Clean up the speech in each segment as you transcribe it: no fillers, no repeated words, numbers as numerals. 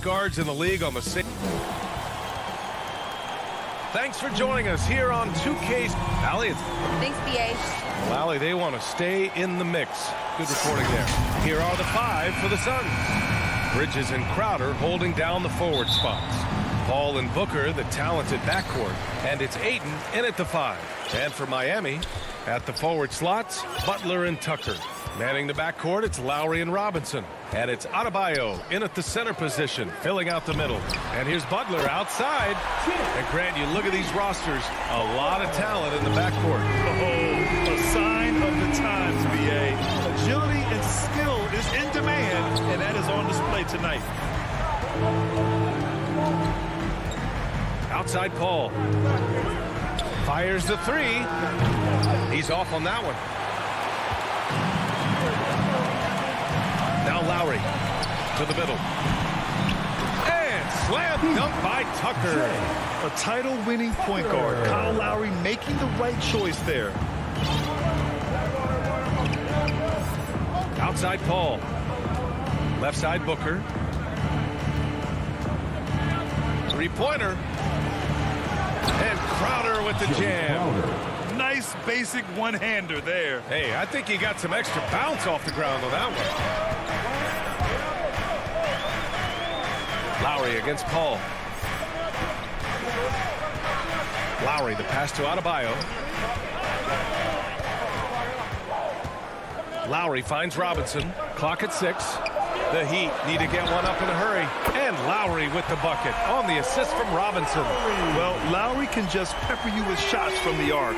guards in the league on the same. Thanks for joining us here on 2K's. Allie, thanks, BA. Well, Allie, they want to stay in the mix. Good reporting there. Here are the 5 for the Suns. Bridges and Crowder holding down the forward spots. Paul and Booker, the talented backcourt. And it's Ayton in at the 5. And for Miami, at the forward slots, Butler and Tucker. Manning the backcourt, it's Lowry and Robinson. And it's Adebayo in at the center position, filling out the middle. And here's Butler outside. And Grant, you look at these rosters, a lot of talent in the backcourt. Oh, a sign of the times, BA. Agility and skill is in demand, and that is on display tonight. Outside Paul. Fires the 3. He's off on that one. Now Lowry to the middle. And slam dunk by Tucker. A title-winning point guard. Kyle Lowry making the right choice there. Outside Paul. Left side Booker. Three-pointer. And Crowder with the jam. Nice basic one-hander there. Hey, I think he got some extra bounce off the ground on that one. Lowry against Paul. Lowry, the pass to Adebayo. Lowry finds Robinson. Clock at 6. The Heat need to get one up in a hurry. And Lowry with the bucket on the assist from Robinson. Well, Lowry can just pepper you with shots from the arc.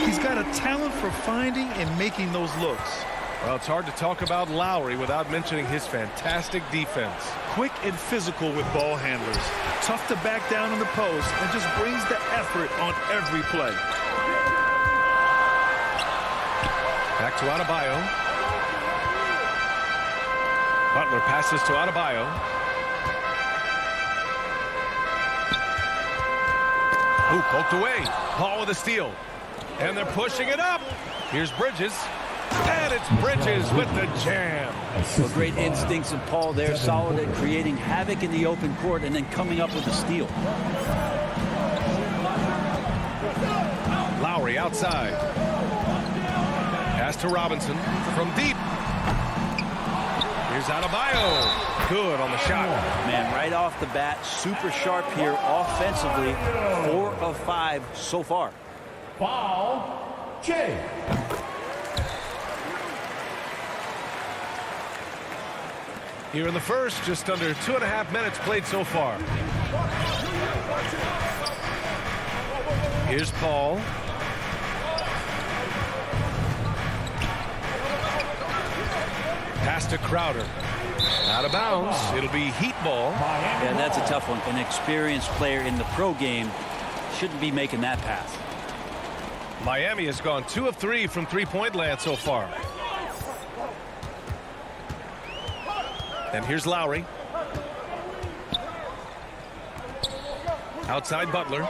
He's got a talent for finding and making those looks. Well, it's hard to talk about Lowry without mentioning his fantastic defense. Quick and physical with ball handlers. Tough to back down in the post and just brings the effort on every play. Back to Adebayo. Butler passes to Adebayo. Ooh, poked away. Paul with a steal. And they're pushing it up. Here's Bridges. And it's Bridges with the jam. Well, great instincts of Paul there. Solid at creating havoc in the open court and then coming up with a steal. Lowry outside. Pass to Robinson from deep. Here's Adebayo. Good on the shot. Man, right off the bat, super sharp here offensively. 4 of 5 so far. Foul, Jay. Here in the first, just under 2.5 minutes played so far. Here's Paul. Pass to Crowder. Out of bounds. It'll be Heat ball. Yeah, that's a tough one. An experienced player in the pro game shouldn't be making that pass. Miami has gone 2 of 3 from three-point land so far. And here's Lowry. Outside Butler.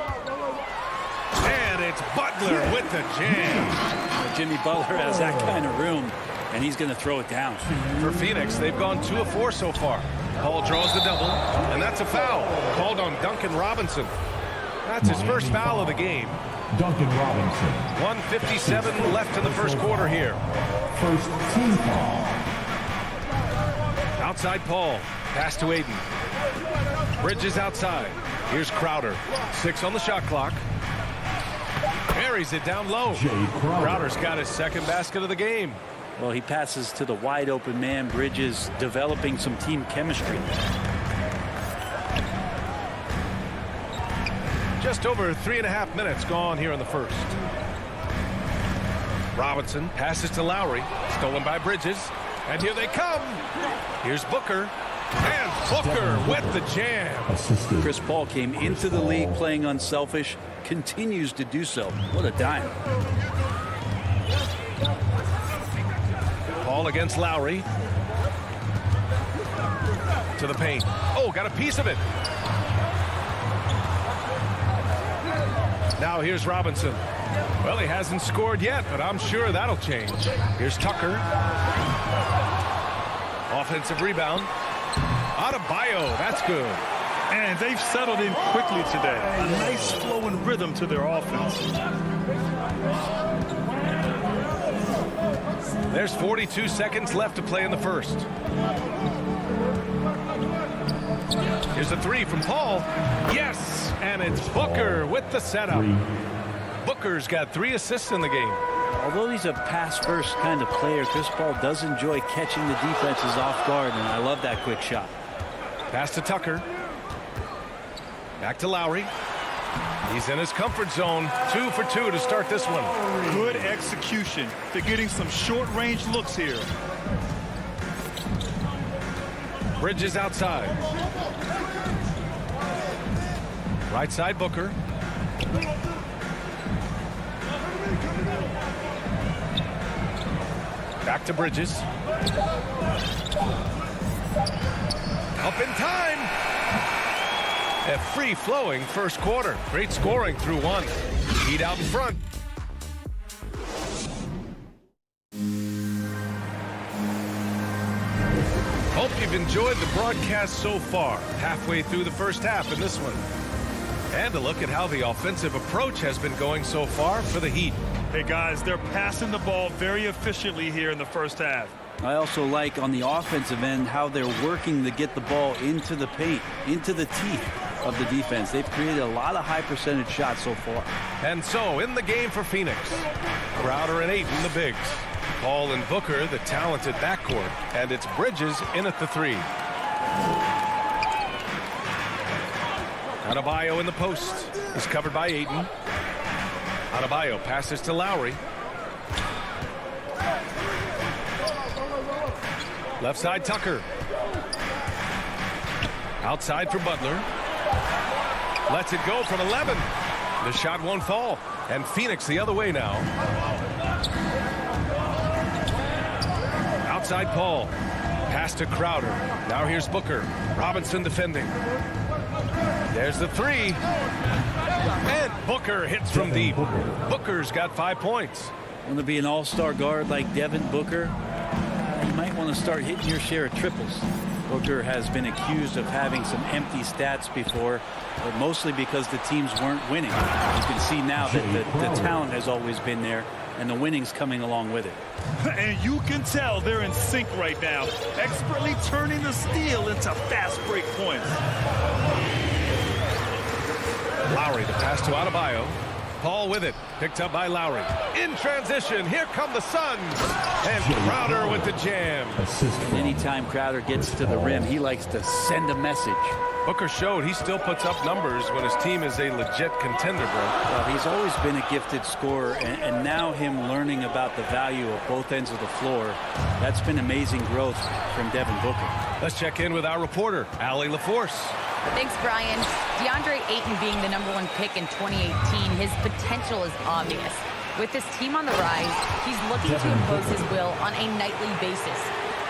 And it's Butler with the jam. Jimmy Butler has that kind of room, and he's going to throw it down. For Phoenix, they've gone 2 of 4 so far. Paul draws the double, and that's a foul called on Duncan Robinson. That's his first foul of the game. Duncan Robinson. 1:57 left in the first quarter here. First team foul. Outside Paul. Pass to Ayton. Bridges outside. Here's Crowder. 6 on the shot clock. Carries it down low. Crowder's got his second basket of the game. Well, he passes to the wide open man. Bridges developing some team chemistry. Just over 3.5 minutes gone here in the first. Robinson passes to Lowry. Stolen by Bridges. And here they come. Here's Booker. And Booker with the jam. Chris Paul came into the league playing unselfish. Continues to do so. What a dime. Paul against Lowry. To the paint. Oh, got a piece of it. Now here's Robinson. Well, he hasn't scored yet, but I'm sure that'll change. Here's Tucker. Offensive rebound. Adebayo, that's good. And they've settled in quickly today. A nice flowing rhythm to their offense. There's 42 seconds left to play in the first. Here's a three from Paul. Yes, and it's Booker with the setup. Booker's got 3 assists in the game. Although he's a pass-first kind of player, Chris Paul does enjoy catching the defenses off guard, and I love that quick shot. Pass to Tucker. Back to Lowry. He's in his comfort zone. 2 for 2 to start this one. Good execution. They're getting some short-range looks here. Bridges outside. Right side Booker. Back to Bridges. Up in time. A free-flowing first quarter. Great scoring through 1. Heat out in front. Hope you've enjoyed the broadcast so far. Halfway through the first half in this one. And a look at how the offensive approach has been going so far for the Heat. Hey, guys, they're passing the ball very efficiently here in the first half. I also like on the offensive end how they're working to get the ball into the paint, into the teeth of the defense. They've created a lot of high percentage shots so far. And so in the game for Phoenix, Crowder and Ayton the bigs. Paul and Booker the talented backcourt. And it's Bridges in at the 3. Adebayo in the post. Is covered by Ayton. Adebayo passes to Lowry. Left side Tucker. Outside for Butler. Lets it go from 11. The shot won't fall. And Phoenix the other way now. Outside Paul. Pass to Crowder. Now here's Booker. Robinson defending. There's the 3. And Booker hits from deep. Booker's got 5 points. Want to be an all-star guard like Devin Booker? You might want to start hitting your share of triples. Booker has been accused of having some empty stats before, but mostly because the teams weren't winning. You can see now that the talent has always been there, and the winning's coming along with it. And you can tell they're in sync right now, expertly turning the steal into fast break points. Lowry, the pass to Adebayo. Paul with it, picked up by Lowry. In transition, here come the Suns. And Crowder with the jam. Anytime Crowder gets to the rim, he likes to send a message. Booker showed he still puts up numbers when his team is a legit contender, bro. Well, he's always been a gifted scorer, and now him learning about the value of both ends of the floor, that's been amazing growth from Devin Booker. Let's check in with our reporter, Allie LaForce. Thanks, Brian. DeAndre Ayton being the #1 pick in 2018, his potential is obvious. With his team on the rise, he's looking to impose his will on a nightly basis.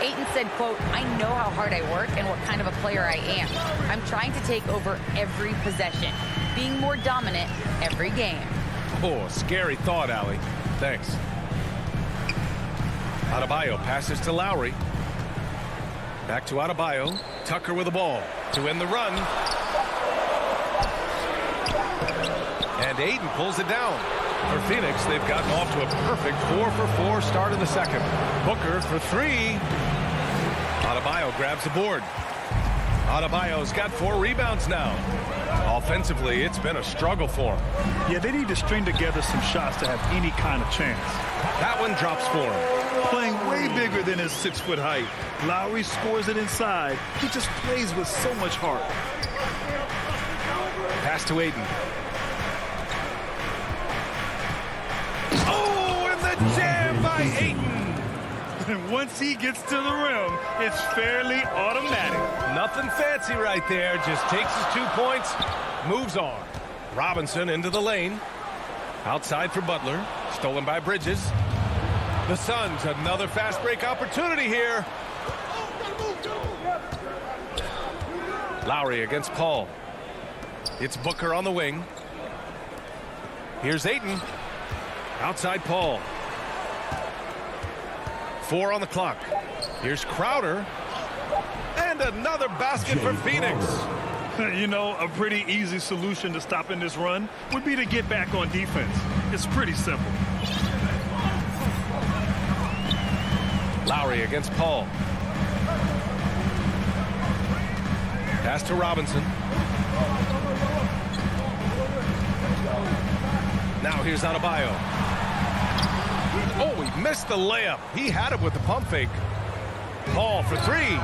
Ayton said, quote, "I know how hard I work and what kind of a player I am. I'm trying to take over every possession, being more dominant every game." Oh, scary thought, Allie. Thanks. Adebayo passes to Lowry. Back to Adebayo. Tucker with the ball to win the run. And Ayton pulls it down. For Phoenix, they've gotten off to a perfect 4-for-4 start in the second. Booker for 3. Adebayo grabs the board. Adebayo's got 4 rebounds now. Offensively, it's been a struggle for him. Yeah, they need to string together some shots to have any kind of chance. That one drops for him. Playing way bigger than his 6-foot height. Lowry scores it inside. He just plays with so much heart. Pass to Ayton. Oh, and the jam by Ayton. And once he gets to the rim, it's fairly automatic. Nothing fancy right there. Just takes his 2 points, moves on. Robinson into the lane. Outside for Butler. Stolen by Bridges. The Suns, another fast break opportunity here. Lowry against Paul. It's Booker on the wing. Here's Ayton. Outside Paul. 4 on the clock. Here's Crowder. And And another basket for Phoenix. You know, a pretty easy solution to stopping this run would be to get back on defense. It's pretty simple. Lowry against Paul. Pass to Robinson. Now here's Adebayo. Oh, he missed the layup. He had it with the pump fake. Paul for three.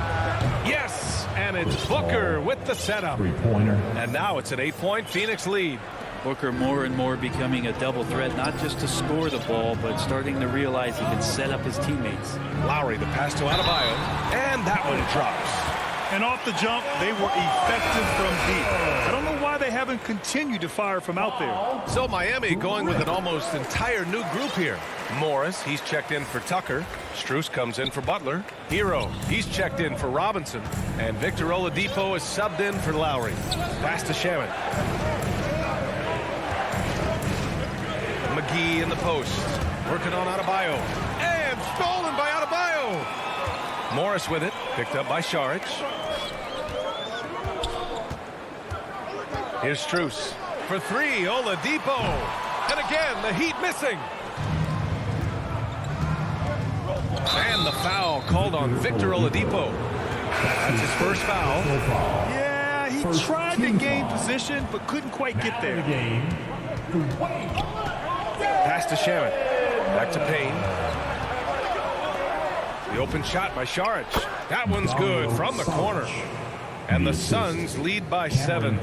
Yes, and it's Booker with the setup. Three-pointer. And now it's an 8-point Phoenix lead. Booker more and more becoming a double threat, not just to score the ball, but starting to realize he can set up his teammates. Lowry, the pass to Adebayo, and that one drops. And off the jump, they were effective from deep. I don't know why they haven't continued to fire from out there. So Miami going with an almost entire new group here. Morris, he's checked in for Tucker. Strus comes in for Butler. Hero, he's checked in for Robinson. And Victor Oladipo is subbed in for Lowry. Pass to Shaman. McGee in the post. Working on Adebayo. And stolen by Adebayo. Morris with it. Picked up by Saric. Here's Strus. For three, Oladipo. And again, the Heat missing. And the foul called on Victor Oladipo. That's his first foul. Yeah, he tried to gain position, but couldn't quite get there. Pass to Shaman. Back to Payne. The open shot by Saric. That one's good from the corner. And the Suns lead by 7.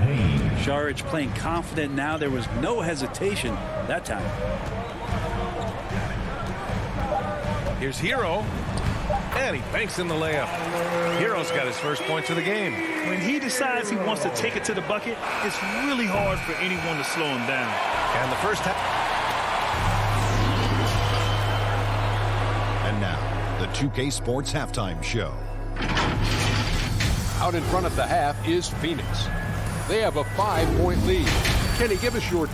Saric playing confident now. There was no hesitation that time. Here's Hero. And he banks in the layup. Hero's got his first points of the game. When he decides he wants to take it to the bucket, it's really hard for anyone to slow him down. And the first half. And now, the 2K Sports Halftime Show. Out in front of the half is Phoenix. They have a 5-point lead. Kenny, give us your...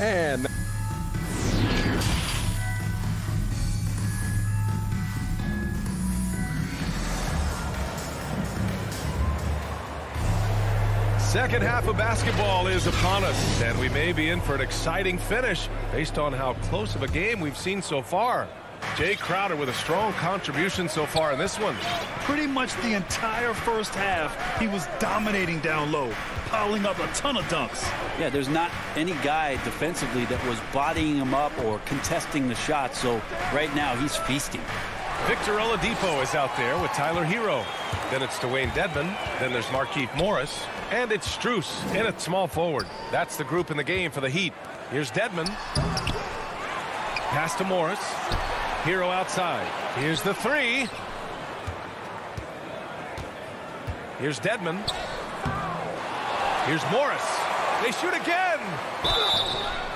And... Second half of basketball is upon us, and we may be in for an exciting finish based on how close of a game we've seen so far. Jay Crowder with a strong contribution so far in this one. Pretty much the entire first half, he was dominating down low, piling up a ton of dunks. Yeah, there's not any guy defensively that was bodying him up or contesting the shot, so right now he's feasting. Victor Oladipo is out there with Tyler Hero. Then it's Dwayne Dedmon. Then there's Markieff Morris. And it's Strus in at small forward. That's the group in the game for the Heat. Here's Dedmon. Pass to Morris. Hero outside. Here's the three. Here's Dedmon. Here's Morris. They shoot again.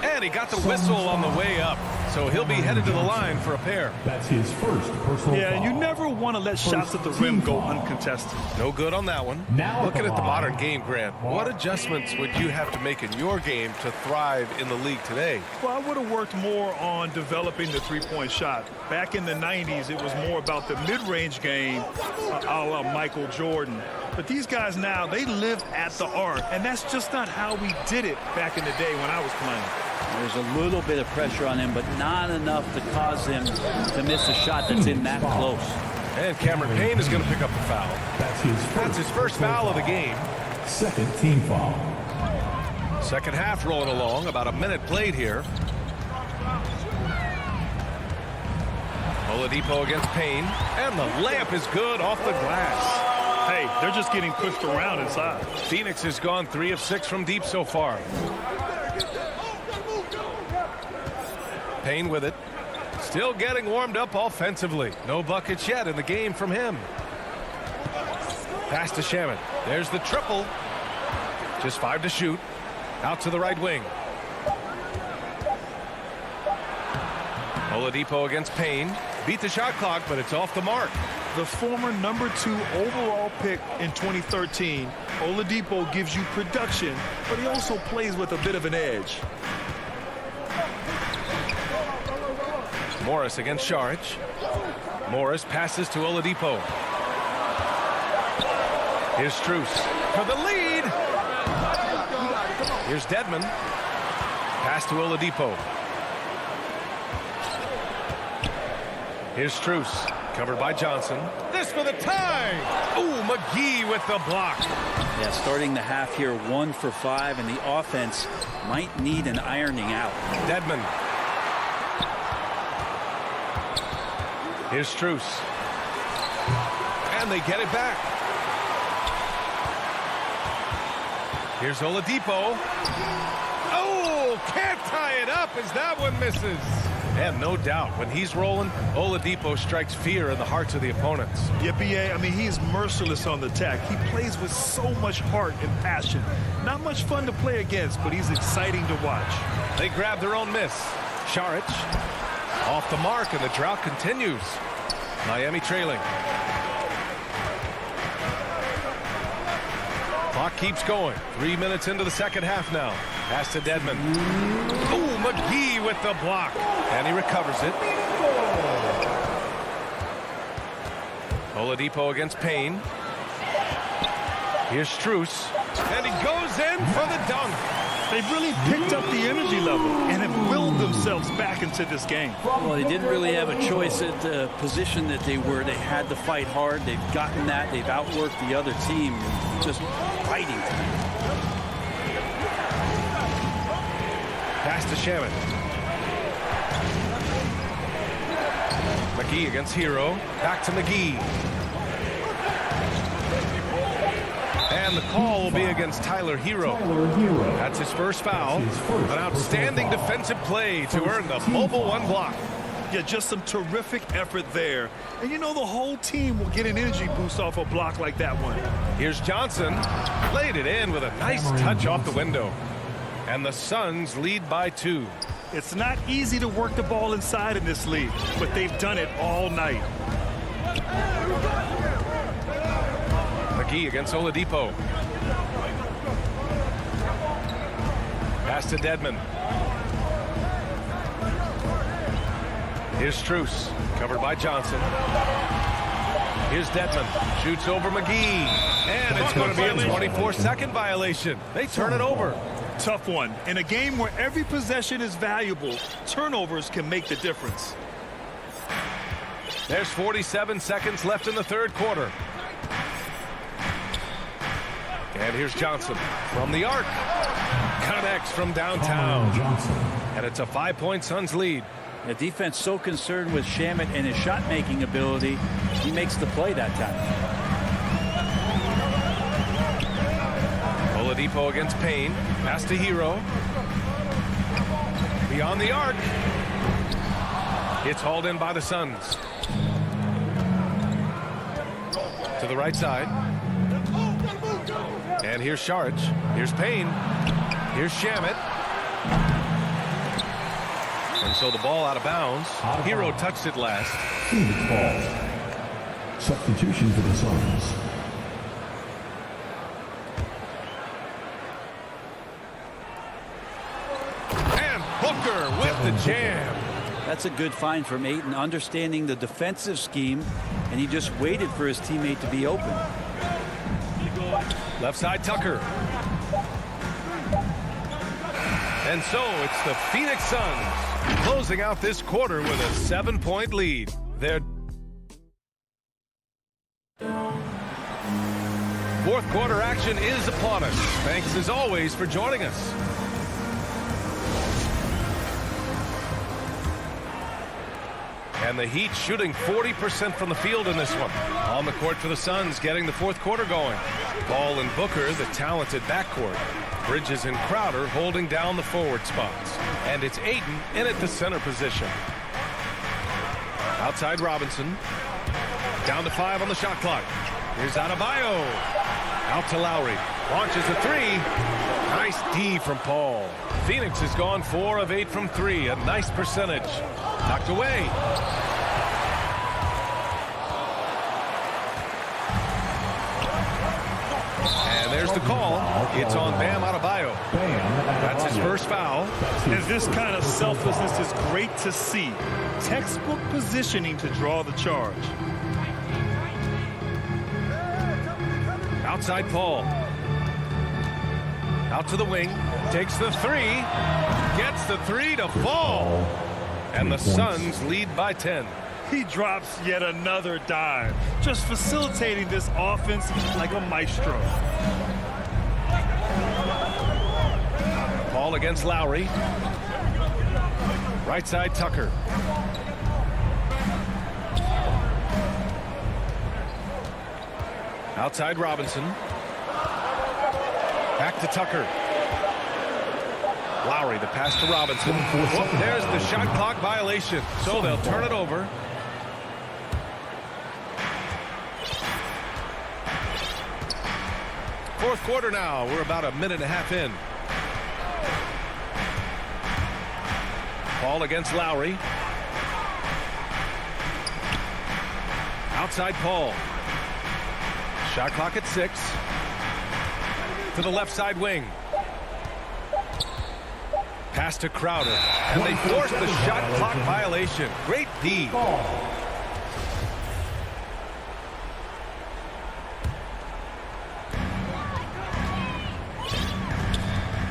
And he got the whistle on the way up. So he'll be headed to the line for a pair. That's his first personal Yeah, foul. you never want to let shots at the rim go uncontested. No good on that one. Now Looking at the line. modern game, Grant, what adjustments would you have to make in your game to thrive in the league today? Well, I would have worked more on developing the three-point shot. Back in the 90s, it was more about the mid-range game, a la Michael Jordan. But these guys now, they live at the arc, and that's just not how we did it back in the day when I was playing. There's a little bit of pressure on him, but not enough to cause him to miss a shot that's in that close. And Cameron Payne is going to pick up the foul. That's his first foul of the game. Second team foul. Second half rolling along, about a minute played here. Oladipo against Payne, and the layup is good off the glass. Hey, they're just getting pushed around inside. Phoenix has gone 3 of 6 from deep so far. Payne with it. Still getting warmed up offensively. No buckets yet in the game from him. Pass to Shaman. There's the triple. Just 5 to shoot. Out to the right wing. Oladipo against Payne. Beat the shot clock, but it's off the mark. The former #2 overall pick in 2013, Oladipo gives you production, but he also plays with a bit of an edge. Morris against Saric. Morris passes to Oladipo. Here's Strus for the lead. Here's Dedmon. Pass to Oladipo. Here's Strus, covered by Johnson. This for the tie. Ooh, McGee with the block. Yeah, starting the half here 1 for 5, and the offense might need an ironing out. Dedmon. Here's Strus. And they get it back. Here's Oladipo. Oh, can't tie it up as that one misses. And no doubt, when he's rolling, Oladipo strikes fear in the hearts of the opponents. Yeah, B.A., I mean, he is merciless on the attack. He plays with so much heart and passion. Not much fun to play against, but he's exciting to watch. They grab their own miss. Saric off the mark, and the drought continues. Miami trailing. Clock keeps going. 3 minutes into the second half now. Pass to Dedmon. Ooh, McGee with the block. And he recovers it. Oladipo against Payne. Here's Strus. And he goes in for the dunk. They've really picked up the energy level and have willed themselves back into this game. Well, they didn't really have a choice at the position that they were. They had to fight hard. They've gotten that. They've outworked the other team. Just fighting. Pass to Shamet. McGee against Hero. Back to McGee. And the call will be against Tyler Hero. That's his first foul. An outstanding defensive play to earn the mobile 1 block. Yeah, just some terrific effort there. And you know the whole team will get an energy boost off a block like that one. Here's Johnson. Laid it in with a nice touch off the window. And the Suns lead by 2. It's not easy to work the ball inside in this league, but they've done it all night. McGee against Oladipo. Pass to Dedmon. Here's Strus, covered by Johnson. Here's Dedmon, shoots over McGee. And it's going to be a 24-second violation. They turn it over. Tough one. In a game where every possession is valuable, turnovers can make the difference. There's 47 seconds left in the third quarter. And here's Johnson from the arc. Connects from downtown. And it's a 5-point Suns lead. The defense so concerned with Shamet and his shot-making ability, he makes the play that time. Oladipo against Payne. Pass to Hero. Beyond the arc. It's hauled in by the Suns. To the right side. And here's Saric. Here's Payne. Here's Shamet. And so the ball out of bounds. Hero touched it last. Phoenix ball. Substitution for the Suns. And Booker with the jam. That's a good find from Ayton, understanding the defensive scheme, and he just waited for his teammate to be open. Left side Tucker. And so it's the Phoenix Suns closing out this quarter with a 7-point lead. Their fourth quarter action is upon us. Thanks as always for joining us. And the Heat shooting 40% from the field in this one. On the court for the Suns, getting the fourth quarter going. Ball and Booker, the talented backcourt. Bridges and Crowder holding down the forward spots. And it's Ayton in at the center position. Outside Robinson. Down to 5 on the shot clock. Here's Adebayo. Out to Lowry. Launches a 3. Nice D from Paul. Phoenix has gone 4 of 8 from 3. A nice percentage. Knocked away. And there's the call. It's on Bam Adebayo. That's his first foul. And this kind of selflessness is great to see. Textbook positioning to draw the charge. Outside Paul. Out to the wing. Takes the three. Gets the three to fall. And the Suns lead by 10. He drops yet another dime, just facilitating this offense like a maestro. Paul against Lowry. Right side Tucker. Outside Robinson. Back to Tucker. Lowry, the pass to Robinson. Oh, there's the shot clock violation. So they'll turn it over. Fourth quarter now. We're about a minute and a half in. Paul against Lowry. Outside Paul. Shot clock at 6. To the left side wing. Pass to Crowder. And they force the shot clock violation. Great D.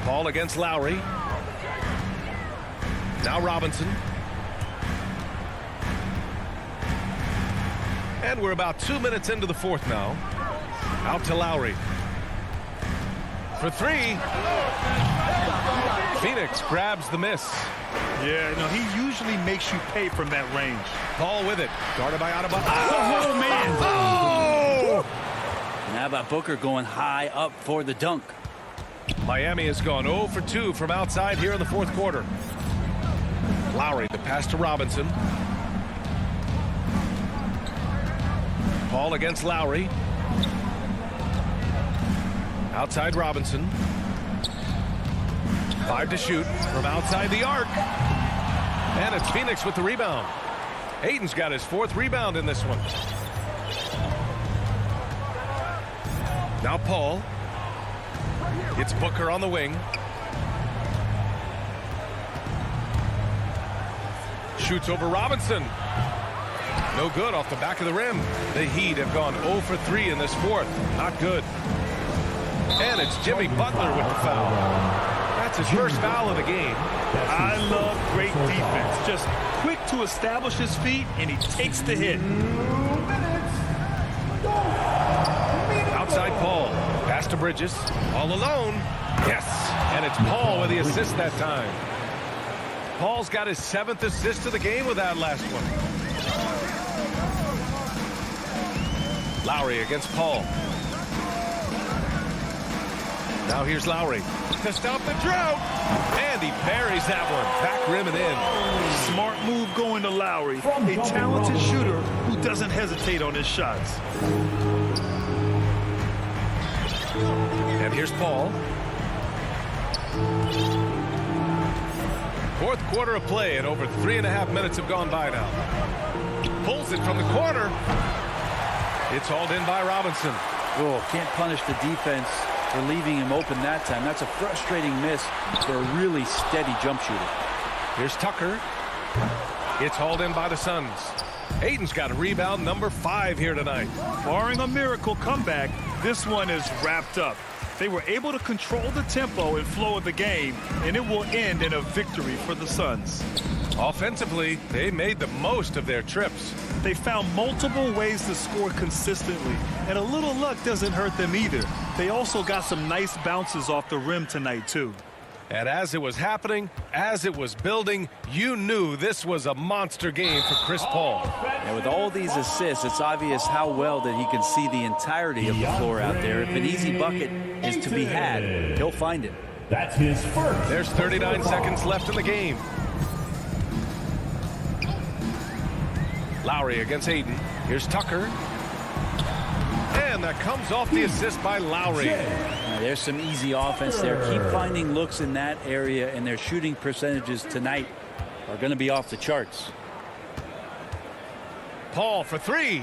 Paul against Lowry. Now Robinson. And we're about 2 minutes into the fourth now. Out to Lowry. For three. Phoenix grabs the miss. Yeah, no, he usually makes you pay from that range. Paul with it. Guarded by Adebayo. Oh, man. Oh! And how about Booker going high up for the dunk? Miami has gone 0 for 2 from outside here in the fourth quarter. Lowry, the pass to Robinson. Paul against Lowry. Outside Robinson. 5 to shoot from outside the arc. And it's Phoenix with the rebound. Ayton's got his 4th rebound in this one. Now Paul. It's Booker on the wing. Shoots over Robinson. No good off the back of the rim. The Heat have gone 0 for 3 in this fourth. Not good. And it's Jimmy Butler with the foul. That's his first foul of the game. I love great defense. Just quick to establish his feet, and he takes the hit. Outside Paul. Pass to Bridges. All alone. Yes. And it's Paul with the assist that time. Paul's got his 7th assist of the game with that last one. Lowry against Paul. Now here's Lowry to stop the drought. And he buries that one. Back rim and in. Smart move going to Lowry. A talented shooter who doesn't hesitate on his shots. And here's Paul. Fourth quarter of play, and over 3.5 minutes have gone by now. Pulls it from the corner. It's hauled in by Robinson. Oh, can't punish the defense for leaving him open that time. That's a frustrating miss for a really steady jump shooter. Here's Tucker. It's hauled in by the Suns. Ayton's got a rebound number 5 here tonight. Barring a miracle comeback, this one is wrapped up. They were able to control the tempo and flow of the game, and it will end in a victory for the Suns. Offensively, they made the most of their trips. They found multiple ways to score consistently, and a little luck doesn't hurt them either. They also got some nice bounces off the rim tonight, too. And as it was happening, as it was building, you knew this was a monster game for Chris Paul. And with all these assists, it's obvious how well that he can see the entirety of the floor out there. If an easy bucket is to be had, he'll find it. That's his first. There's 39 seconds left in the game. Lowry against Ayton. Here's Tucker. And that comes off the assist by Lowry. Now, there's some easy offense there. Keep finding looks in that area, and their shooting percentages tonight are going to be off the charts. Paul for 3.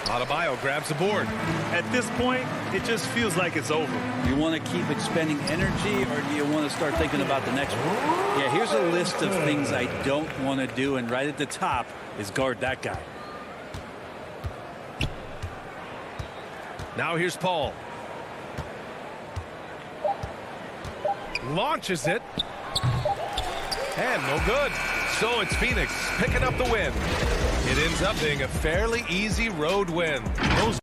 Adebayo grabs the board. At this point, it just feels like it's over. You want to keep expending energy, or do you want to start thinking about the next one? Yeah, here's a list of things I don't want to do, and right at the top is guard that guy. Now here's Paul. Launches it. And no good. So it's Phoenix picking up the win. It ends up being a fairly easy road win. Those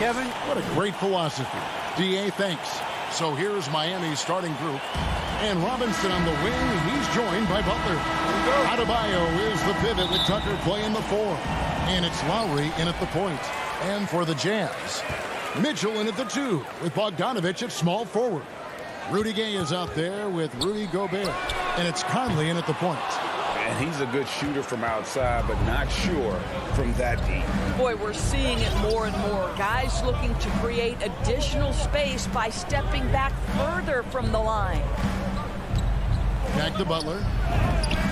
Kevin. What a great philosophy. DA, thanks. So here's Miami's starting group. And Robinson on the wing. He's joined by Butler. Adebayo is the pivot with Tucker playing the 4. And it's Lowry in at the point. And for the Jazz, Mitchell in at the 2 with Bogdanovich at small forward. Rudy Gay is out there with Rudy Gobert. And it's Conley in at the point. And he's a good shooter from outside, but not sure from that deep. Boy, we're seeing it more and more. Guys looking to create additional space by stepping back further from the line. Back to Butler.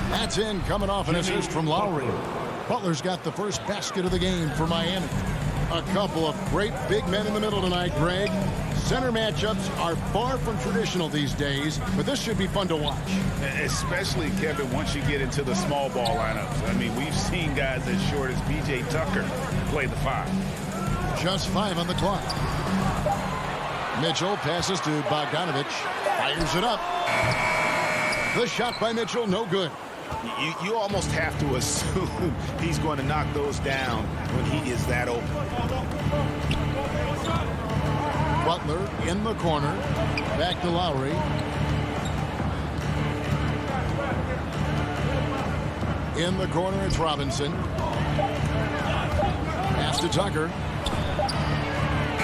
That's in, coming off an assist from Lowry. Butler's got the first basket of the game for Miami. A couple of great big men in the middle tonight, Greg. Center matchups are far from traditional these days, but this should be fun to watch. Especially, Kevin, once you get into the small ball lineups. I mean, we've seen guys as short as B.J. Tucker play the 5. Just 5 on the clock. Mitchell passes to Bogdanovich. Fires it up. The shot by Mitchell, no good. You almost have to assume he's going to knock those down when he is that open. Butler in the corner. Back to Lowry. In the corner, it's Robinson. Pass to Tucker.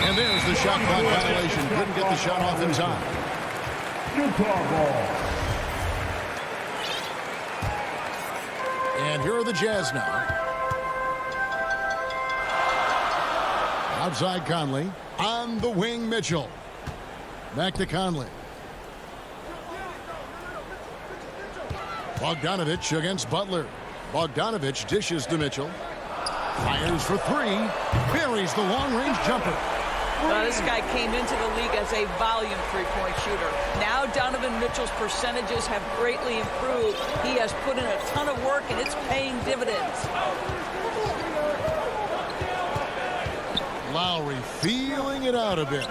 And there's the shot clock violation. Couldn't get the shot off in time. And here are the Jazz now. Outside Conley. On the wing, Mitchell. Back to Conley. Bogdanovich against Butler. Bogdanovich dishes to Mitchell. Fires for 3. Buries the long-range jumper. This guy came into the league as a volume three-point shooter. Now Donovan Mitchell's percentages have greatly improved. He has put in a ton of work, and it's paying dividends. Lowry feeling it out a bit.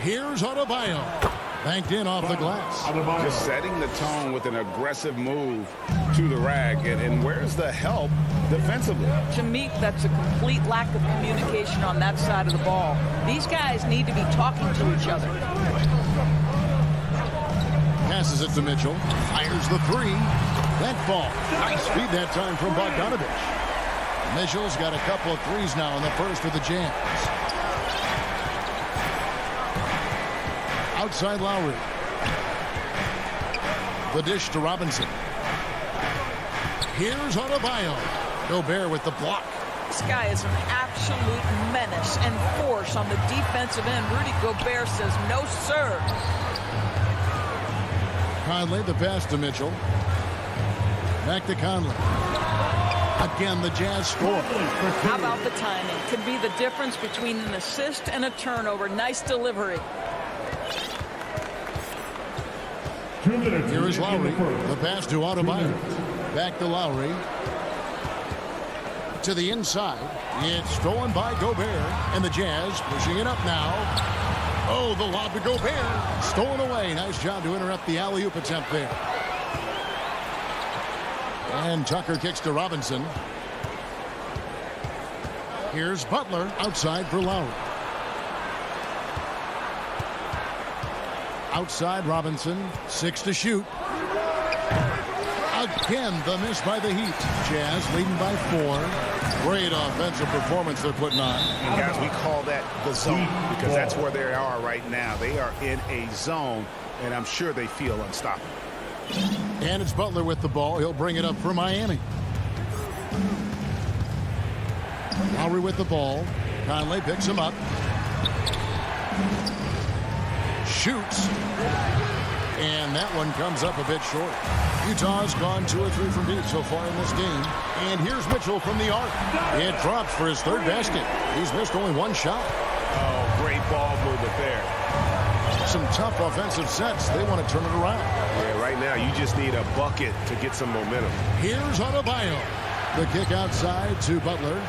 Here's Adebayo. Banked in off the glass. Just setting the tone with an aggressive move to the rack. And where's the help defensively? To me, that's a complete lack of communication on that side of the ball. These guys need to be talking to each other. Passes it to Mitchell. Fires the 3. That ball. Nice feed that time from Bogdanovich. Mitchell's got a couple of threes now in the first for the Jazz. Outside Lowry. The dish to Robinson. Here's Adebayo. Gobert with the block. This guy is an absolute menace and force on the defensive end. Rudy Gobert says no, sir. Conley, the pass to Mitchell. Back to Conley. Again, the Jazz score. How about the timing? Could be the difference between an assist and a turnover. Nice delivery. Here is Lowry. The pass to Adebayo. Back to Lowry. To the inside. It's stolen by Gobert. And the Jazz pushing it up now. Oh, the lob to Gobert. Stolen away. Nice job to interrupt the alley-oop attempt there. And Tucker kicks to Robinson. Here's Butler outside for Lowry. Outside Robinson. 6 to shoot. Again, the miss by the Heat. Jazz leading by 4. Great offensive performance they're putting on. And guys, we call that the zone because that's where they are right now. They are in a zone, and I'm sure they feel unstoppable. And it's Butler with the ball. He'll bring it up for Miami. Lowry with the ball. Conley picks him up. Shoots. And that one comes up a bit short. Utah's gone 2 or 3 from deep so far in this game. And here's Mitchell from the arc. It drops for his 3rd basket. He's missed only 1 shot. Oh, great ball movement there. Some tough offensive sets. They want to turn it around. Yeah, right now you just need a bucket to get some momentum. Here's Adebayo. The kick outside to Butler.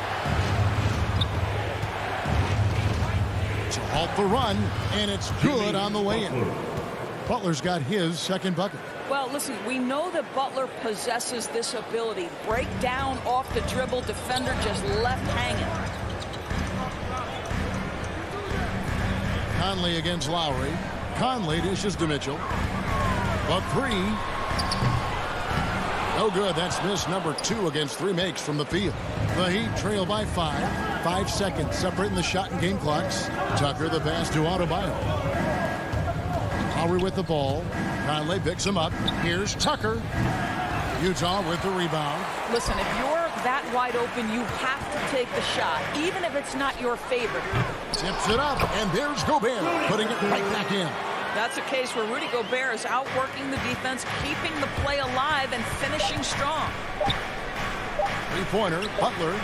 To halt the run, and it's good on the way in. Butler's got his 2nd bucket. Well, listen, we know that Butler possesses this ability. Break down off the dribble, defender just left hanging. Conley against Lowry. Conley dishes to Mitchell. The three. No good. That's miss number 2 against 3 makes from the field. The Heat trail by 5. 5 seconds separating the shot and game clocks. Tucker the pass to Adebayo. Lowry with the ball. Conley picks him up. Here's Tucker. Utah with the rebound. Listen, if you're that wide open, you have to take the shot, even if it's not your favorite. Tips it up, and there's Gobert, putting it right back in. That's a case where Rudy Gobert is outworking the defense, keeping the play alive, and finishing strong. Three-pointer, Butler.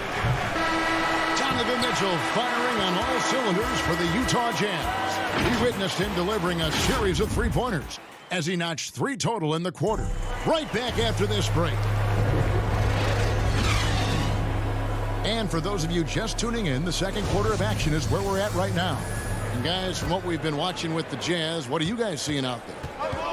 Donovan Mitchell firing on all cylinders for the Utah Jazz. We witnessed him delivering a series of three-pointers as he notched 3 total in the quarter. Right back after this break. And for those of you just tuning in, the second quarter of action is where we're at right now. And guys, from what we've been watching with the Jazz, what are you guys seeing out there?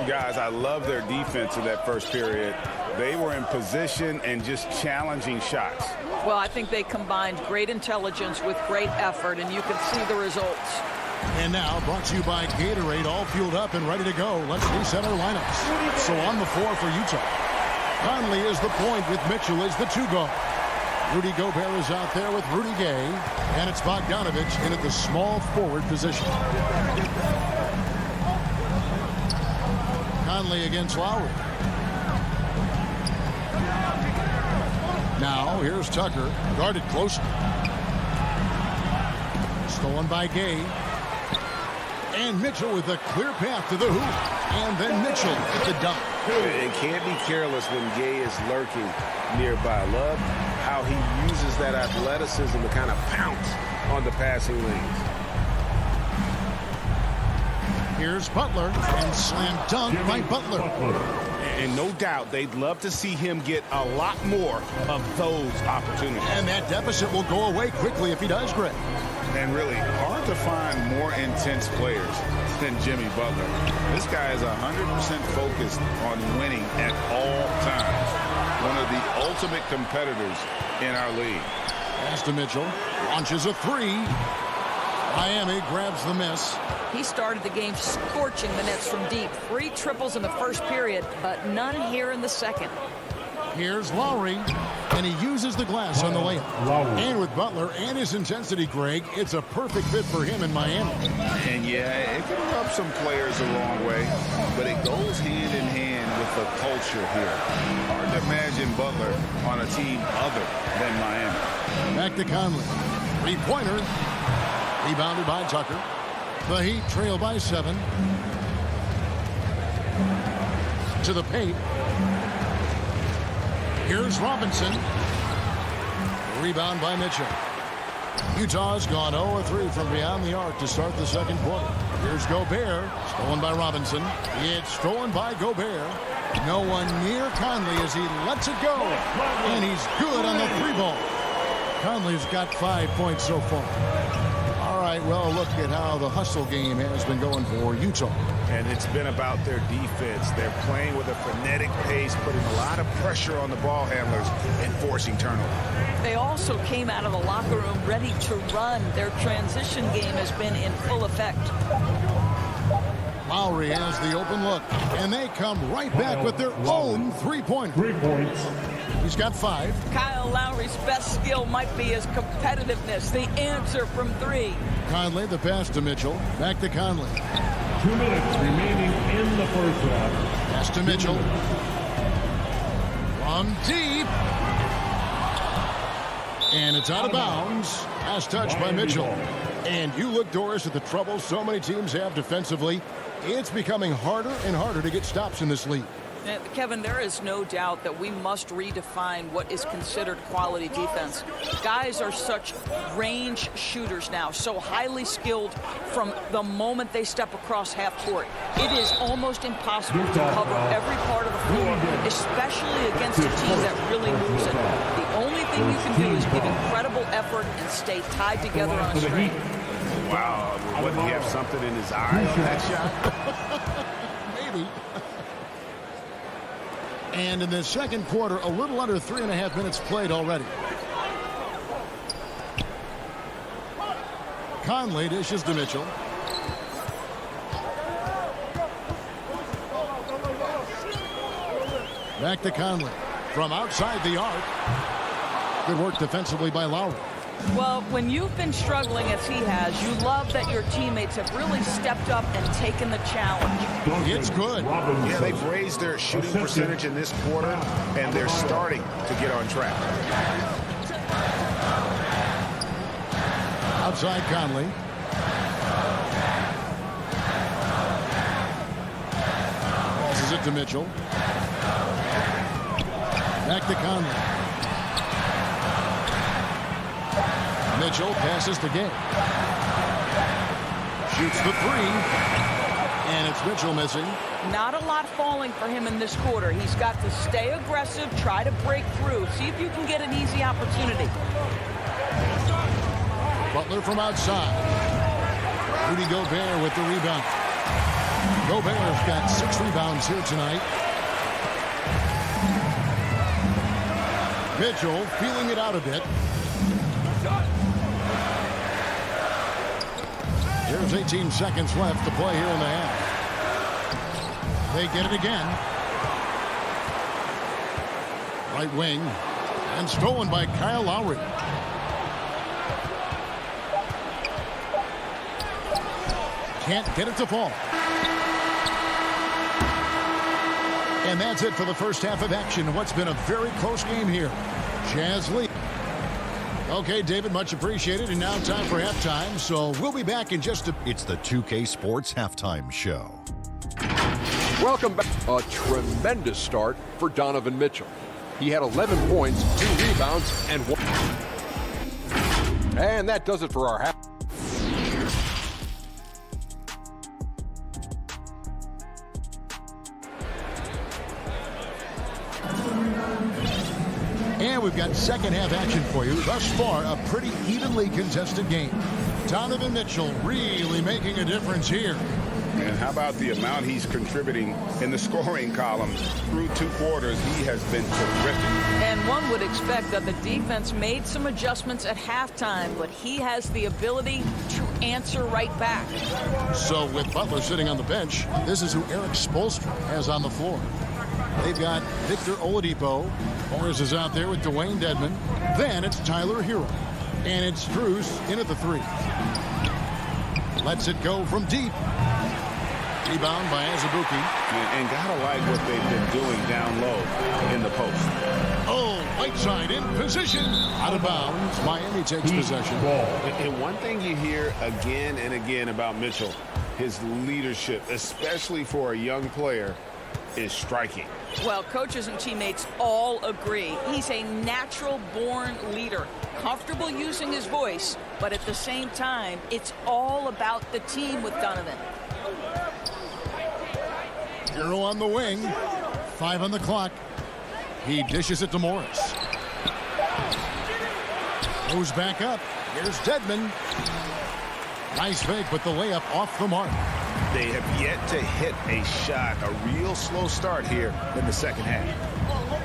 Guys, I love their defense in that first period. They were in position and just challenging shots. Well, I think they combined great intelligence with great effort, and you can see the results. And now, brought to you by Gatorade, all fueled up and ready to go. Let's reset our lineups. So on the floor for Utah, Conley is the point with Mitchell as the 2-guard. Rudy Gobert is out there with Rudy Gay, and it's Bogdanovich in at the small forward position. Conley against Lowry. Now, here's Tucker, guarded closely. Stolen by Gay. And Mitchell with a clear path to the hoop. And then Mitchell at the dunk. And can't be careless when Gay is lurking nearby. Love how he uses that athleticism to kind of pounce on the passing lanes. Here's Butler, and slam dunk by Butler. And no doubt they'd love to see him get a lot more of those opportunities. And that deficit will go away quickly if he does, Greg. And really hard to find more intense players than Jimmy Butler. This guy is 100% focused on winning at all times. One of the ultimate competitors in our league. Pass to Mitchell. Launches a 3. Miami grabs the miss. He started the game scorching the Nets from deep. 3 triples in the first period, but none here in the second. Here's Lowry, and he uses the glass on the layup. And with Butler and his intensity, Greg, it's a perfect fit for him in Miami. And yeah, it can rub some players the wrong way, but it goes hand in hand with the culture here. Hard to imagine Butler on a team other than Miami. Back to Conley. 3-pointer. Rebounded by Tucker. The Heat trail by 7. To the paint. Here's Robinson. Rebound by Mitchell. Utah's gone 0-3 from beyond the arc to start the second quarter. Here's Gobert. Stolen by Robinson. It's stolen by Gobert. No one near Conley as he lets it go. And he's good on the 3-ball. Conley's got 5 points so far. All right, well, look at how the hustle game has been going for Utah. And it's been about their defense. They're playing with a frenetic pace, putting a lot of pressure on the ball handlers and forcing turnovers. They also came out of the locker room ready to run. Their transition game has been in full effect. Lowry has the open look, and they come right back with their own 3-pointer. 3 points. He's got 5. Kyle Lowry's best skill might be his competitiveness, the answer from 3. Conley, the pass to Mitchell. Back to Conley. 2 minutes remaining in the first half. Pass to Mitchell. From deep. And it's out of bounds. Last touch by Mitchell. And you look, Doris, at the trouble so many teams have defensively. It's becoming harder and harder to get stops in this league. Kevin, there is no doubt that we must redefine what is considered quality defense. Guys are such range shooters now, so highly skilled from the moment they step across half court. It is almost impossible to cover every part of the floor, especially against a team that really moves it. The only thing you can do is give incredible effort and stay tied together on a string. Wow, wouldn't he have something in his eye on that shot? Maybe. And in the second quarter, a little under 3.5 minutes played already. Conley dishes to Mitchell. Back to Conley. From outside the arc. Good work defensively by Lowry. Well, when you've been struggling as he has, you love that your teammates have really stepped up and taken the challenge. It's good. Yeah, they've raised their shooting percentage in this quarter, and they're starting to get on track. Outside Conley. Passes it to Mitchell. Back to Conley. Mitchell passes to Gay. Shoots the three. And it's Mitchell missing. Not a lot falling for him in this quarter. He's got to stay aggressive, try to break through. See if you can get an easy opportunity. Butler from outside. Rudy Gobert with the rebound. Gobert's got 6 rebounds here tonight. Mitchell feeling it out a bit. There's 18 seconds left to play here in the half. They get it again. Right wing. And stolen by Kyle Lowry. Can't get it to fall. And that's it for the first half of action. What's been a very close game here. Jazz lead. Okay, David, much appreciated. And now time for halftime. So we'll be back in just a... It's the 2K Sports Halftime Show. Welcome back. A tremendous start for Donovan Mitchell. He had 11 points, 2 rebounds, and 1. And that does it for our half. And we've got second half action for you. Thus far, a pretty evenly contested game. Donovan Mitchell really making a difference here. And how about the amount he's contributing in the scoring column through 2 quarters? He has been terrific. And one would expect that the defense made some adjustments at halftime, but he has the ability to answer right back. So with Butler sitting on the bench, this is who Eric Spoelstra has on the floor. They've got Victor Oladipo. Morris is out there with Dwayne Dedmon. Then it's Tyler Hero. And it's Strus in at the 3. Lets it go from deep. Rebound by Azubuike. And gotta like what they've been doing down low in the post. Oh, right side in position. Out of bounds. Miami takes possession. And one thing you hear again and again about Mitchell, his leadership, especially for a young player, is striking. Well, coaches and teammates all agree. He's a natural-born leader, comfortable using his voice, but at the same time, it's all about the team with Donovan. Hero on the wing. 5 on the clock. He dishes it to Morris. Goes back up. Here's Dedmon. Nice fake, but the layup off the mark. They have yet to hit a shot, a real slow start here in the second half.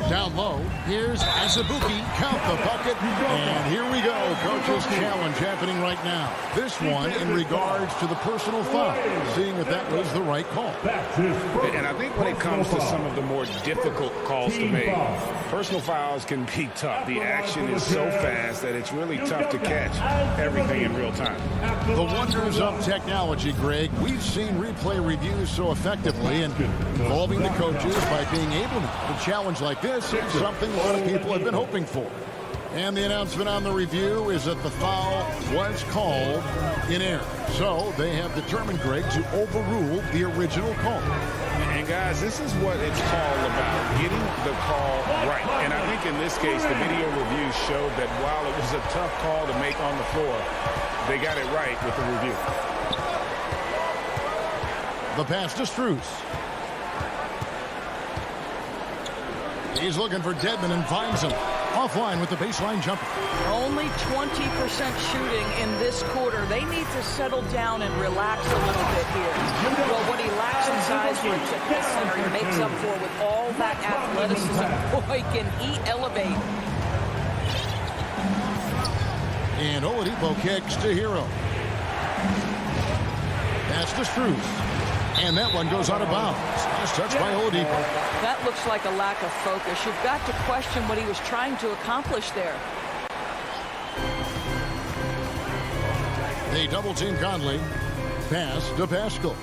Down low, here's Azubuike. Count the bucket. And here we go. Coach's challenge happening right now. This one in regards to the personal foul, seeing if that was the right call. And I think when it comes to some of the more difficult calls to make, personal fouls can be tough. The action is so fast that it's really tough to catch everything in real time. The wonders of technology, Greg. We've seen replay reviews so effectively and involving the coaches by being able to challenge like this is something a lot of people have been hoping for. And the announcement on the review is that the foul was called in error. So they have determined, Greg, to overrule the original call. And guys, this is what it's all about, getting the call right. And I think in this case, the video review showed that while it was a tough call to make on the floor, they got it right with the review. The pass to Strus. He's looking for Dedmon and finds him. Offline with the baseline jumper. Only 20% shooting in this quarter. They need to settle down and relax a little bit here. Well, what he lacks in size brings at the center. He makes up for with all that athleticism. Boy, can he elevate. And Oladipo kicks to Hero. Pass to Strus. And that one goes out of bounds. Last touch by Oladipo. That looks like a lack of focus. You've got to question what he was trying to accomplish there. They double team Conley. Pass to Pascal.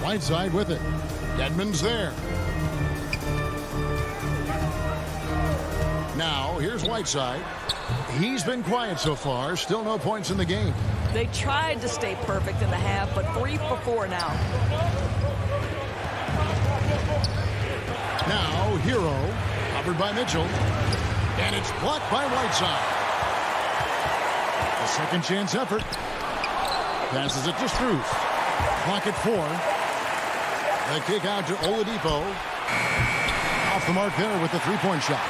Right side with it. Edmonds there. Now, here's Whiteside. He's been quiet so far. Still no points in the game. They tried to stay perfect in the half, but 3 for 4 now. Now, Hero. Covered by Mitchell. And it's blocked by Whiteside. A second chance effort. Passes it to Struth. Clock at 4. The kick out to Oladipo. Off the mark there with the three-point shot.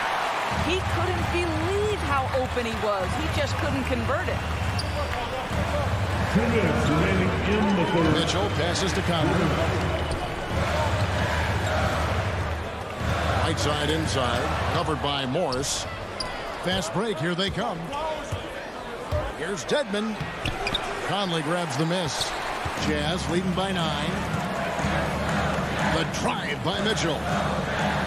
He couldn't believe how open he was. He just couldn't convert it. 2 minutes remaining in the third. Mitchell passes to Conley. Right side inside. Covered by Morris. Fast break. Here they come. Here's Dedmon. Conley grabs the miss. Jazz leading by 9. The drive by Mitchell.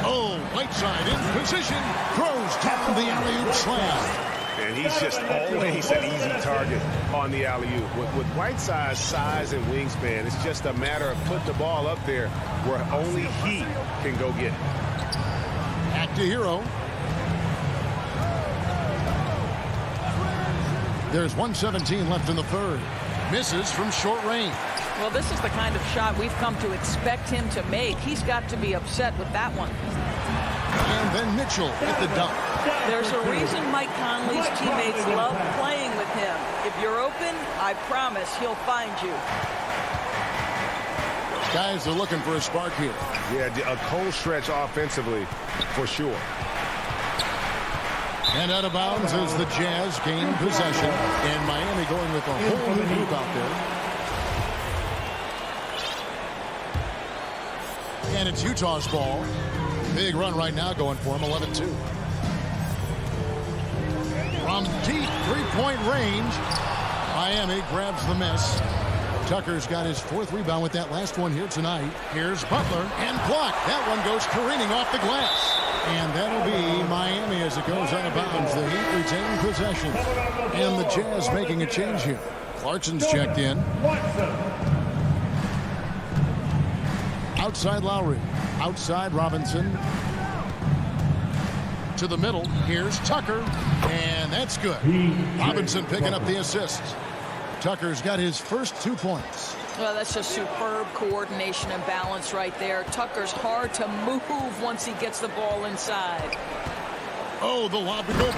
Oh, Whiteside in position. Throws down the alley-oop slam. And he's just always an easy target on the alley-oop. With Whiteside's size and wingspan, it's just a matter of putting the ball up there where only he can go get it. Back to Hero. There's 1:17 left in the third. Misses from short range. Well, this is the kind of shot we've come to expect him to make. He's got to be upset with that one. And then Mitchell with the dunk. There's a reason Mike Conley's teammates love playing with him. If you're open, I promise he'll find you. Guys are looking for a spark here. Yeah, a cold stretch offensively for sure. And out of bounds as the Jazz gain possession. And Miami going with a whole new group out there. And it's Utah's ball. Big run right now going for him, 11-2. From deep three-point range, Miami grabs the miss. Tucker's got his 4th rebound with that last one here tonight. Here's Butler and blocked. That one goes careening off the glass. And that'll be Miami as it goes out of bounds. The Heat retain possession. And the Jazz making a change here. Clarkson's checked in. Outside Lowry. Outside Robinson. To the middle. Here's Tucker. And that's good. Robinson picking up the assist. Tucker's got his first 2 points. Well, that's just superb coordination and balance right there. Tucker's hard to move once he gets the ball inside. Oh, the lob to Gobert.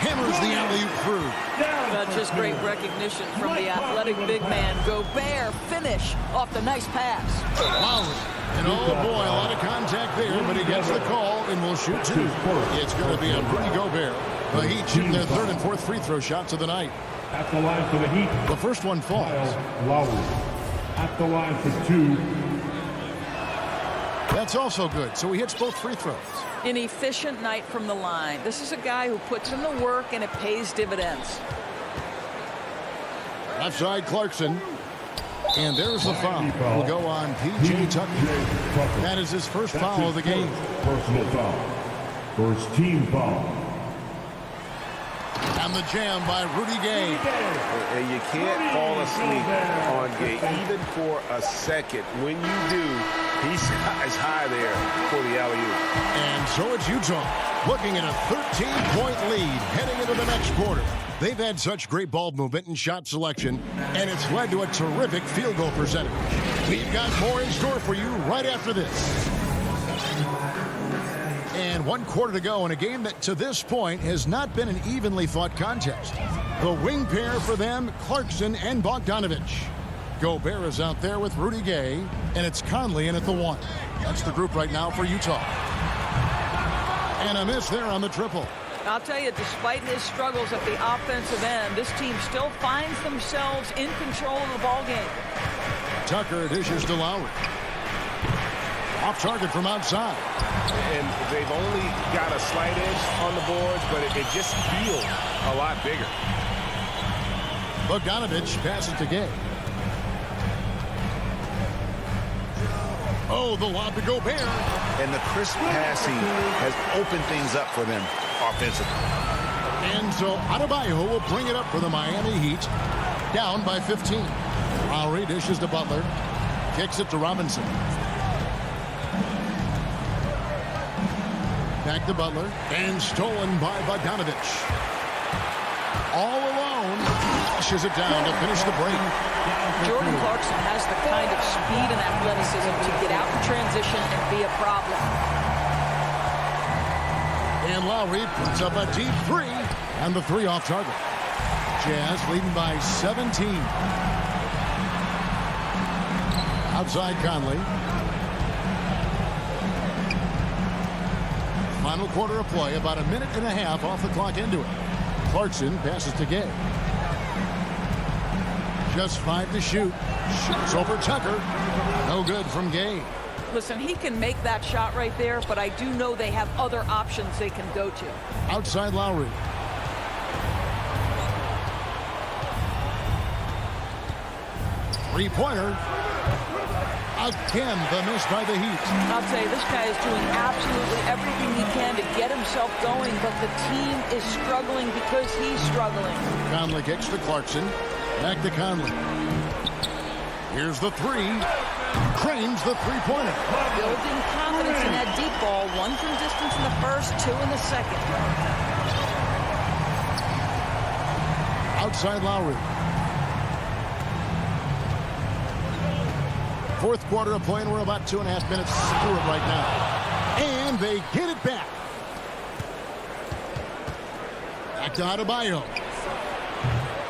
Hammers the alley-oop through. That's just great recognition from the athletic big man. Gobert finish off the nice pass. Lowry. And oh boy, a lot of contact there, but he gets the call and will shoot 2. It's going to be on Rudy Gobert. The Heat shooting their 3rd and 4th free throw shots of the night. At the line for the Heat. The first one falls. Lowry. At the line for 2. That's also good. So he hits both free throws. An efficient night from the line. This is a guy who puts in the work and it pays dividends. Left side Clarkson. And there's the foul. Will go on P.J. Tucker. That is his first foul of the game. Personal foul. First team foul. And the jam by Rudy Gay. And you can't fall asleep on Gay, even for a second. When you do, he's as high there for the alley-oop. And so it's Utah looking at a 13-point lead heading into the next quarter. They've had such great ball movement and shot selection, and it's led to a terrific field goal percentage. We've got more in store for you right after this. And 1 quarter to go in a game that to this point has not been an evenly fought contest. The wing pair for them, Clarkson and Bogdanovich. Gobert is out there with Rudy Gay, and it's Conley in at the 1. That's the group right now for Utah. And a miss there on the triple. I'll tell you, despite his struggles at the offensive end, this team still finds themselves in control of the ball game. Tucker dishes to Lowry. Off target from outside. And they've only got a slight edge on the boards, but it just feels a lot bigger. Bogdanovich passes to Gay. Oh, the lob to Gobert. And the crisp passing has opened things up for them offensively. And so Adebayo will bring it up for the Miami Heat. Down by 15. Lowry dishes to Butler. Kicks it to Robinson. Back to Butler. And stolen by Bogdanovich. All alone. Flushes it down to finish the break. Jordan Clarkson has the kind of speed and athleticism to get out in transition and be a problem. And Lowry puts up a deep three. And the three off target. Jazz leading by 17. Outside Conley. Final quarter of play, about a minute and a half off the clock into it. Clarkson passes to Gay. Just 5 to shoot. Shoots over Tucker. No good from Gay. Listen, he can make that shot right there, but I do know they have other options they can go to. Outside Lowry. Three-pointer. Again, the miss by the Heat. I'll tell you, this guy is doing absolutely everything he can to get himself going, but the team is struggling because he's struggling. Conley kicks to Clarkson. Back to Conley. Here's the three. Cranes the three-pointer. Building confidence in that deep ball. 1 from distance in the first, 2 in the second. Outside Lowry. Fourth quarter of play, and we're about 2.5 minutes through it right now. And they get it back. Back to Adebayo.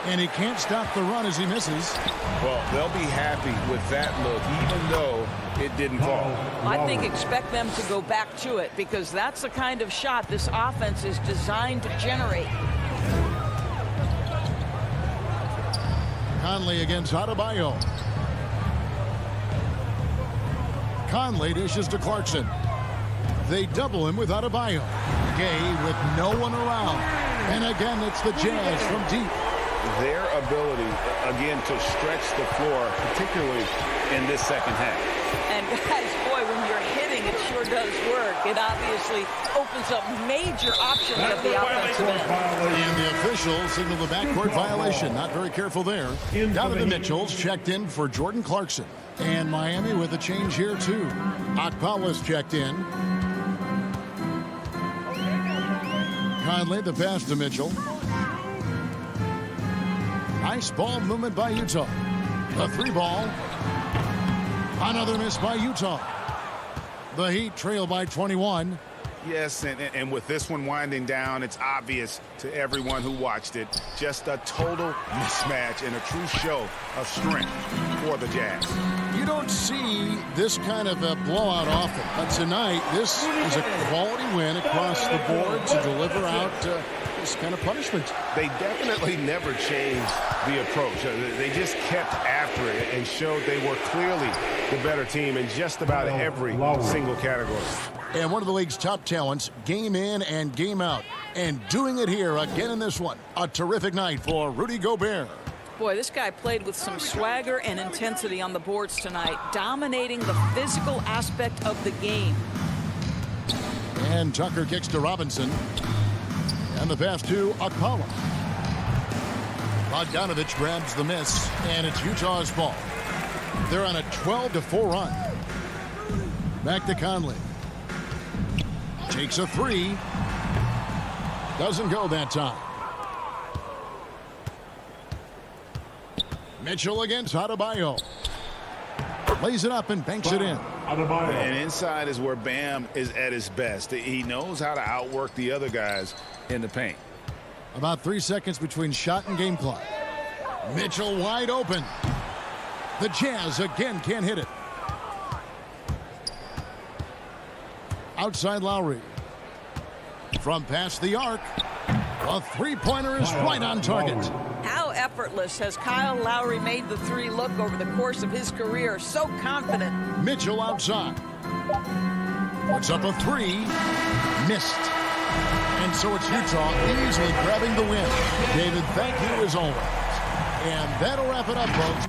And he can't stop the run as he misses. Well, they'll be happy with that look, even though it didn't fall. I think expect them to go back to it because that's the kind of shot this offense is designed to generate. Conley against Adebayo. Conley dishes to Clarkson. They double him with Adebayo. Gay with no one around. And again, it's the Jazz from deep. Their ability, again, to stretch the floor, particularly in this second half. And guys, boy, when you're hitting, it sure does work. It obviously opens up major options at the offensive end. And the officials signal the backcourt violation. Not very careful there. Donovan Mitchell's checked in for Jordan Clarkson. And Miami with a change here, too. Akpala's checked in. Conley, the pass to Mitchell. Nice ball movement by Utah. The three ball. Another miss by Utah. The Heat trail by 21. Yes, and with this one winding down, it's obvious to everyone who watched it. Just a total mismatch and a true show of strength for the Jazz. You don't see this kind of a blowout often, but tonight this is a quality win across the board to deliver out this kind of punishment. They definitely never changed the approach. They just kept after it and showed they were clearly the better team in just about every single category. And one of the league's top talents, game in and game out. And doing it here again in this one. A terrific night for Rudy Gobert. Boy, this guy played with some swagger and intensity on the boards tonight, dominating the physical aspect of the game. And Tucker kicks to Robinson. And the pass to Akpala. Bogdanovich grabs the miss, and it's Utah's ball. They're on a 12-4 run. Back to Conley. Takes a three. Doesn't go that time. Mitchell against Adebayo. Lays it up and banks it in. And inside is where Bam is at his best. He knows how to outwork the other guys in the paint. About 3 seconds between shot and game clock. Mitchell wide open. The Jazz again can't hit it. Outside Lowry. From past the arc. A three-pointer is right on target. How effortless has Kyle Lowry made the three look over the course of his career? So confident. Mitchell outside. Puts up a three. Missed. And so it's Utah easily grabbing the win. David, thank you as always. And that'll wrap it up, folks.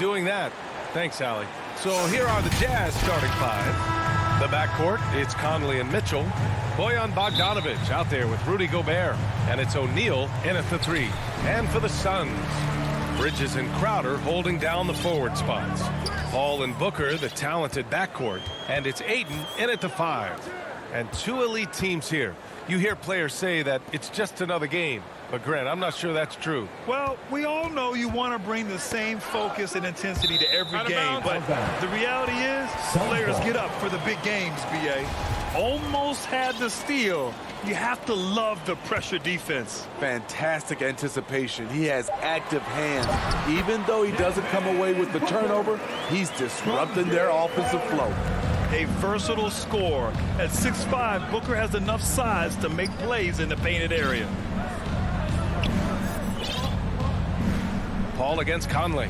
doing that. Thanks, Allie. So here are the Jazz starting five. The backcourt, it's Conley and Mitchell. Bojan Bogdanovic out there with Rudy Gobert. And it's O'Neal in at the three. And for the Suns, Bridges and Crowder holding down the forward spots. Paul and Booker, the talented backcourt. And it's Ayton in at the five. And two elite teams here. You hear players say that it's just another game. But, Grant, I'm not sure that's true. Well, we all know you want to bring the same focus and intensity to every game. But the reality is, players get up for the big games, B.A. Almost had the steal. You have to love the pressure defense. Fantastic anticipation. He has active hands. Even though he doesn't come away with the turnover, he's disrupting their offensive flow. A versatile scorer. At 6'5", Booker has enough size to make plays in the painted area. Paul against Conley.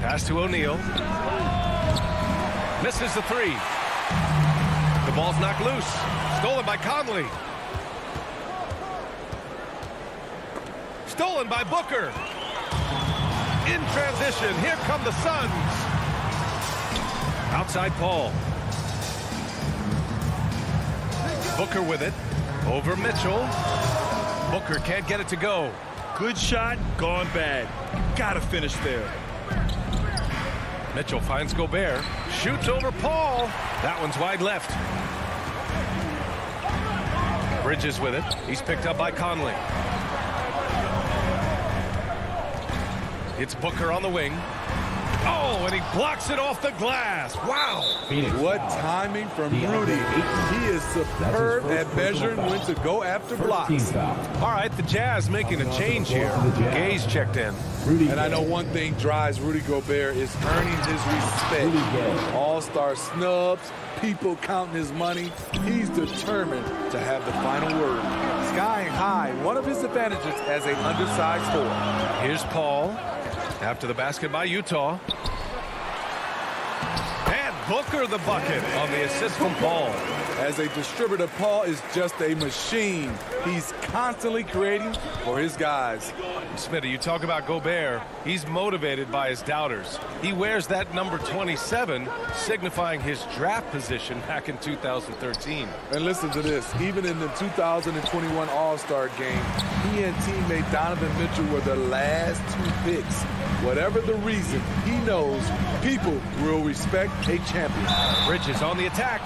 Pass to O'Neal. Misses the three. The ball's knocked loose. Stolen by Conley. Stolen by Booker. In transition, here come the Suns. Outside Paul. Booker with it. Over Mitchell. Booker can't get it to go. Good shot, gone bad. Gotta finish there. Mitchell finds Gobert. Shoots over Paul. That one's wide left. Bridges with it. He's picked up by Conley. It's Booker on the wing. Oh, and he blocks it off the glass. Wow. What timing from Rudy. He is superb at measuring when to go after blocks. All right, the Jazz making a change here. Gay's checked in. And I know one thing drives Rudy Gobert is earning his respect. All-star snubs, people counting his money. He's determined to have the final word. Skying high, one of his advantages as an undersized scorer. Here's Paul. After the basket by Utah. And Booker the bucket on the assist from Paul. As a distributor, Paul is just a machine. He's constantly creating for his guys. Smitty, you talk about Gobert. He's motivated by his doubters. He wears that number 27, signifying his draft position back in 2013. And listen to this. Even in the 2021 All-Star game, he and teammate Donovan Mitchell were the last two picks. Whatever the reason, he knows people will respect a champion. Bridges on the attack.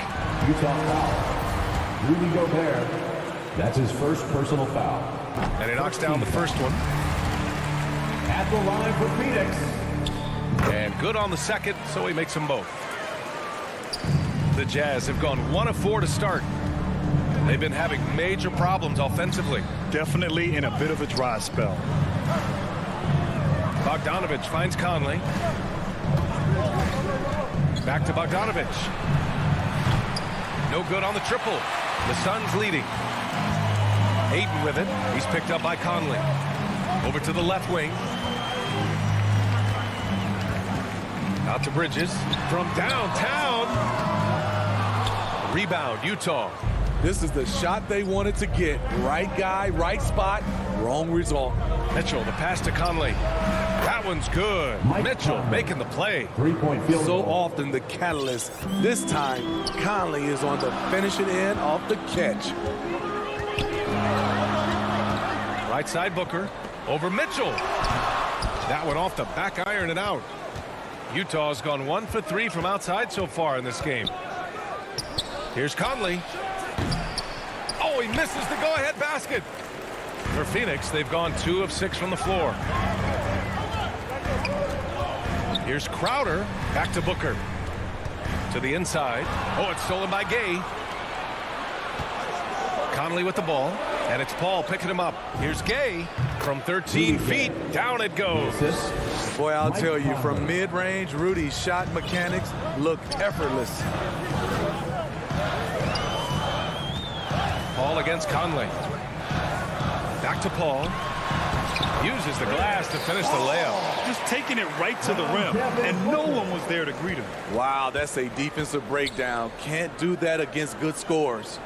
Utah foul. Rudy Gobert. That's his first personal foul. And he knocks down the first one. At the line for Phoenix. And good on the second, so he makes them both. The Jazz have gone 1 of 4 to start. They've been having major problems offensively. Definitely in a bit of a dry spell. Bogdanovic finds Conley. Back to Bogdanovic. No good on the triple. The Suns leading. Ayton with it. He's picked up by Conley. Over to the left wing. Out to Bridges. From downtown. Rebound, Utah. This is the shot they wanted to get. Right guy, right spot, wrong result. Mitchell, the pass to Conley. That one's good. Mitchell making the play. Three-point field So goal. often the catalyst. This time, Conley is on the finishing end off the catch. Right side Booker. Over Mitchell. That one off the back iron and out. Utah's gone 1 for 3 from outside so far in this game. Here's Conley. Oh, he misses the go-ahead basket. For Phoenix, they've gone 2 of 6 from the floor. Here's Crowder. Back to Booker. To the inside. Oh, it's stolen by Gay. Conley with the ball. And it's Paul picking him up. Here's Gay. From 13 feet, down it goes. Boy, I'll tell you, from mid-range, Rudy's shot mechanics look effortless. Paul against Conley. Back to Paul. Uses the glass to finish the layup. Just taking it right to the rim, and no one was there to greet him. Wow, that's a defensive breakdown. Can't do that against good scores.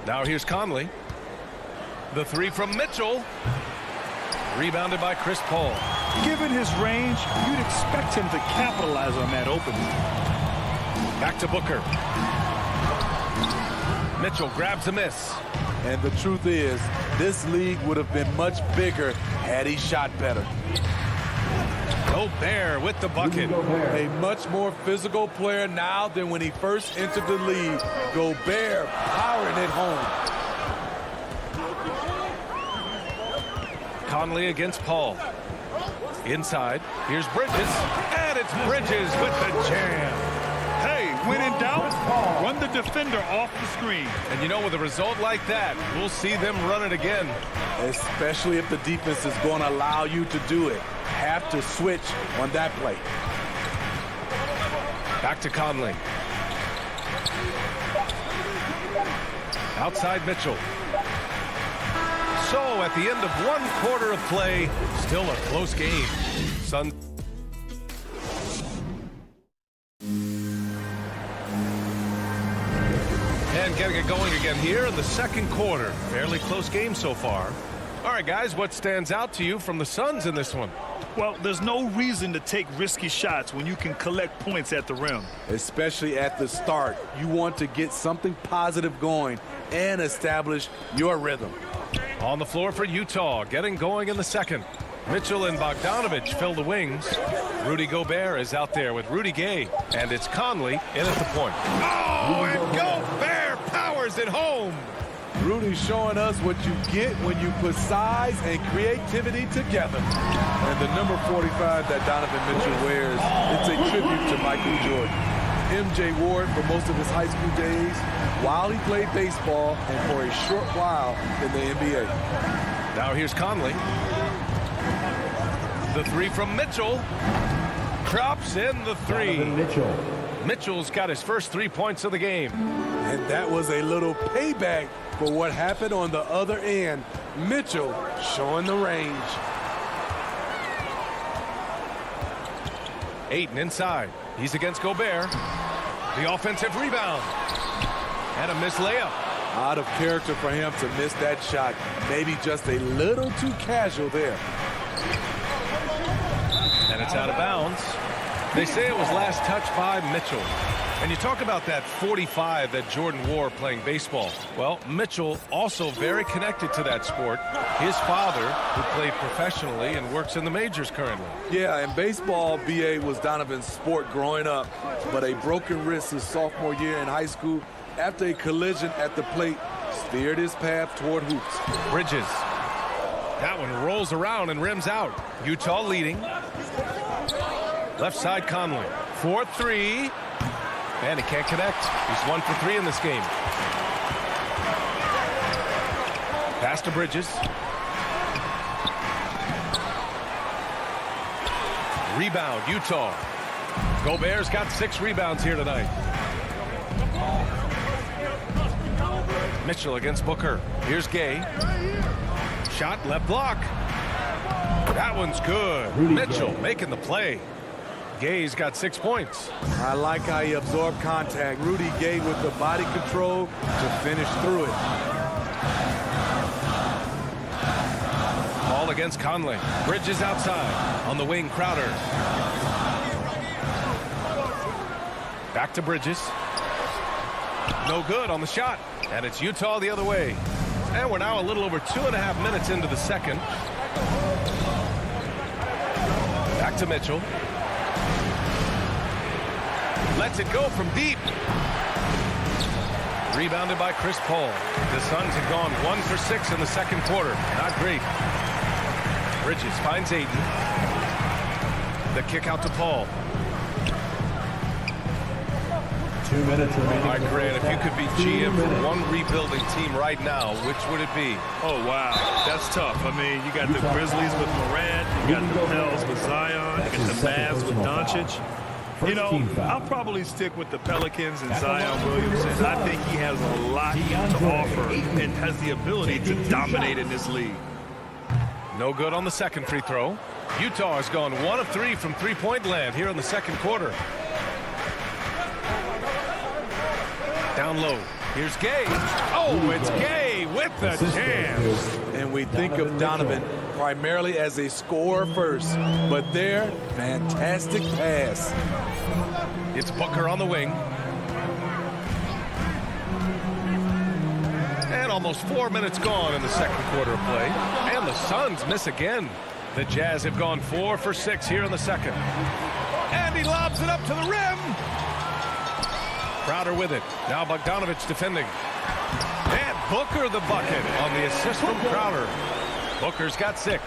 Now here's Conley. The three from Mitchell. Rebounded by Chris Paul. Given his range, you'd expect him to capitalize on that opening. Back to Booker. Mitchell grabs a miss. And the truth is, this league would have been much bigger had he shot better. Gobert with the bucket. A much more physical player now than when he first entered the league. Gobert powering it home. Conley against Paul. Inside, here's Bridges. And it's Bridges with the jam. Hey, when in doubt, run the defender off the screen. And you know, with a result like that, we'll see them run it again. Especially if the defense is going to allow you to do it. Have to switch on that play. Back to Conley. Outside Mitchell. So at the end of 1 quarter of play, still a close game. Suns. And getting it going again here in the second quarter. Fairly close game so far. All right, guys, what stands out to you from the Suns in this one? Well, there's no reason to take risky shots when you can collect points at the rim. Especially at the start. You want to get something positive going and establish your rhythm. On the floor for Utah, getting going in the second. Mitchell and Bogdanovich fill the wings. Rudy Gobert is out there with Rudy Gay. And it's Conley in at the point. Oh, and Gobert powers it home. Rudy showing us what you get when you put size and creativity together. And the number 45 that Donovan Mitchell wears, it's a tribute to Michael Jordan. MJ wore it for most of his high school days while he played baseball and for a short while in the NBA. Now here's Conley. The three from Mitchell. Drops in the three. Mitchell's got his first 3 points of the game. And that was a little payback for what happened on the other end. Mitchell showing the range. Ayton inside. He's against Gobert. The offensive rebound. And a missed layup. Out of character for him to miss that shot. Maybe just a little too casual there. And it's out of bounds. They say it was last touched by Mitchell. And you talk about that 45 that Jordan wore playing baseball. Well, Mitchell also very connected to that sport. His father, who played professionally and works in the majors currently. Yeah, and baseball, B.A., was Donovan's sport growing up. But a broken wrist his sophomore year in high school after a collision at the plate steered his path toward hoops. Bridges. That one rolls around and rims out. Utah leading. Left side Conley. 4-3. And he can't connect. He's 1 for 3 in this game. Pass to Bridges. Rebound, Utah. Gobert's got 6 rebounds here tonight. Mitchell against Booker. Here's Gay. Shot, left block. That one's good. Mitchell making the play. Gay's got 6 points. I like how he absorbed contact. Rudy Gay with the body control to finish through it. Ball against Conley. Bridges outside. On the wing, Crowder. Back to Bridges. No good on the shot. And it's Utah the other way. And we're now a little over 2.5 minutes into the second. Back to Mitchell. Lets it go from deep. Rebounded by Chris Paul. The Suns have gone 1 for 6 in the second quarter. Not great. Bridges finds Ayton. The kick out to Paul. 2 minutes remaining. All right, Grant, if you could be GM for one rebuilding team right now, which would it be? Oh, wow. That's tough. I mean, you got the Grizzlies with Morant. You got the Pels with Zion. You got the Mavs with Doncic. You know, I'll probably stick with the Pelicans and Zion Williamson. I think he has a lot to offer and has the ability to dominate in this league. No good on the second free throw. Utah has gone 1 of 3 from three-point land here in the second quarter. Down low. Here's Gay. Oh, it's Gay with with the jam. And we think of Donovan primarily as a scorer first, but there, fantastic pass. It's Booker on the wing. And almost 4 minutes gone in the second quarter of play. And the Suns miss again. The Jazz have gone 4 for 6 here in the second. And he lobs it up to the rim. Crowder with it. Now Bogdanovich defending. And Booker the bucket on the assist from Crowder. Booker's got 6.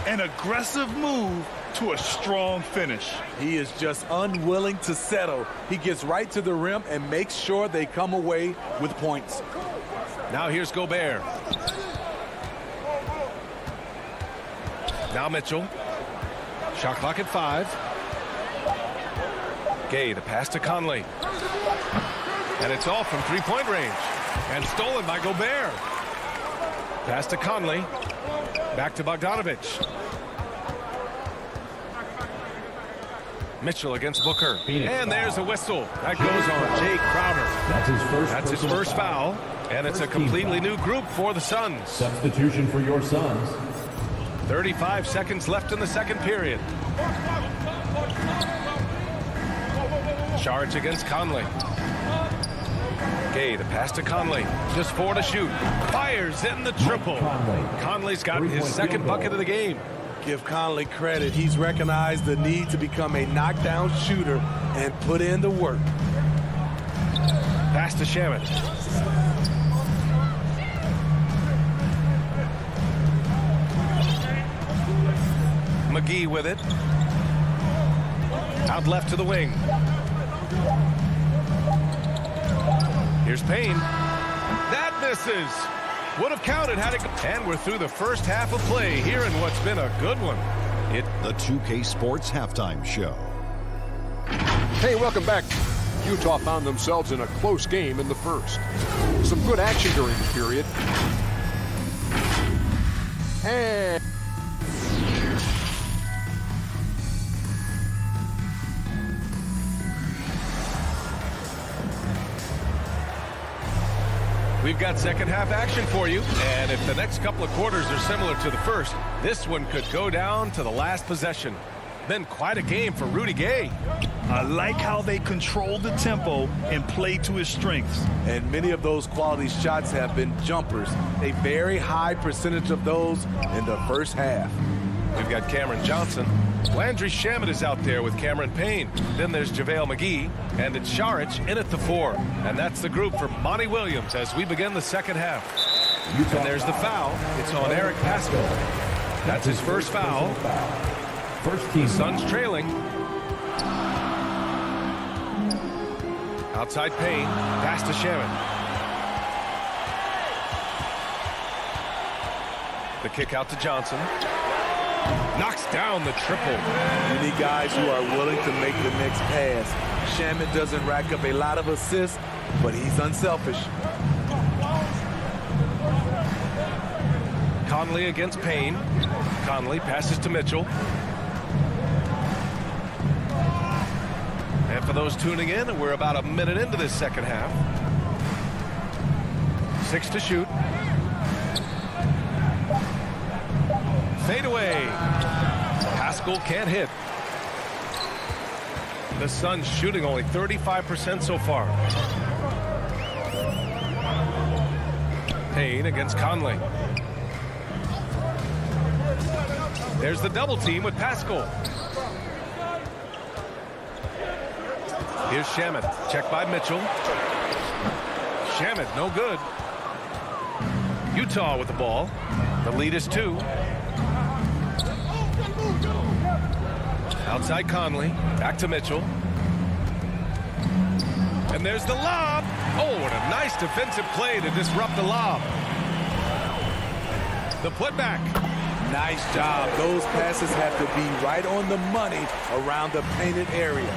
An aggressive move to a strong finish. He is just unwilling to settle. He gets right to the rim and makes sure they come away with points. Now here's Gobert. Now Mitchell. Shot clock at 5. Gay, the pass to Conley. And it's off from three-point range. And stolen by Gobert. Pass to Conley. Back to Bogdanovich. Mitchell against Booker. And there's a whistle. That goes on Jay Crowder. That's his first foul. And it's a completely new group for the Suns. Substitution for your Suns. 35 seconds left in the second period. Charge against Conley. Gay, the pass to Conley. Just 4 to shoot. Fires in the triple. Conley's got his second bucket of the game. Give Conley credit. He's recognized the need to become a knockdown shooter and put in the work. Pass to Shamet. McGee with it. Out left to the wing. Here's Payne. That misses. Would have counted had it. And we're through the first half of play here in what's been a good one. The 2K Sports Halftime Show. Hey, welcome back. Utah found themselves in a close game in the first. Some good action during the period. And we've got second half action for you. And if the next couple of quarters are similar to the first, this one could go down to the last possession. Been quite a game for Rudy Gay. I like how they control the tempo and play to his strengths. And many of those quality shots have been jumpers. A very high percentage of those in the first half. We've got Cameron Johnson. Landry Shamet is out there with Cameron Payne. Then there's JaVale McGee. And it's Šarić in at the 4. And that's the group for Monty Williams as we begin the second half. And there's the foul. It's on Eric Paschall. That's his first foul. First team. Suns trailing. Outside Payne. Pass to Shamet. The kick out to Johnson. Knocks down the triple. You need guys who are willing to make the next pass. Shamet doesn't rack up a lot of assists, but he's unselfish. Conley against Payne. Conley passes to Mitchell. And for those tuning in, we're about a minute into this second half. 6 to shoot. Fade away. Paschall can't hit. The Suns shooting only 35% so far. Payne against Conley. There's the double team with Paschall. Here's Shamet. Checked by Mitchell. Shamet, no good. Utah with the ball. The lead is 2. Outside Conley. Back to Mitchell. And there's the lob. Oh, what a nice defensive play to disrupt the lob. The putback. Nice job. Those passes have to be right on the money around the painted area.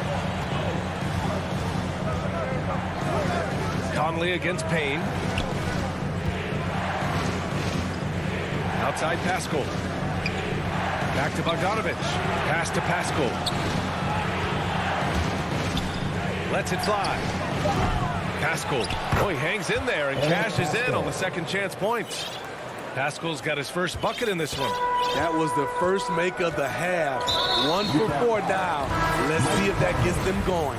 Conley against Payne. Outside Paschall. Back to Bogdanovich. Pass to Paschall. Lets it fly. Pascal. Oh, he hangs in there and cashes in on the second chance points. Pascal's got his first bucket in this one. That was the first make of the half. 1 for 4 now. Let's see if that gets them going.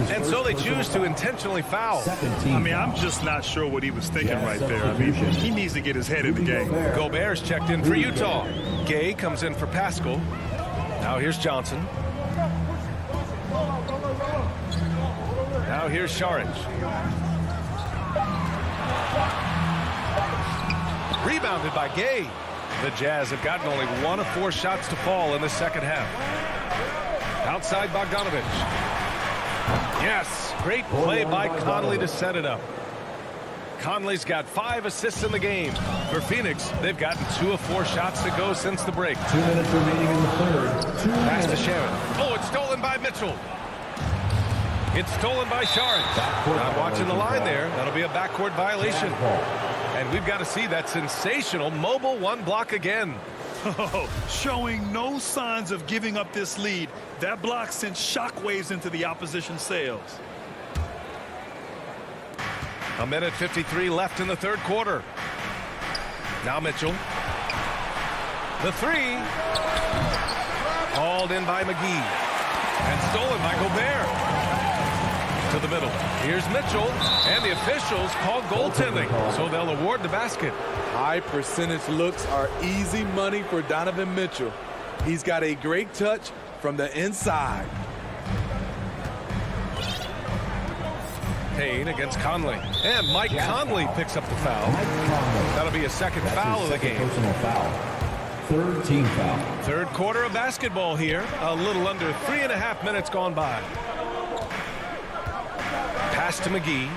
And so they choose to intentionally foul. I mean, I'm just not sure what he was thinking right there. I mean, he needs to get his head in the game. Gobert's checked in for Utah. Gay comes in for Pascal. Now here's Johnson. Now here's Šarić. Rebounded by Gay. The Jazz have gotten only 1 of 4 shots to fall in the second half. Outside Bogdanović. Yes, great play by Conley to set it up. Conley's got 5 assists in the game. For Phoenix, they've gotten 2 of 4 shots to go since the break. 2 minutes remaining in the third. Pass to Sharon. Oh, it's stolen by Mitchell. It's stolen by Šarić. Not watching the line there. That'll be a backcourt violation. And we've got to see that sensational mobile 1 block again. Showing no signs of giving up this lead. That block sent shockwaves into the opposition sails. 1:53 left in the third quarter. Now Mitchell. The 3. Hauled in by McGee. And stolen by Gobert. To the middle. Here's Mitchell. And the officials call goaltending. So they'll award the basket. High percentage looks are easy money for Donovan Mitchell. He's got a great touch from the inside. Payne against Conley. And Mike Conley picks up the foul. That'll be a second foul of the game. Personal foul. Third team foul. Third quarter of basketball here. A little under 3.5 minutes gone by. Pass to McGee.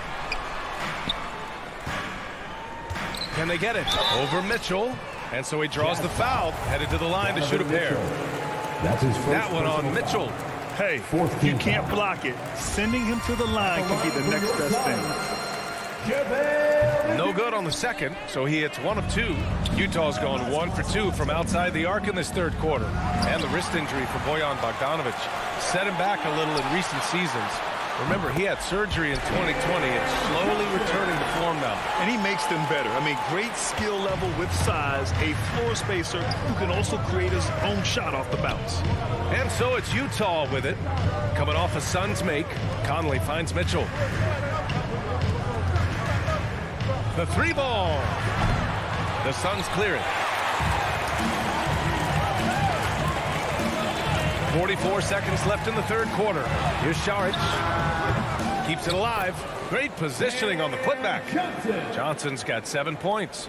Can they get it? Over Mitchell. And so he draws the foul. Headed to the line to shoot a pair. That's his first. That one on Mitchell. Hey, if you can't block it, sending him to the line can be the next best thing. No good on the second, so he hits 1 of 2. Utah's gone 1 for 2 from outside the arc in this third quarter. And the wrist injury for Bojan Bogdanović set him back a little in recent seasons. Remember, he had surgery in 2020 and slowly returning to form now. And he makes them better. I mean, great skill level with size, a floor spacer who can also create his own shot off the bounce. And so it's Utah with it. Coming off a Suns make, Conley finds Mitchell. The 3 ball. The Suns clear it. 44 seconds left in the third quarter. Here's Šarić. Keeps it alive. Great positioning on the putback. Johnson's got 7 points.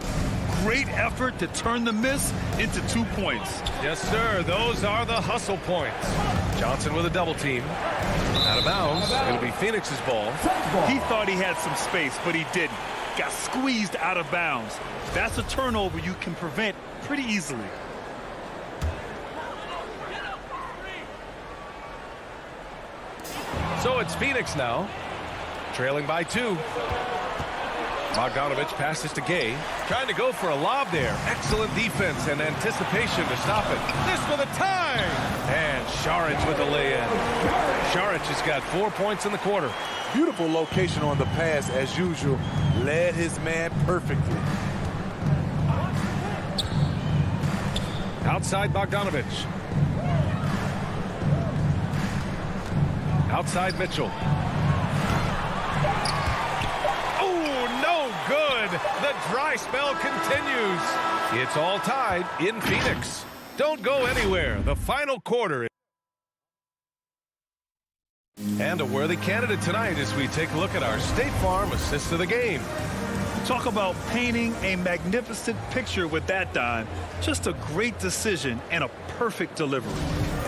Great effort to turn the miss into 2 points. Yes, sir. Those are the hustle points. Johnson with a double team. Out of bounds. It'll be Phoenix's ball. He thought he had some space, but he didn't. Got squeezed out of bounds. That's a turnover you can prevent pretty easily. So it's Phoenix now, trailing by 2. Bogdanović passes to Gay, trying to go for a lob there. Excellent defense and anticipation to stop it. This for the time! And Šarić with the lay-in. Šarić has got 4 points in the quarter. Beautiful location on the pass as usual. Led his man perfectly. Outside Bogdanović. Outside Mitchell. Oh, no good. The dry spell continues. It's all tied in Phoenix. Don't go anywhere. The final quarter. And a worthy candidate tonight as we take a look at our State Farm assist of the game. Talk about painting a magnificent picture with that dime. Just a great decision and a perfect delivery.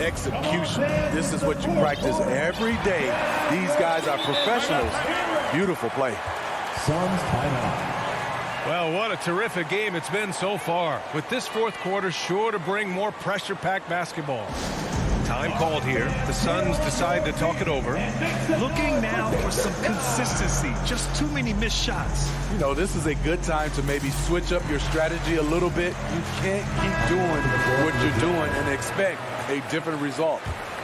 Execution. This is what you practice every day. These guys are professionals. Beautiful play. Suns timeout. Well, what a terrific game it's been so far. With this fourth quarter sure to bring more pressure-packed basketball. Time called here. The Suns decide to talk it over. Looking now for some consistency. Just too many missed shots. You know, this is a good time to maybe switch up your strategy a little bit. You can't keep doing what you're doing and expect a different result.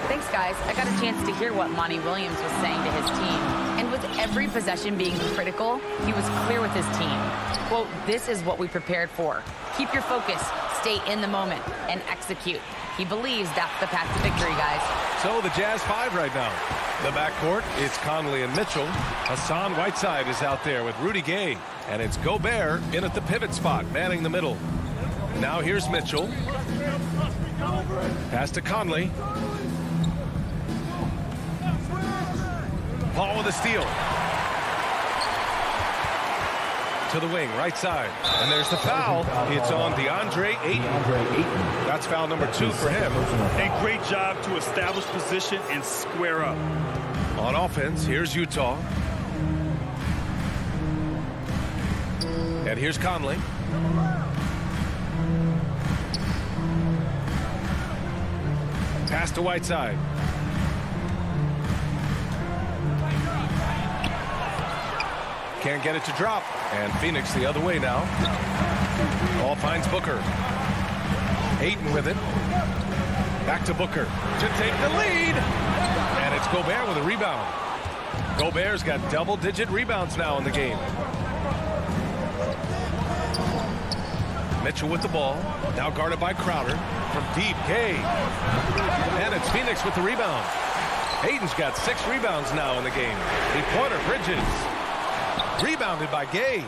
Thanks, guys. I got a chance to hear what Monty Williams was saying to his team. And with every possession being critical, he was clear with his team. Quote, "This is what we prepared for. Keep your focus, stay in the moment, and execute." He believes that's the path to victory, guys. So the Jazz 5 right now. The backcourt, it's Conley and Mitchell. Hassan Whiteside is out there with Rudy Gay. And it's Gobert in at the pivot spot, manning the middle. Now here's Mitchell. Pass to Conley. Paul with a steal. To the wing, right side. And there's the foul. It's on DeAndre Ayton. That's foul number 2 for him. And great job to establish position and square up. On offense, here's Utah. And here's Conley. Pass to Whiteside. Can't get it to drop. And Phoenix the other way now. Ball finds Booker. Ayton with it. Back to Booker to take the lead. And it's Gobert with a rebound. Gobert's got double-digit rebounds now in the game. Mitchell with the ball. Now guarded by Crowder. From deep, Gay. And it's Phoenix with the rebound. Ayton's got 6 rebounds now in the game. Three-pointer, Bridges. Rebounded by Gay.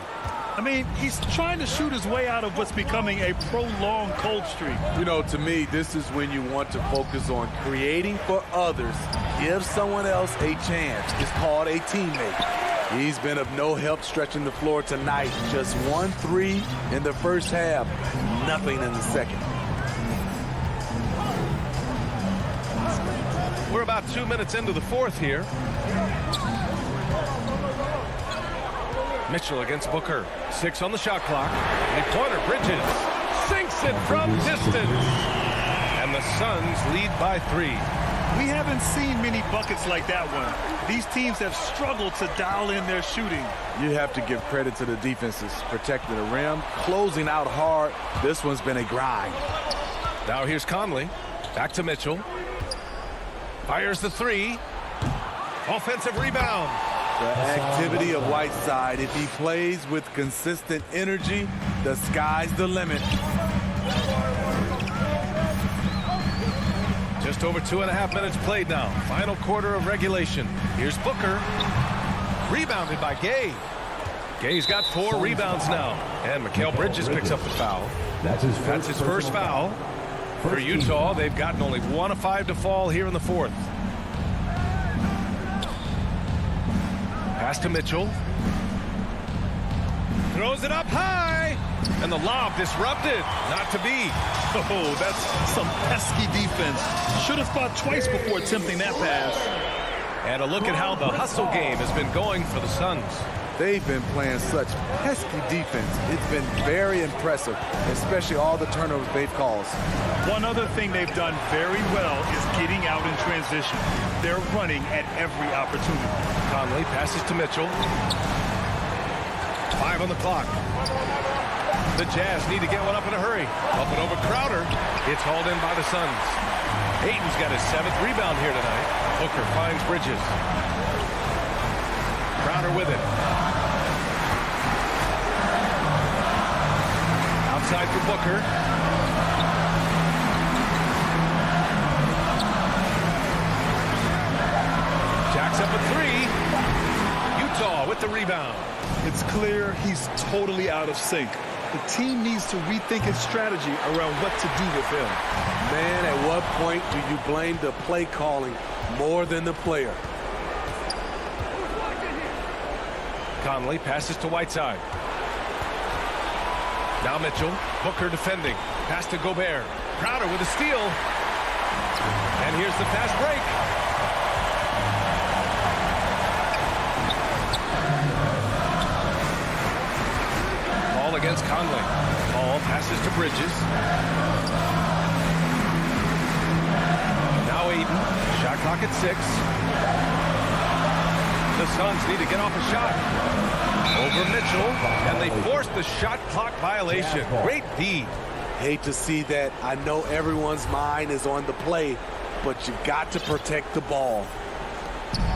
I mean, he's trying to shoot his way out of what's becoming a prolonged cold streak. You know, to me, this is when you want to focus on creating for others. Give someone else a chance. It's called a teammate. He's been of no help stretching the floor tonight. Just 1 3 in the first half. Nothing in the second. We're about 2 minutes into the fourth here. Mitchell against Booker. 6 on the shot clock. Three-pointer, Bridges. Sinks it from distance. And the Suns lead by 3. We haven't seen many buckets like that one. These teams have struggled to dial in their shooting. You have to give credit to the defenses. Protecting the rim, closing out hard. This one's been a grind. Now here's Conley. Back to Mitchell. Fires the 3. Offensive rebound. The activity of Whiteside, if he plays with consistent energy, the sky's the limit. Just over 2.5 minutes played now. Final quarter of regulation. Here's Booker. Rebounded by Gay. Gay's got 4 rebounds now. And Mikal Bridges picks up the foul. That's his first foul. For Utah, they've gotten only 1 of 5 to fall here in the fourth. Pass to Mitchell. Throws it up high. And the lob disrupted. Not to be. Oh, that's some pesky defense. Should have thought twice before attempting that pass. And a look at how the hustle game has been going for the Suns. They've been playing such pesky defense. It's been very impressive, especially all the turnovers they've caused. One other thing they've done very well is getting out in transition. They're running at every opportunity. Conley passes to Mitchell. 5 on the clock. The Jazz need to get one up in a hurry. Up and over Crowder. It's hauled in by the Suns. Ayton's got his 7th rebound here tonight. Booker finds Bridges. Crowder with it. Outside for Booker. Jacks up a 3. Utah with the rebound. It's clear he's totally out of sync. The team needs to rethink its strategy around what to do with him. Man, at what point do you blame the play calling more than the player? Conley passes to Whiteside. Now Mitchell. Booker defending. Pass to Gobert. Crowder with a steal. And here's the fast break. Ball against Conley. Ball passes to Bridges. Now Ayton. Shot clock at 6. The Suns need to get off a shot. Over Mitchell, and they forced the shot clock violation. Great D. Hate to see that. I know everyone's mind is on the play, but you got to protect the ball.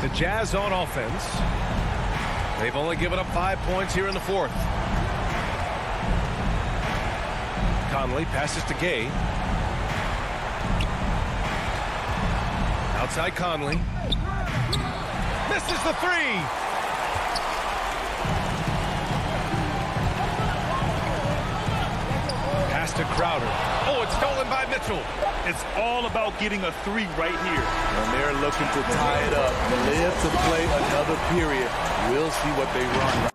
The Jazz on offense. They've only given up 5 points here in the fourth. Conley passes to Gay. Outside Conley. Misses the three. Pass to Crowder. Oh, it's stolen by Mitchell. It's all about getting a three right here. When they're looking to tie it up, live to play another period. We'll see what they run.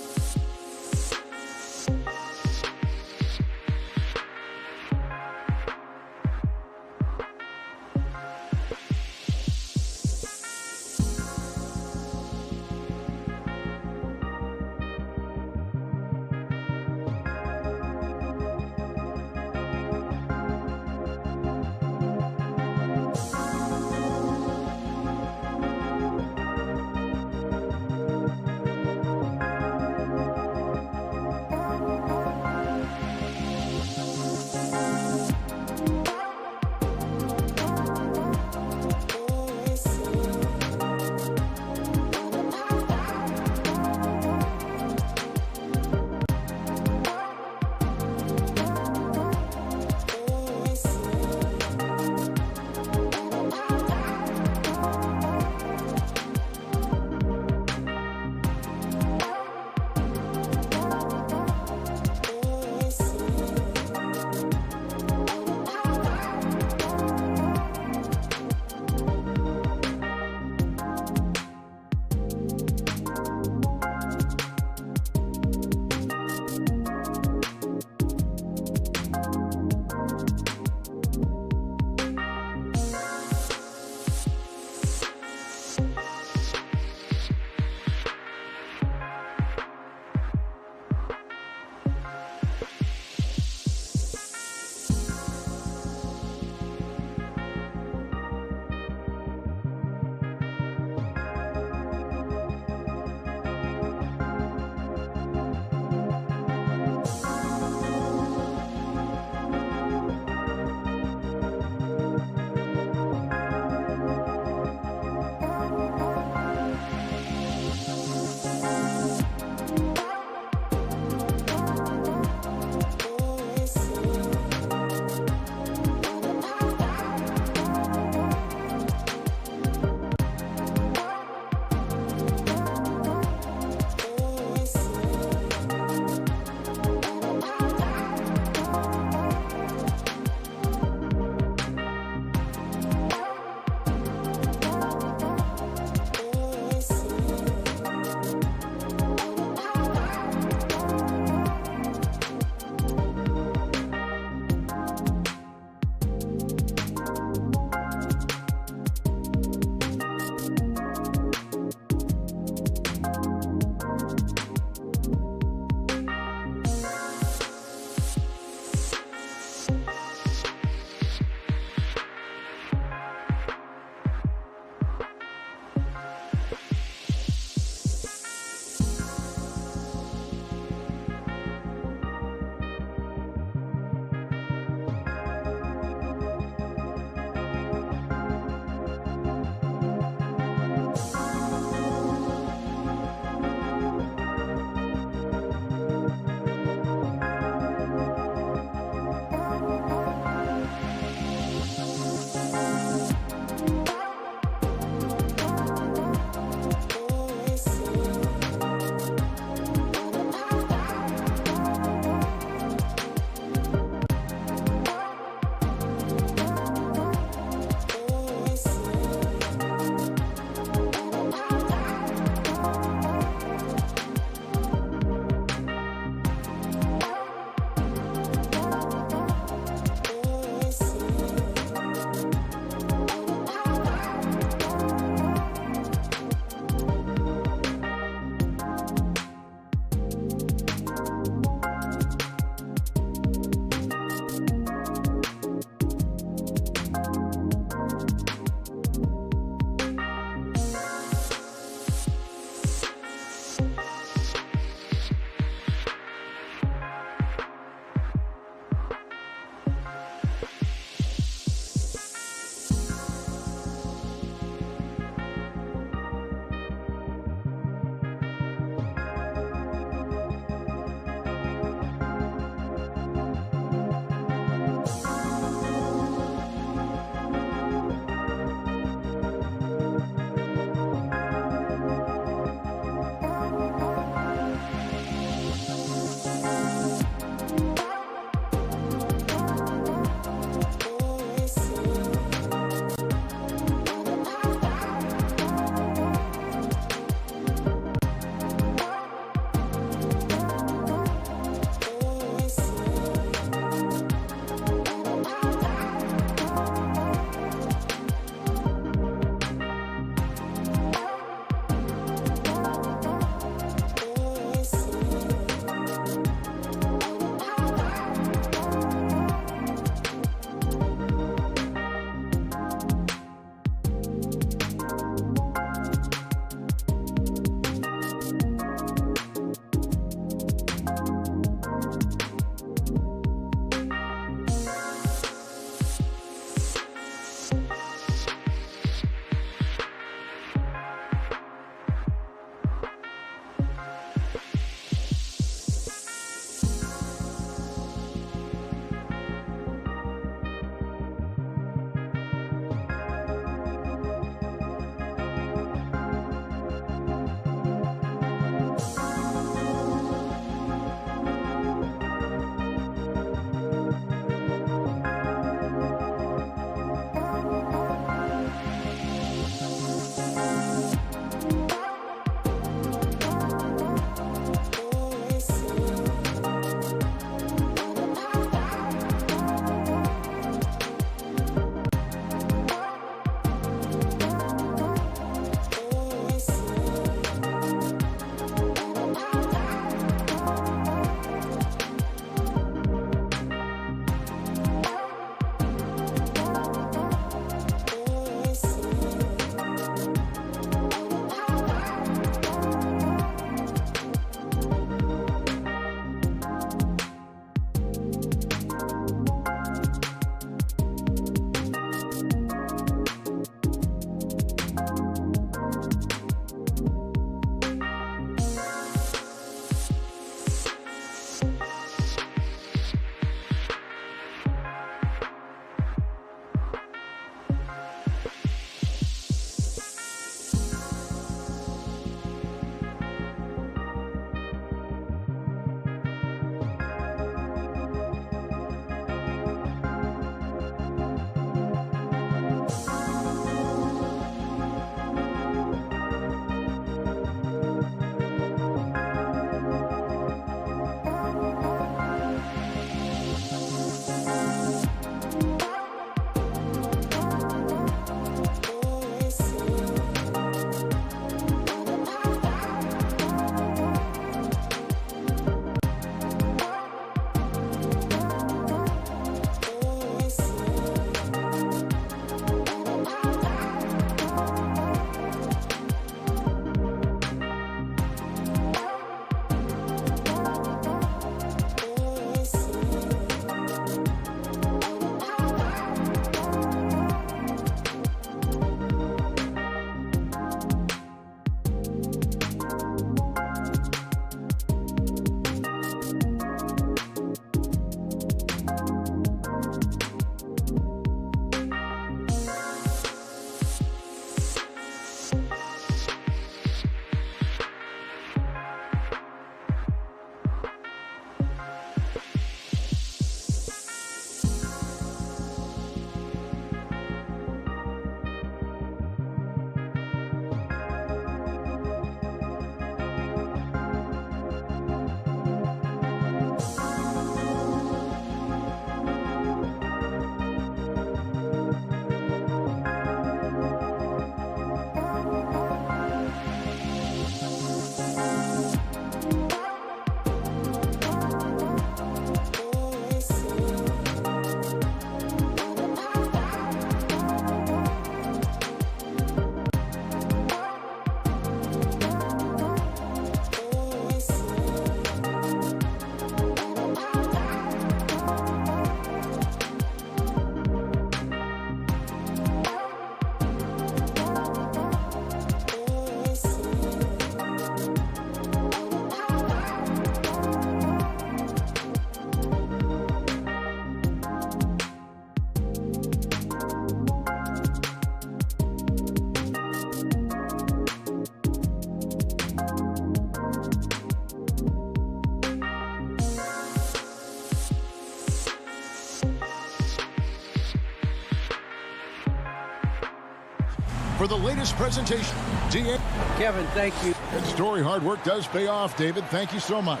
for the latest presentation. DA. Kevin, thank you. Good story. Hard work does pay off, David. Thank you so much.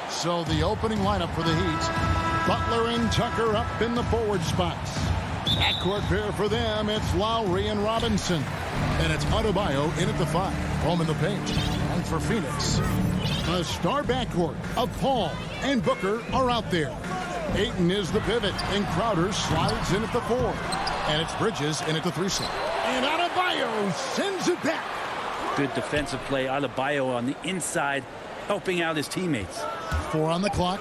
So the opening lineup for the Heat. Butler and Tucker up in the forward spots. Backcourt pair for them. It's Lowry and Robinson. And it's Adebayo in at the 5. Home in the paint. And for Phoenix, the star backcourt of Paul and Booker are out there. Ayton is the pivot, and Crowder slides in at the 4. And it's Bridges in at the 3 slot. And Adebayo sends it back. Good defensive play. Adebayo on the inside, helping out his teammates. 4 on the clock.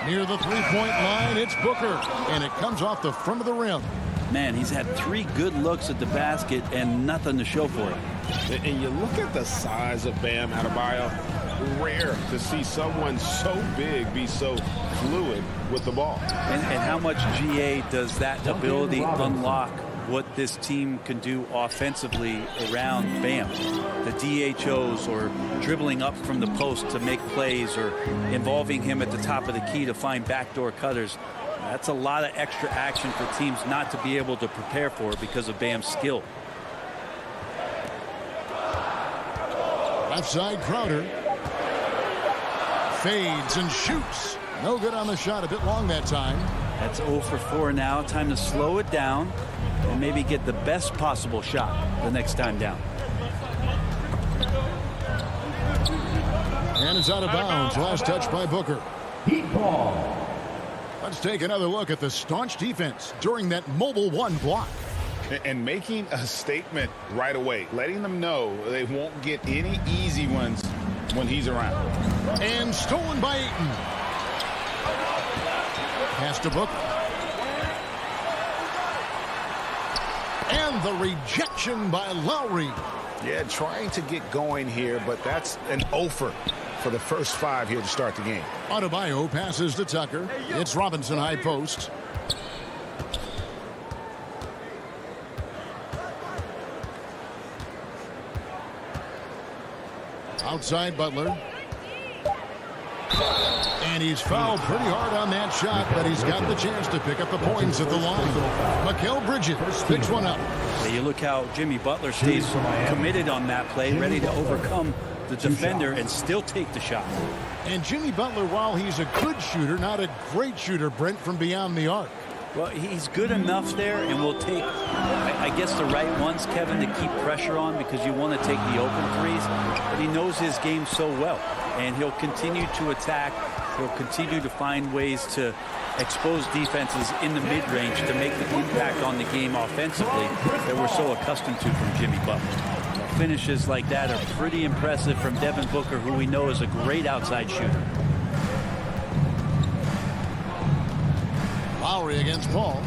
Near the three-point line, it's Booker. And it comes off the front of the rim. Man, he's had 3 good looks at the basket and nothing to show for it. And you look at the size of Bam Adebayo. Rare to see someone so big be so fluid with the ball. And how much GA does that ability unlock what this team can do offensively around Bam? The DHOs or dribbling up from the post to make plays or involving him at the top of the key to find backdoor cutters. That's a lot of extra action for teams not to be able to prepare for because of Bam's skill. Left side, Crowder. Fades and shoots. No good on the shot. A bit long that time. That's 0 for 4 now. Time to slow it down and maybe get the best possible shot the next time down. And it's out of bounds. Last touch by Booker. Heat ball. Let's take another look at the staunch defense during that mobile 1 block. And making a statement right away, letting them know they won't get any easy ones when he's around. And stolen by Ayton. Pass to Booker. And the rejection by Lowry. Yeah, trying to get going here, but that's an offer for the first 5 here to start the game. Adebayo passes to Tucker. It's Robinson high post. Outside Butler. And he's fouled pretty hard on that shot, but he's got the chance to pick up the points at the line. Mikal Bridges picks one up. You look how Jimmy Butler stays committed on that play, ready to overcome the defender and still take the shot. And Jimmy Butler, while he's a good shooter, not a great shooter, Brent, from beyond the arc. Well, he's good enough there, and will take, I guess, the right ones, Kevin, to keep pressure on because you want to take the open threes. But he knows his game so well, and he'll continue to attack. He'll continue to find ways to expose defenses in the mid-range to make the impact on the game offensively that we're so accustomed to from Jimmy Butler. Finishes like that are pretty impressive from Devin Booker, who we know is a great outside shooter. Lowry against Paul.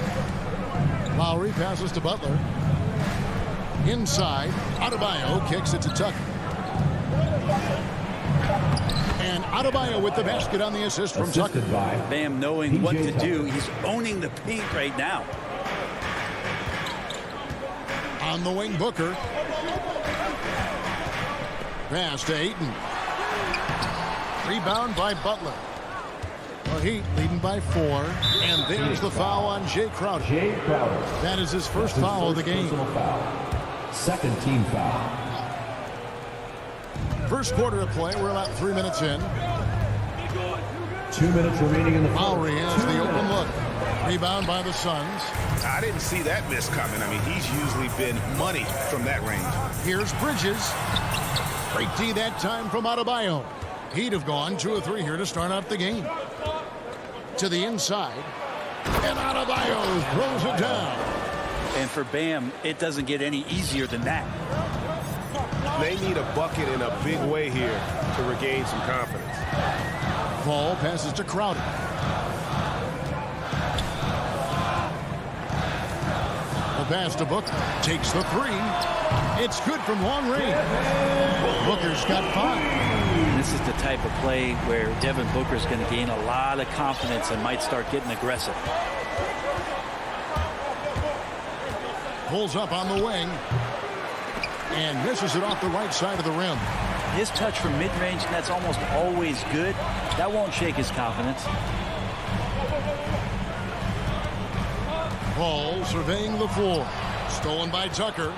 Lowry passes to Butler. Inside, Adebayo kicks it to Tucker. And Adebayo with the basket on the assist from Tucker. Bam knowing what to do. He's owning the paint right now. On the wing, Booker. Pass to Ayton. Rebound by Butler. The Heat leading by 4. And there's the foul on Jay Crowder. That is his first foul of the game. Second team foul. First quarter of play. We're about 3 minutes in. 2 minutes remaining in the Lowry has the open look. Rebound by the Suns. I didn't see that miss coming. I mean, he's usually been money from that range. Here's Bridges. Great D that time from Adebayo. He'd have gone 2 or 3 here to start out the game. To the inside. And Adebayo throws it down. And for Bam, it doesn't get any easier than that. They need a bucket in a big way here to regain some confidence. Paul passes to Crowder. The pass to Booker. Takes the 3. It's good from long range. Booker's got 5. This is the type of play where Devin Booker's going to gain a lot of confidence and might start getting aggressive. Pulls up on the wing. And misses it off the right side of the rim. His touch from mid-range, and that's almost always good. That won't shake his confidence. Ball surveying the floor. Stolen by Tucker.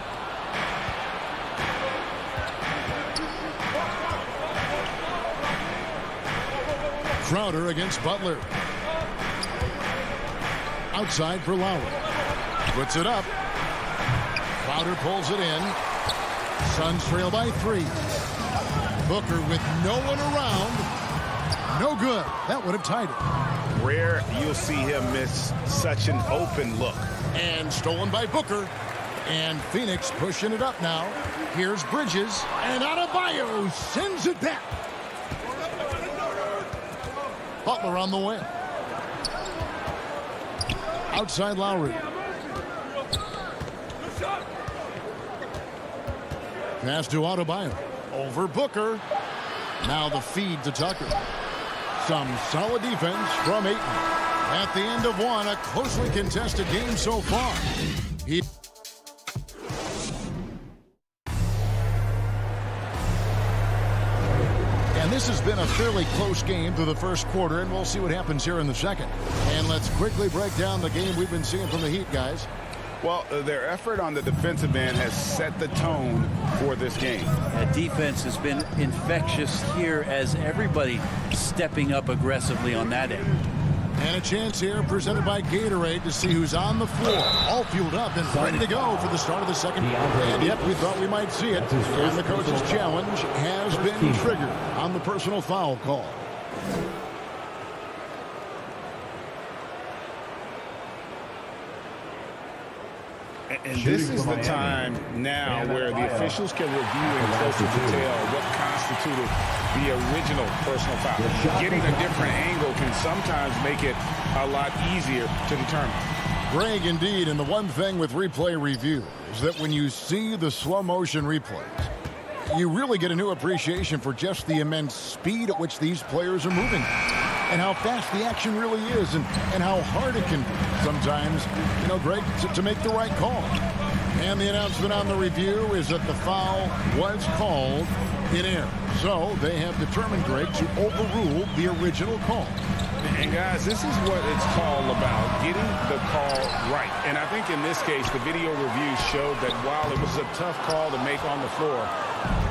Crowder against Butler. Outside for Lowry. Puts it up. Crowder pulls it in. Suns trail by 3. Booker with no one around. No good. That would have tied it. Rare you'll see him miss such an open look. And stolen by Booker. And Phoenix pushing it up now. Here's Bridges. And Adebayo sends it back. Butler on the wing. Outside Lowry. Pass to Adebayo. Over Booker. Now the feed to Tucker. Some solid defense from Ayton. At the end of one, a closely contested game so far. And this has been a fairly close game through the first quarter, and we'll see what happens here in the second. And let's quickly break down the game we've been seeing from the Heat, guys. Well, their effort on the defensive end has set the tone for this game. That defense has been infectious here as everybody stepping up aggressively on that end. And a chance here presented by Gatorade to see who's on the floor. All fueled up and ready to go for the start of the second quarter. And yep, we thought we might see it. And the coach's challenge has been triggered on the personal foul call. And this is the time now where the officials can review in closer detail what constituted the original personal foul. Getting a different angle can sometimes make it a lot easier to determine. Greg, indeed, and the one thing with replay review is that when you see the slow motion replays, you really get a new appreciation for just the immense speed at which these players are moving and how fast the action really is and how hard it can be sometimes, you know, Greg, to make the right call. And the announcement on the review is that the foul was called in error. So they have determined, Greg, to overrule the original call. And guys, this is what it's all about, getting the call right. And I think in this case, the video review showed that while it was a tough call to make on the floor,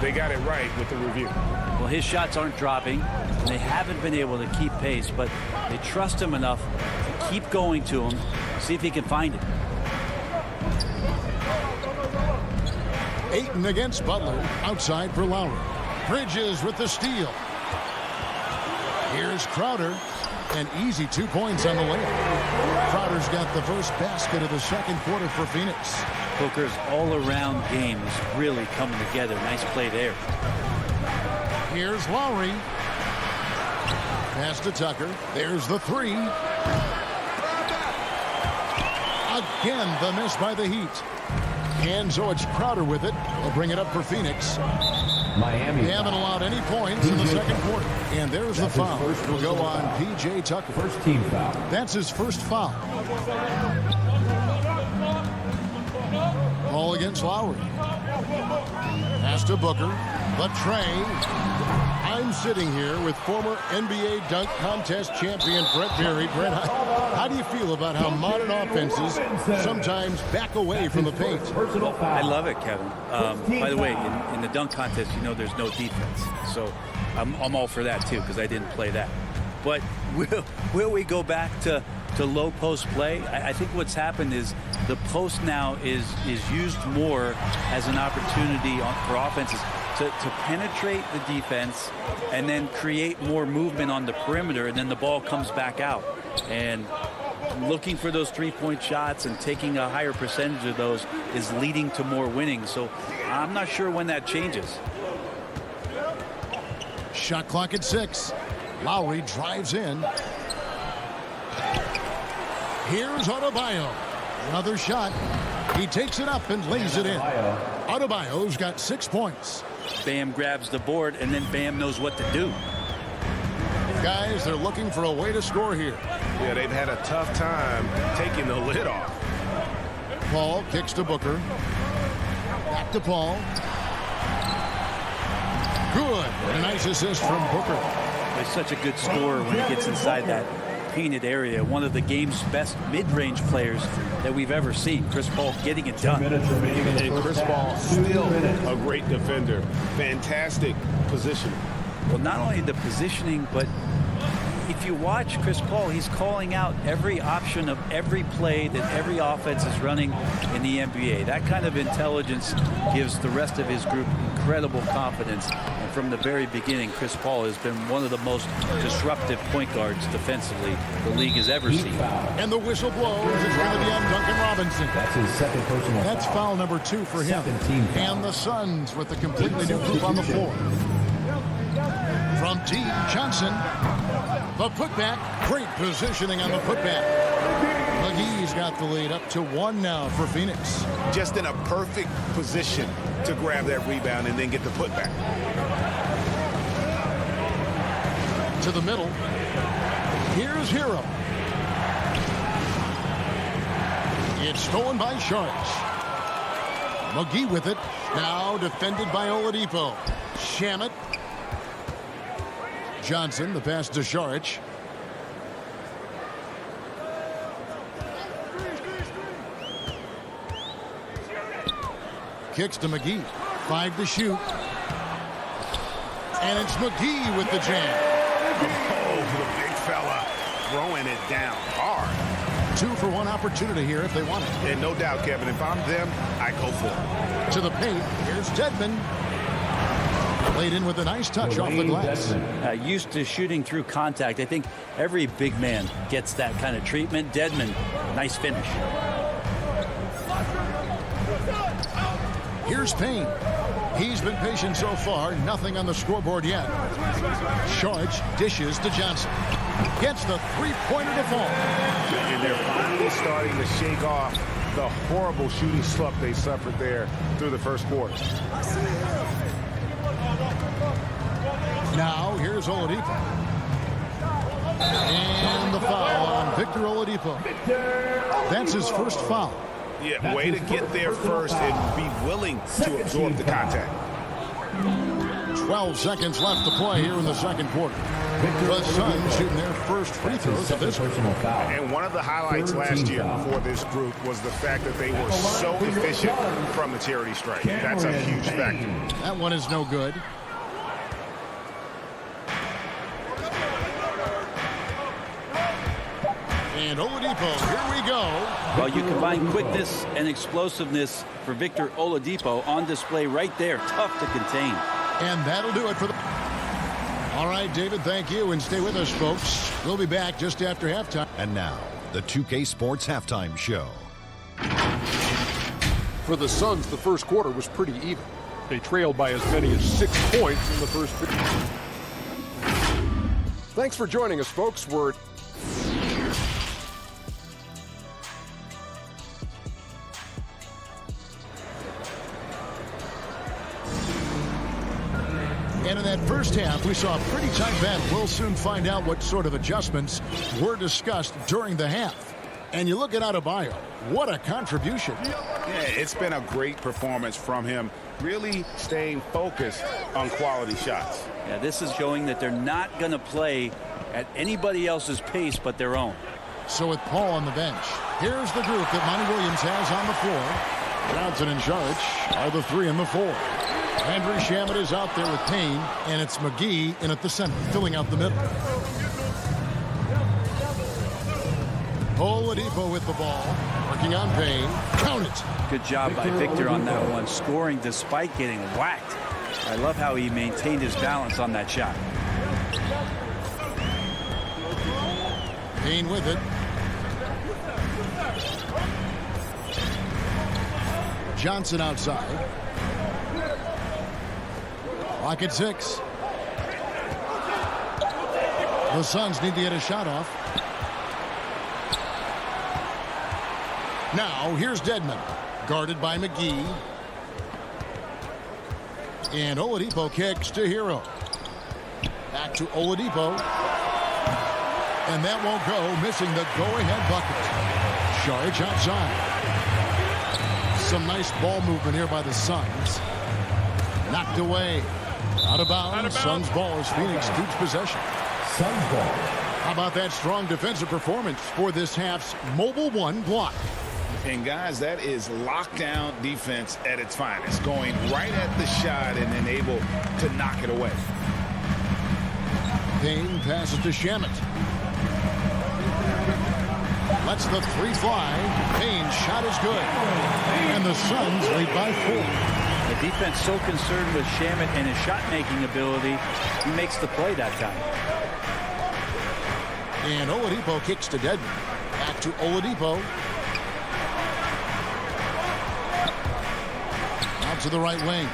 they got it right with the review. Well, his shots aren't dropping, and they haven't been able to keep pace, but they trust him enough to keep going to him, see if he can find it. Ayton against Butler, outside for Lowry. Bridges with the steal. Here's Crowder. An easy 2 points on the layup. Crowder's got the first basket of the second quarter for Phoenix. Booker's all-around game is really coming together. Nice play there. Here's Lowry. Pass to Tucker. There's the three. Again, the miss by the Heat. And so it's Crowder with it. They'll bring it up for Phoenix. Miami. They haven't allowed any points in the second quarter. And there's the foul. It'll go on P.J. Tucker. First team foul. That's his first foul. Ball against Lowry. Pass to Booker. The tray. I'm sitting here with former NBA dunk contest champion Brett Berry. Brett, how do you feel about how modern offenses sometimes back away from the paint? I love it, Kevin. By the way, in the dunk contest, you know there's no defense. So I'm all for that, too, because I didn't play that. But will we go back to low post play? I think what's happened is the post now is used more as an opportunity for offenses to penetrate the defense and then create more movement on the perimeter, and then the ball comes back out. And looking for those three-point shots and taking a higher percentage of those is leading to more winning. So I'm not sure when that changes. Shot clock at 6. Lowry drives in. Here's Adebayo. Another shot. He takes it up and lays it in. Adebayo's got 6 points. Bam grabs the board, and then Bam knows what to do. Guys, they're looking for a way to score here. Yeah, they've had a tough time taking the lid off. Paul kicks to Booker. Back to Paul. Good. And a nice assist from Booker. He's such a good scorer when he gets inside that painted area. One of the game's best mid-range players that we've ever seen. Chris Paul getting it done. And Chris Paul still a great defender. Fantastic position. Well, not only the positioning, but if you watch Chris Paul, he's calling out every option of every play that every offense is running in the NBA. That kind of intelligence gives the rest of his group incredible confidence. And from the very beginning, Chris Paul has been one of the most disruptive point guards defensively the league has ever seen. And the whistle blows. It's going to be on Duncan Robinson. That's his second personal foul. That's foul number 2 for him. And the Suns with a completely new group on the floor. From T. Johnson. The putback. Great positioning on the putback. McGee's got the lead up to 1 now for Phoenix. Just in a perfect position to grab that rebound and then get the putback. To the middle. Here's Hero. It's stolen by Sharks. McGee with it. Now defended by Oladipo. Shamet. Johnson, the pass to Saric. Kicks to McGee. 5 to shoot. And it's McGee with the jam. Oh, the big fella throwing it down hard. 2 for 1 opportunity here if they want it. And no doubt, Kevin, if I'm them, I go for it. To the paint. Here's Dedmon. Laid in with a nice touch off the glass. Used to shooting through contact. I think every big man gets that kind of treatment. Dedmon, nice finish. Here's Payne. He's been patient so far. Nothing on the scoreboard yet. Charge dishes to Johnson. Gets the three-pointer to fall. And they're finally starting to shake off the horrible shooting slump they suffered there through the first quarter. Now, here's Oladipo. And the foul on Victor Oladipo. That's his first foul. Yeah, way to get there first and be willing to absorb the contact. 12 seconds left to play here in the second quarter. The Suns shooting their first free throws of this personal foul. And one of the highlights last year for this group was the fact that they were so efficient from the charity stripe. That's a huge factor. That one is no good. And Oladipo, here we go. Well, you combine quickness and explosiveness for Victor Oladipo on display right there. Tough to contain. And that'll do it for the... All right, David, thank you. And stay with us, folks. We'll be back just after halftime. And now, the 2K Sports Halftime Show. For the Suns, the first quarter was pretty even. They trailed by as many as 6 points in the first 50. Thanks for joining us, folks. We're... And in that first half, we saw a pretty tight battle. We'll soon find out what sort of adjustments were discussed during the half. And you look at Adebayo, what a contribution. Yeah, it's been a great performance from him, really staying focused on quality shots. Yeah, this is showing that they're not going to play at anybody else's pace but their own. So with Paul on the bench, here's the group that Monty Williams has on the floor. Johnson and Saric are the 3 and the 4. Andrew Shamet is out there with Payne, and it's McGee in at the center, filling out the middle. Oladipo with the ball, working on Payne. Count it. Good job by Victor on that one, scoring despite getting whacked. I love how he maintained his balance on that shot. Payne with it. Johnson outside. Clock at 6. The Suns need to get a shot off. Now, here's Dedmon, guarded by McGee. And Oladipo kicks to Hero. Back to Oladipo. And that won't go, missing the go-ahead bucket. Saric outside. Some nice ball movement here by the Suns. Knocked away. Out of bounds. Suns ball as Phoenix keeps possession. Suns ball. How about that strong defensive performance for this half's Mobile One block? And guys, that is lockdown defense at its finest, going right at the shot and then able to knock it away. Payne passes to Shamet. Lets the three fly. Payne's shot is good. And the Suns lead by 4. The defense so concerned with Shamet and his shot-making ability, he makes the play that time. And Oladipo kicks to Dedmon. Back to Oladipo. Out to the right wing.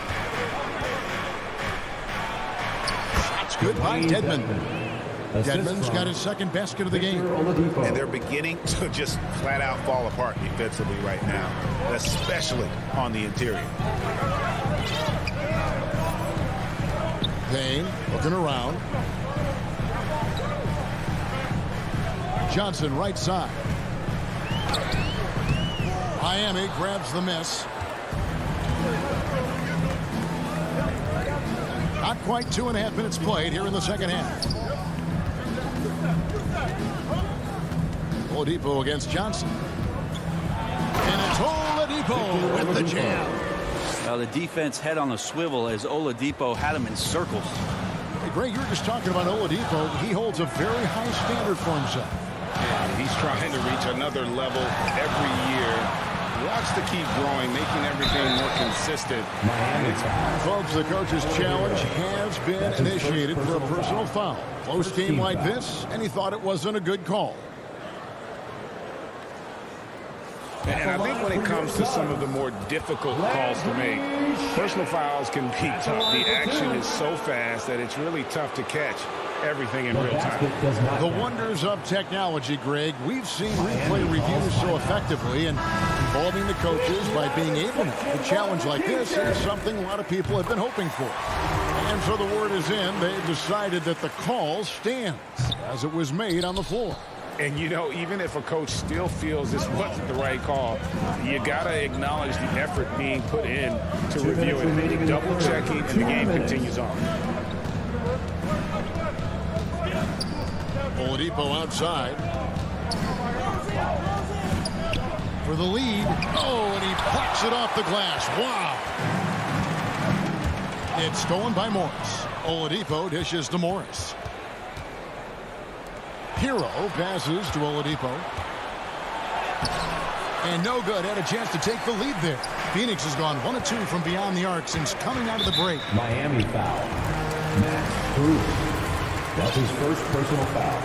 Shot's good by Dedmon. Dedmon's got his second basket of the game. And they're beginning to just flat out fall apart defensively right now, especially on the interior. Payne looking around. Johnson right side. Miami grabs the miss. Not quite 2.5 minutes played here in the second half. Oladipo against Johnson. And it's Oladipo with the jam. Well, the defense head on a swivel as Oladipo had him in circles. Hey, Greg, you were just talking about Oladipo. He holds a very high standard for himself. Yeah, he's trying to reach another level every year. He wants to keep growing, making everything more consistent. Folks, the coach's challenge has been initiated for a personal foul. Close game like this, and he thought it wasn't a good call. And I think when it comes to some of the more difficult calls to make, personal fouls can be tough. The action is so fast that it's really tough to catch everything in real time. The wonders of technology, Greg. We've seen replay reviews so effectively, and involving the coaches by being able to challenge like this is something a lot of people have been hoping for. And so the word is in. They've decided that the call stands as it was made on the floor. And, you know, even if a coach still feels this wasn't the right call, you got to acknowledge the effort being put in to review it. Double-checking, and the game continues on. Oladipo outside. For the lead. Oh, and he plucks it off the glass. Wow. It's stolen by Morris. Oladipo dishes to Morris. Hero passes to Oladipo. And no good. Had a chance to take the lead there. Phoenix has gone 1 of 2 from beyond the arc since coming out of the break. Miami foul. Max Cruz. That's his first personal foul.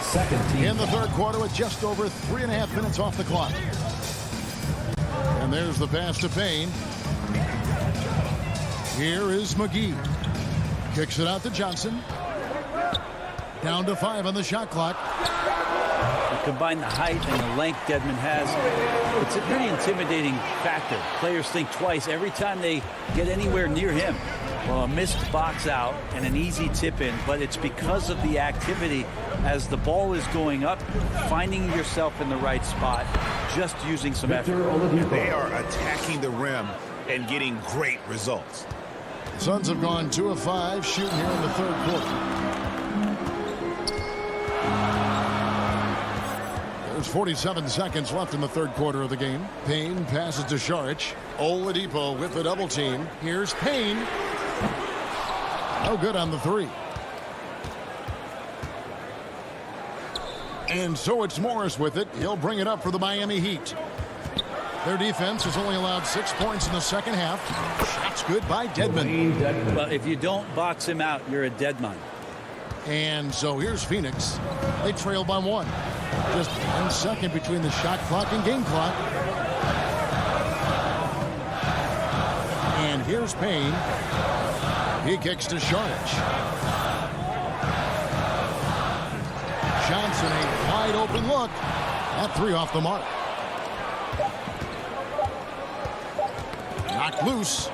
Second team. In the third quarter with just over 3.5 minutes off the clock. And there's the pass to Payne. Here is McGee. Kicks it out to Johnson. Down to 5 on the shot clock. You combine the height and the length Dedmon has, it's a pretty intimidating factor. Players think twice every time they get anywhere near him. Well, a missed box out and an easy tip in, but it's because of the activity as the ball is going up, finding yourself in the right spot, just using some effort. They are attacking the rim and getting great results. Suns have gone 2 of 5 shooting here in the third quarter. There's 47 seconds left in the third quarter of the game. Payne passes to Šarić. Oladipo with the double team. Here's Payne. No good on the 3. And so it's Morris with it. He'll bring it up for the Miami Heat. Their defense has only allowed 6 points in the second half. Shots good by Dedmon. But if you don't box him out, you're a dead man. And so here's Phoenix. They trail by 1. Just 1 second between the shot clock and game clock. And here's Payne. He kicks to Šarić. Johnson, a wide open look. That 3 off the mark. Knocked loose.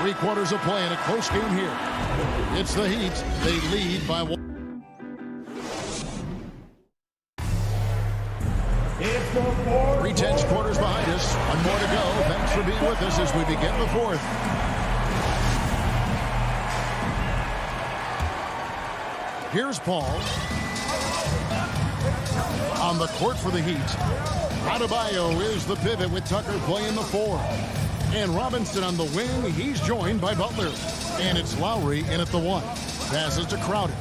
3 quarters of play in a close game here. It's the Heat. They lead by 1. Three-tenths quarters behind us. 1 more to go. Thanks for being with us as we begin the fourth. Here's Paul. On the court for the Heat, Adebayo is the pivot with Tucker playing the 4. And Robinson on the wing. He's joined by Butler. And it's Lowry in at the 1. Passes to Crowder.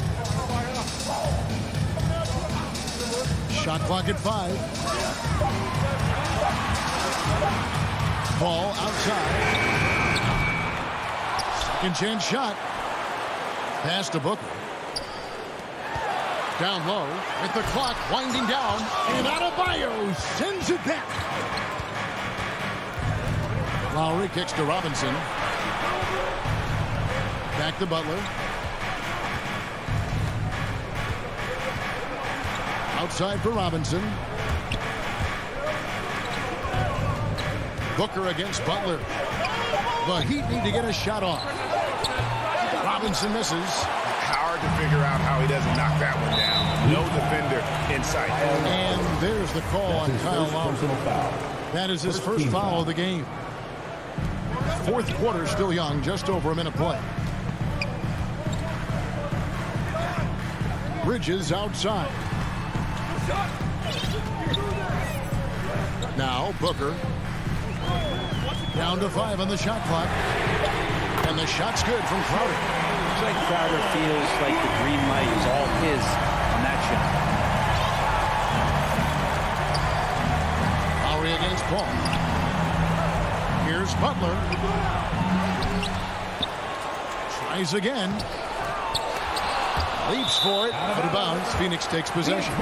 Shot clock at 5. Ball outside. Second chance shot. Pass to Booker. Down low with the clock winding down. And Adebayo sends it back. Lowry kicks to Robinson. Back to Butler. Outside for Robinson. Booker against Butler. The Heat need to get a shot off. Robinson misses. Hard to figure out how he doesn't knock that one down. No defender in sight. And there's the call on Kyle Lowry. That is his first foul of the game. Fourth quarter still young, just over a minute play. Bridges outside. Now Booker. Down to 5 on the shot clock. And the shot's good from Crowder. Looks like Crowder feels like the green light is all his on that shot. Lowry against Paul. Here's Butler. Tries again. Leaps for it. Out of bounds. Phoenix takes possession.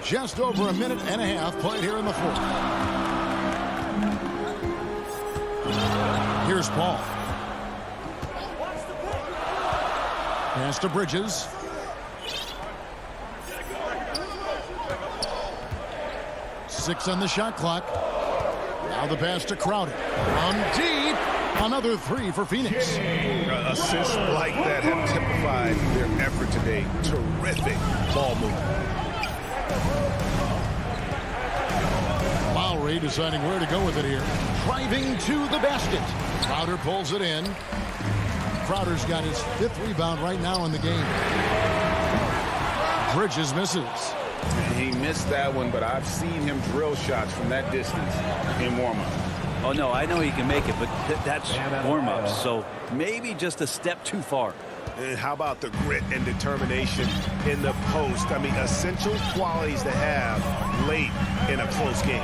Just over a minute and a half played here in the fourth. Here's Paul. Pass to Bridges. Six on the shot clock. Now the pass to Crowder. From deep. Another 3 for Phoenix. Assists like that have typified their effort today. Terrific ball movement. Lowry deciding where to go with it here. Driving to the basket. Crowder pulls it in. Crowder's got his 5th rebound right now in the game. Bridges misses. He missed that one, but I've seen him drill shots from that distance in warm-up. Oh, no, I know he can make it, but that's warm-up, so maybe just a step too far. And how about the grit and determination in the post? I mean, essential qualities to have late in a close game.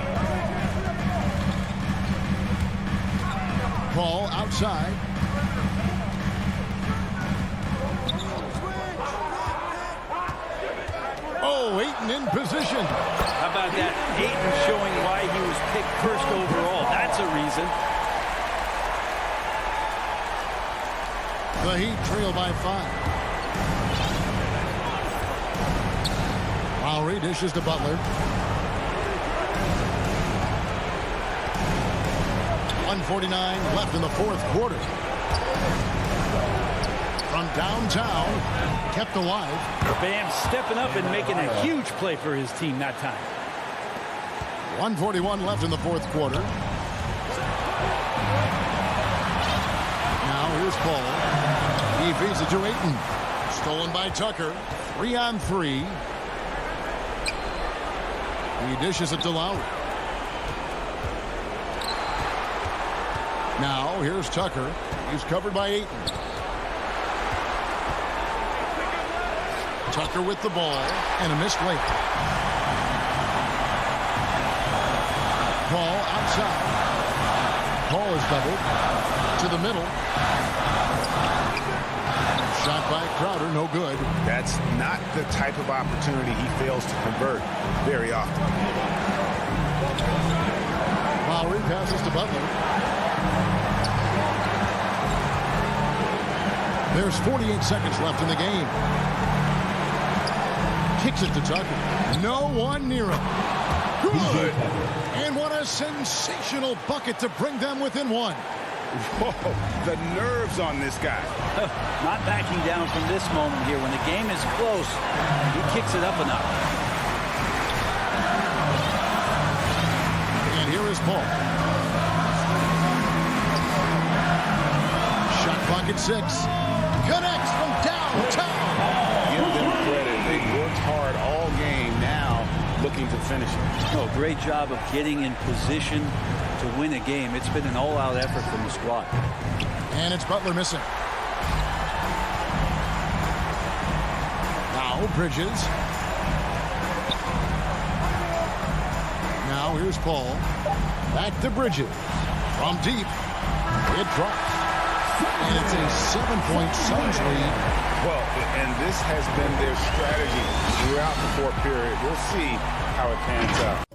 Ball outside. Oh, Ayton in position. How about that? Ayton showing why he was picked first overall. That's a reason. The Heat trail by 5. Lowry dishes to Butler. 1:49 left in the fourth quarter. From downtown, kept alive. Bam stepping up and making a huge play for his team that time. 1:41 left in the fourth quarter. Now here's Paul. He feeds it to Ayton. Stolen by Tucker. 3-on-3. He dishes it to Lowry. Now here's Tucker. He's covered by Ayton. Tucker with the ball and a missed layup. Ball outside. Paul is doubled to the middle. Shot by Crowder, no good. That's not the type of opportunity he fails to convert very often. Lowry passes to Butler. There's 48 seconds left in the game. Kicks it to Tucker. No one near him. Good. And what a sensational bucket to bring them within 1. Whoa, the nerves on this guy. Not backing down from this moment here. When the game is close, he kicks it up a notch. And here is Paul. Shot clock Clock at 6. Connects from downtown. Give them credit. They worked hard all game, now looking to finish it. Oh, great job of getting in position to win a game. It's been an all-out effort from the squad. And it's Butler missing. Now Bridges. Now here's Paul. Back to Bridges. From deep. It drops. And it's a 7-point Suns lead. Well, and this has been their strategy throughout the fourth period. We'll see how it pans out.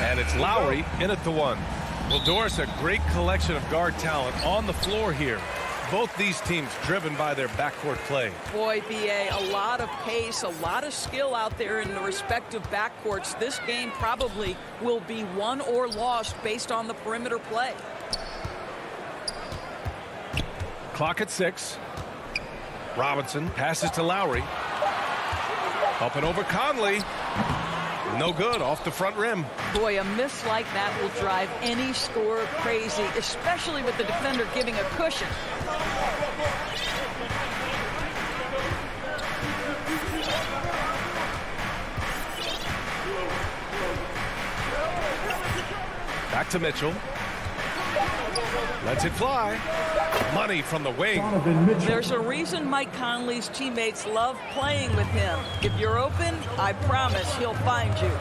And it's Lowry in at the 1. Well, Doris, a great collection of guard talent on the floor here. Both these teams driven by their backcourt play. Boy, BA, a lot of pace, a lot of skill out there in the respective backcourts. This game probably will be won or lost based on the perimeter play. Clock at 6. Robinson passes to Lowry. Up and over Conley. No good, off the front rim. Boy, a miss like that will drive any scorer crazy, especially with the defender giving a cushion. Back to Mitchell. Lets it fly. Money from the wing. There's a reason Mike Conley's teammates love playing with him. If you're open, I promise he'll find you.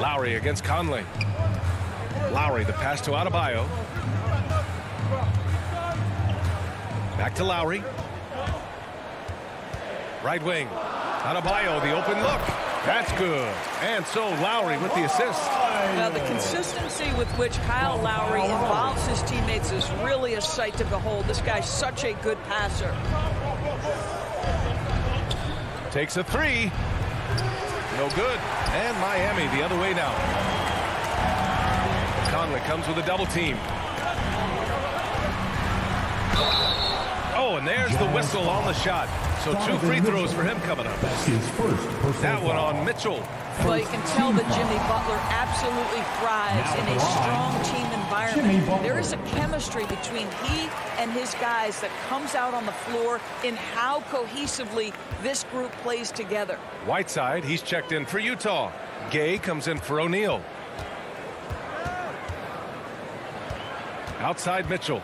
Lowry against Conley. Lowry, the pass to Adebayo. Back to Lowry. Right wing. Adebayo, the open look. That's good. And so Lowry with the assist. Now, the consistency with which Kyle Lowry involves his teammates is really a sight to behold. This guy's such a good passer. Takes a 3. No good. And Miami the other way now. Conley comes with a double team. Oh, and there's the whistle on the shot. So 2 free throws for him coming up. That one on Mitchell. Well, you can tell that Jimmy Butler absolutely thrives in a strong team environment. There is a chemistry between he and his guys that comes out on the floor in how cohesively this group plays together. Whiteside, he's checked in for Utah. Gay comes in for O'Neal. Outside Mitchell.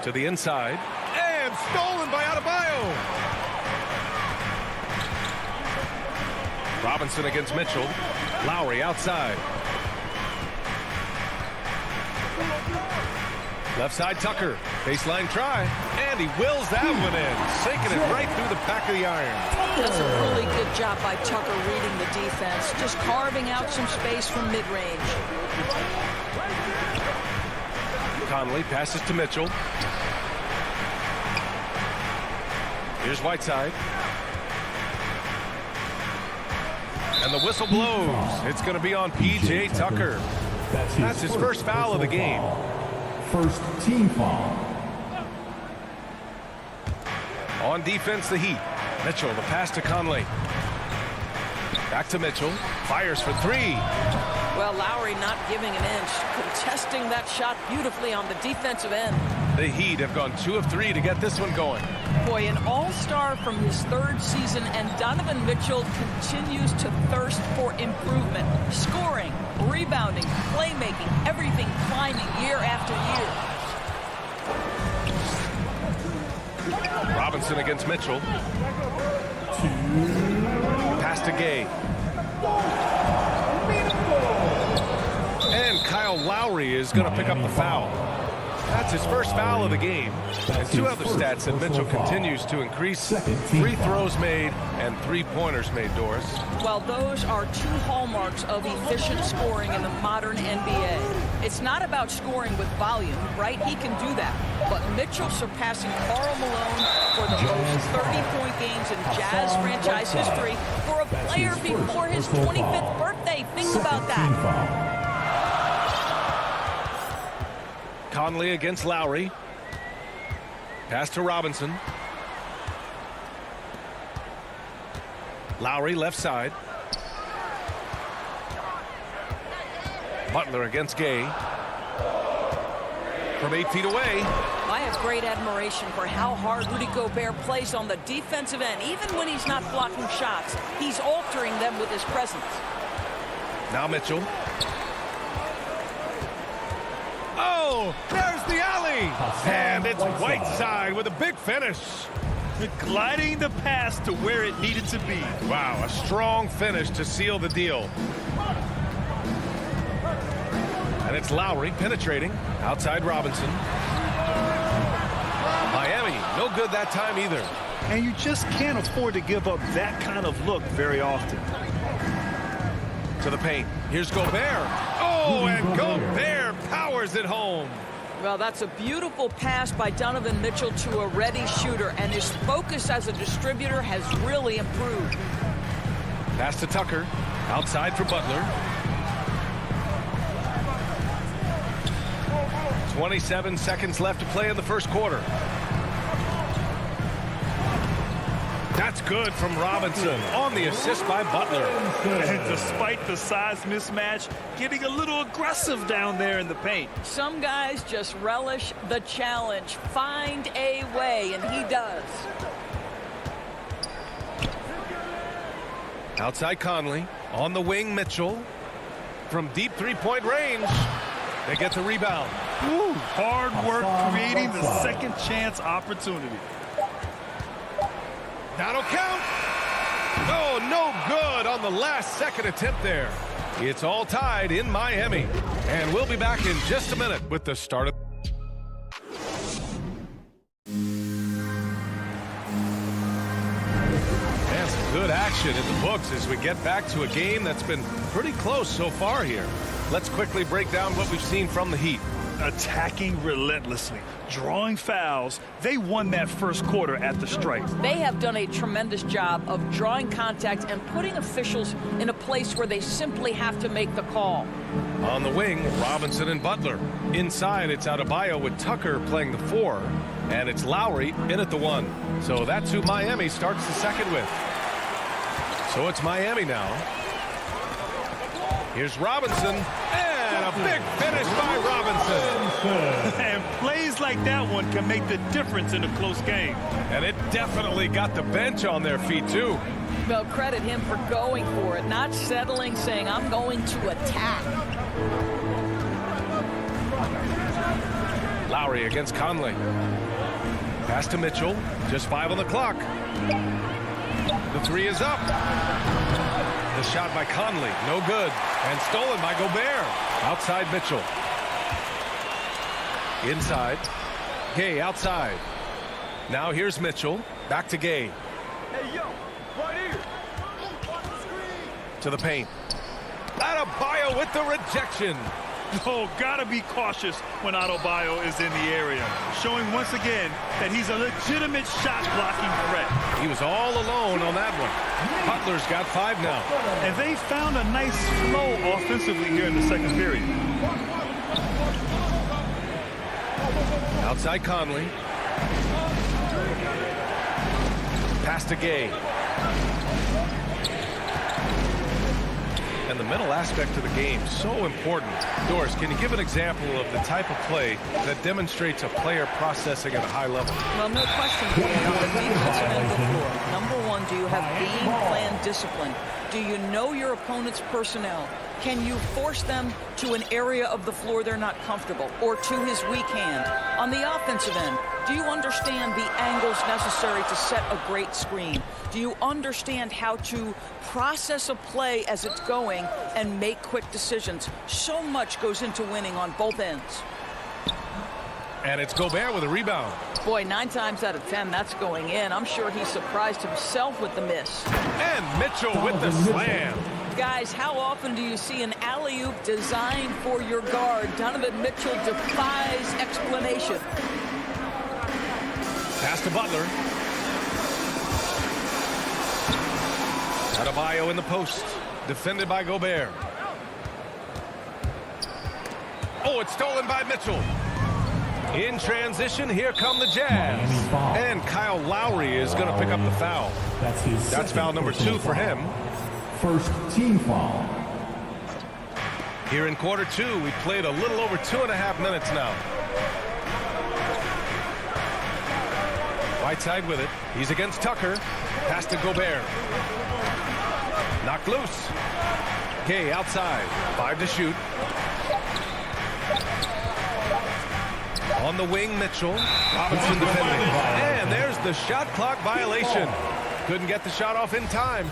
To the inside. And stolen by Adebayo. Robinson against Mitchell. Lowry outside. Left side Tucker. Baseline try. And he wills that one in. Sinking it right through the back of the iron. That's a really good job by Tucker reading the defense. Just carving out some space from mid-range. Conley passes to Mitchell. Here's Whiteside. And the whistle blows. It's going to be on P.J. Tucker. That's his first foul of the game. First team foul. On defense, the Heat. Mitchell, the pass to Conley. Back to Mitchell. Fires for 3. Well, Lowry not giving an inch. Contesting that shot beautifully on the defensive end. The Heat have gone 2 of 3 to get this one going. Boy, an all-star from his 3rd season, and Donovan Mitchell continues to thirst for improvement. Scoring, rebounding, playmaking, everything climbing year after year. Robinson against Mitchell. Pass to Gay. And Kyle Lowry is going to pick up the foul. That's his first foul of the game. And 2 other stats that Mitchell continues to increase. Free throws made and 3-pointers made, Doris. Well, those are 2 hallmarks of efficient scoring in the modern NBA. It's not about scoring with volume, right? He can do that. But Mitchell surpassing Karl Malone for the most 30-point games in Jazz franchise history for a player before his 25th birthday. Think about that. Conley against Lowry. Pass to Robinson. Lowry left side. Butler against Gay. From 8 feet away. I have great admiration for how hard Rudy Gobert plays on the defensive end. Even when he's not blocking shots, he's altering them with his presence. Now Mitchell. Oh, there's the alley. And it's Whiteside with a big finish. Gliding the pass to where it needed to be. Wow, a strong finish to seal the deal. And it's Lowry penetrating. Outside Robinson. Miami, no good that time either. And you just can't afford to give up that kind of look very often. To the paint. Here's Gobert. Oh, and Gobert powers it home. Well, that's a beautiful pass by Donovan Mitchell to a ready shooter, and his focus as a distributor has really improved. Pass to Tucker. Outside for Butler. 27 seconds left to play in the first quarter. That's good from Robinson on the assist by Butler. And despite the size mismatch, getting a little aggressive down there in the paint. Some guys just relish the challenge. Find a way, and he does. Outside Conley. On the wing, Mitchell. From deep three-point range. They get the rebound. Ooh, hard work creating the second chance opportunity. That'll count. Oh, no good on the last second attempt there. It's all tied in Miami. And we'll be back in just a minute with the start of... And some good action in the books as we get back to a game that's been pretty close so far here. Let's quickly break down what we've seen from the Heat. Attacking relentlessly, drawing fouls. They won that first quarter at the stripe. They have done a tremendous job of drawing contact and putting officials in a place where they simply have to make the call. On the wing, Robinson and Butler. Inside, it's Adebayo with Tucker playing the 4. And it's Lowry in at the 1. So that's who Miami starts the second with. So it's Miami now. Here's Robinson. And a big finish by Robinson. And plays like that one can make the difference in a close game. And it definitely got the bench on their feet, too. Well, credit him for going for it, not settling, saying, I'm going to attack. Lowry against Conley. Pass to Mitchell. Just 5 on the clock. The 3 is up. The shot by Conley. No good. And stolen by Gobert. Outside Mitchell. Inside. Gay outside. Now here's Mitchell. Back to Gay. Hey, yo, right here. To the paint. Adebayo with the rejection. Oh, gotta be cautious when Adebayo is in the area. Showing once again that he's a legitimate shot-blocking threat. He was all alone on that one. Butler's got 5 now. And they found a nice flow offensively here in the second period. Outside Conley. Pass to Gay. And the mental aspect of the game, so important. Doris, can you give an example of the type of play that demonstrates a player processing at a high level? Well, no question, on the defensive end of the floor. Number one, do you have game plan discipline? Do you know your opponent's personnel? Can you force them to an area of the floor they're not comfortable or to his weak hand? On the offensive end, do you understand the angles necessary to set a great screen? Do you understand how to process a play as it's going and make quick decisions? So much goes into winning on both ends. And it's Gobert with a rebound. Boy, 9 times out of 10, that's going in. I'm sure he surprised himself with the miss. And Mitchell with the slam. Guys, how often do you see an alley-oop designed for your guard? Donovan Mitchell defies explanation. Pass to Butler. Adebayo in the post. Defended by Gobert. Oh, it's stolen by Mitchell. In transition, here come the Jazz. And Kyle Lowry is going to pick up the foul. That's foul number 2 for him. First team foul. Here in quarter 2, we played a little over 2.5 minutes now. Whiteside with it. He's against Tucker. Pass to Gobert. Knocked loose. Gay outside. 5 to shoot. On the wing, Mitchell. Robinson defending. And there's the shot clock violation. Couldn't get the shot off in time.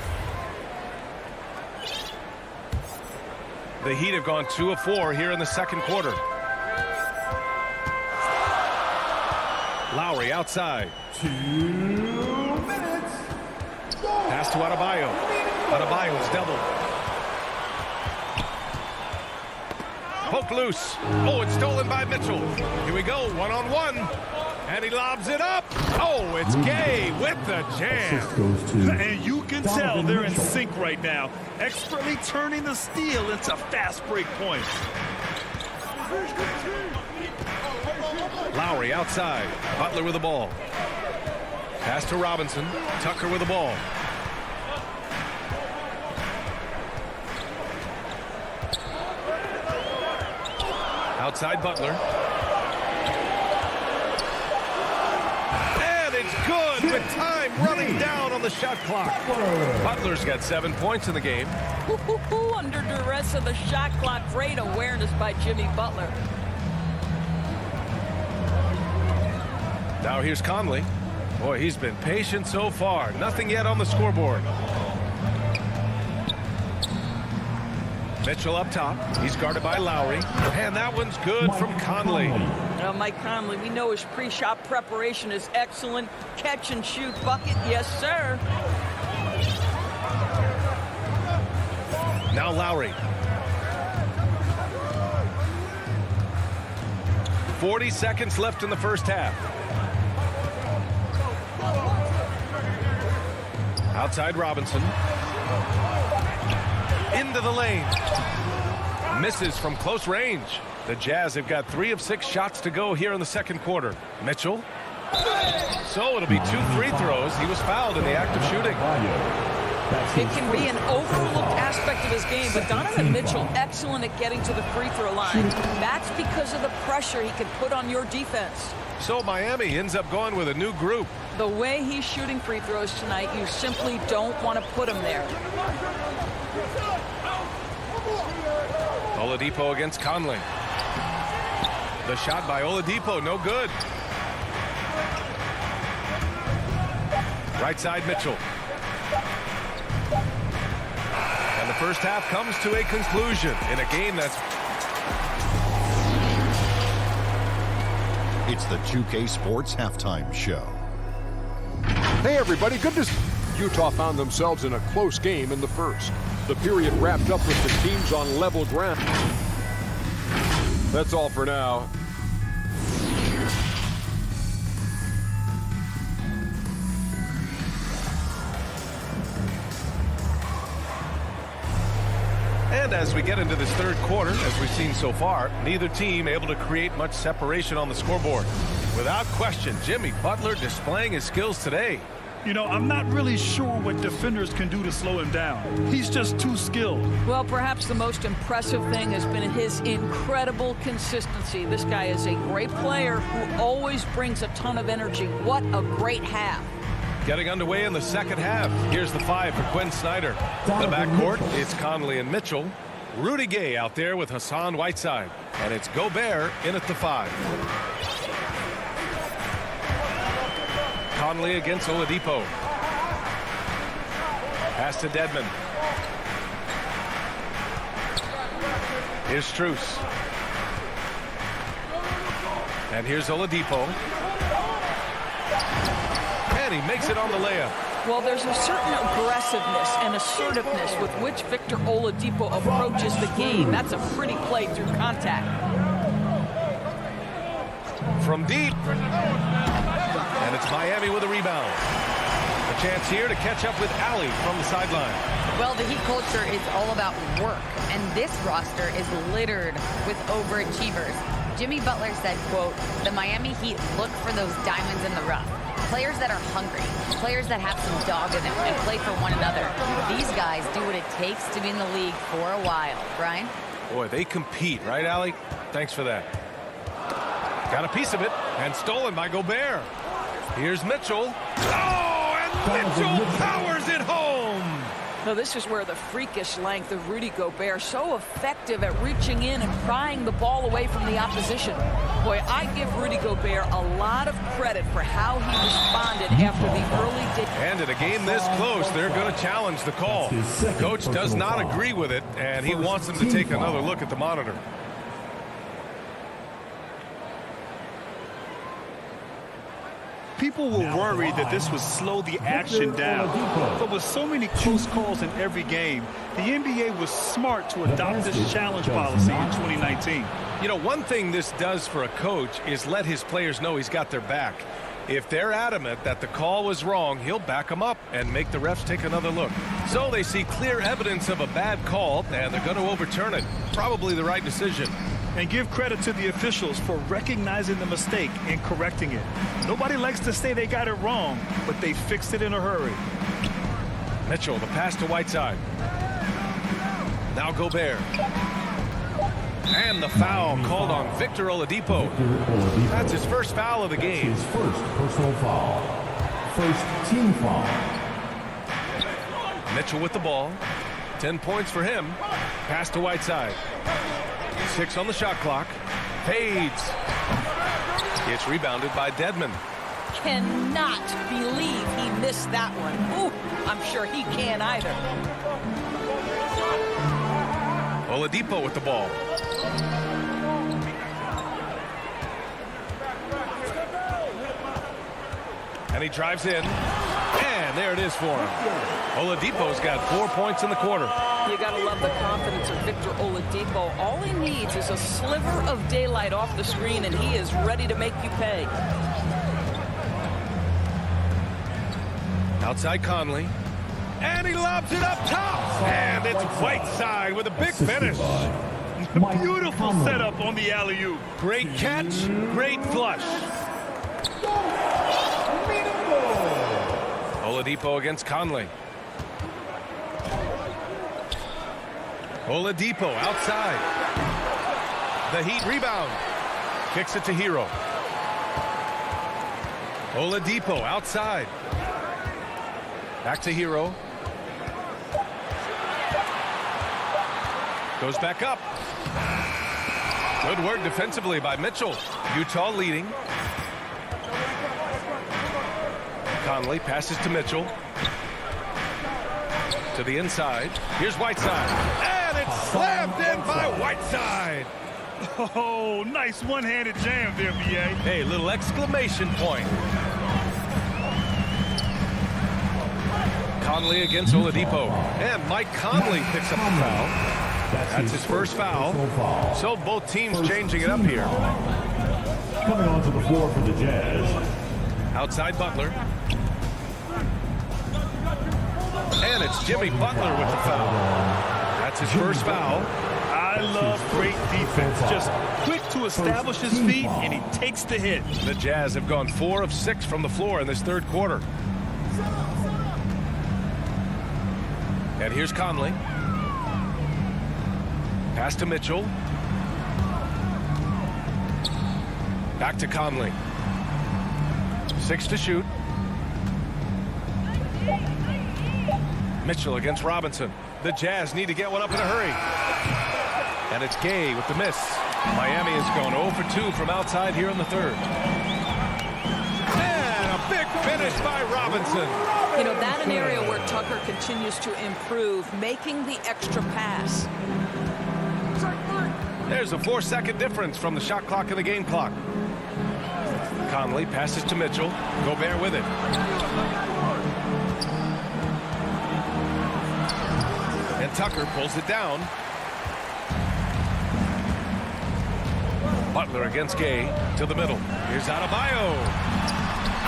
The Heat have gone 2 of 4 here in the second quarter. Lowry outside. To to Adebayo. Adebayo's doubled. Poke loose. Oh, it's stolen by Mitchell. Here we go, one-on-one. And he lobs it up. Oh, it's Gay with the jam. And you can tell they're in sync right now, expertly turning the steal into fast break points. Lowry outside. Butler with the ball. Pass to Robinson. Tucker with the ball. Outside Butler. And it's good with time running down on the shot clock. Butler's got 7 points in the game. Under duress of the shot clock. Great awareness by Jimmy Butler. Now here's Conley. Boy, he's been patient so far. Nothing yet on the scoreboard. Mitchell up top. He's guarded by Lowry. And that one's good from Conley. Mike Conley, we know his pre-shot preparation is excellent. Catch and shoot bucket, yes, sir. Now Lowry. 40 seconds left in the first half. Outside Robinson. Into the lane. Misses from close range. The Jazz have got 3 of 6 shots to go here in the second quarter. Mitchell. So it'll be 2 free throws. He was fouled in the act of shooting. It can be an overlooked aspect of his game, but Donovan Mitchell, excellent at getting to the free throw line. That's because of the pressure he can put on your defense. So Miami ends up going with a new group. The way he's shooting free throws tonight, you simply don't want to put him there. Oladipo against Conley. The shot by Oladipo, no good. Right side Mitchell. And the first half comes to a conclusion in a game that's... It's the 2K Sports Halftime Show. Hey, everybody, good to see. Utah found themselves in a close game in the first. The period wrapped up with the teams on level ground. That's all for now. And as we get into this third quarter, as we've seen so far, neither team able to create much separation on the scoreboard. Without question, Jimmy Butler displaying his skills today. You know, I'm not really sure what defenders can do to slow him down. He's just too skilled. Well, perhaps the most impressive thing has been his incredible consistency. This guy is a great player who always brings a ton of energy. What a great half. Getting underway in the second half. Here's the 5 for Quinn Snyder. The backcourt, it's Conley and Mitchell. Rudy Gay out there with Hassan Whiteside. And it's Gobert in at the 5. Conley against Oladipo. Pass to Dedmon. Here's Strus. And here's Oladipo. And he makes it on the layup. Well, there's a certain aggressiveness and assertiveness with which Victor Oladipo approaches the game. That's a pretty play through contact. From deep. And it's Miami with a rebound. A chance here to catch up with Allie from the sideline. Well, the Heat culture is all about work, and this roster is littered with overachievers. Jimmy Butler said, quote, "The Miami Heat look for those diamonds in the rough. Players that are hungry, players that have some dog in them and play for one another. These guys do what it takes to be in the league for a while." Brian? Boy, they compete, right, Allie? Thanks for that. Got a piece of it, and stolen by Gobert. Here's Mitchell. Oh, and Mitchell powers it home. Now, this is where the freakish length of Rudy Gobert, so effective at reaching in and prying the ball away from the opposition. Boy, I give Rudy Gobert a lot of credit for how he responded after the early days. And in a game this close, they're going to challenge the call. Coach does not agree with it, and he wants them to take another look at the monitor. People were worried that this would slow the action down. But with so many close calls in every game, the NBA was smart to adopt this challenge policy in 2019. You know, one thing this does for a coach is let his players know he's got their back. If they're adamant that the call was wrong, he'll back them up and make the refs take another look. So they see clear evidence of a bad call, and they're going to overturn it. Probably the right decision. And give credit to the officials for recognizing the mistake and correcting it. Nobody likes to say they got it wrong, but they fixed it in a hurry. Mitchell, the pass to Whiteside. Now Gobert. And the foul called on Victor Oladipo. That's his first foul of the game. His first personal foul. First team foul. Mitchell with the ball. 10 points for him. Pass to Whiteside. 6 on the shot clock. Fades. It's rebounded by Dedmon. Cannot believe he missed that one. Ooh, I'm sure he can't either. Oladipo with the ball. And he drives in. And there it is for him. Oladipo's got 4 points in the quarter. You got to love the confidence of Victor Oladipo. All he needs is a sliver of daylight off the screen, and he is ready to make you pay. Outside Conley. And he lobs it up top. And it's Whiteside with a big finish. Beautiful setup on the alley-oop. Great catch, great flush. Oladipo against Conley. Oladipo outside. The Heat rebound. Kicks it to Hero. Oladipo outside. Back to Hero. Goes back up. Good work defensively by Mitchell. Utah leading. Conley passes to Mitchell. To the inside. Here's Whiteside. And it's slammed in by Whiteside. Oh, nice one-handed jam there, B.A. Hey, little exclamation point. Conley against Oladipo. And Mike Conley picks up the foul. That's his first foul. So both teams changing it up here. Coming onto the floor for the Jazz. Outside Butler. And it's Jimmy Butler with the foul. That's his first foul. I love great defense. Just quick to establish his feet, and he takes the hit. The Jazz have gone 4 of 6 from the floor in this third quarter. And here's Conley. Pass to Mitchell. Back to Conley. 6 to shoot. Mitchell against Robinson. The Jazz need to get one up in a hurry. And it's Gay with the miss. Miami has gone 0 for 2 from outside here in the third. And a big finish by Robinson. You know, that an area where Tucker continues to improve, making the extra pass. There's a 4-second difference from the shot clock and the game clock. Conley passes to Mitchell. Gobert with it. And Tucker pulls it down. Butler against Gay to the middle. Here's Adebayo.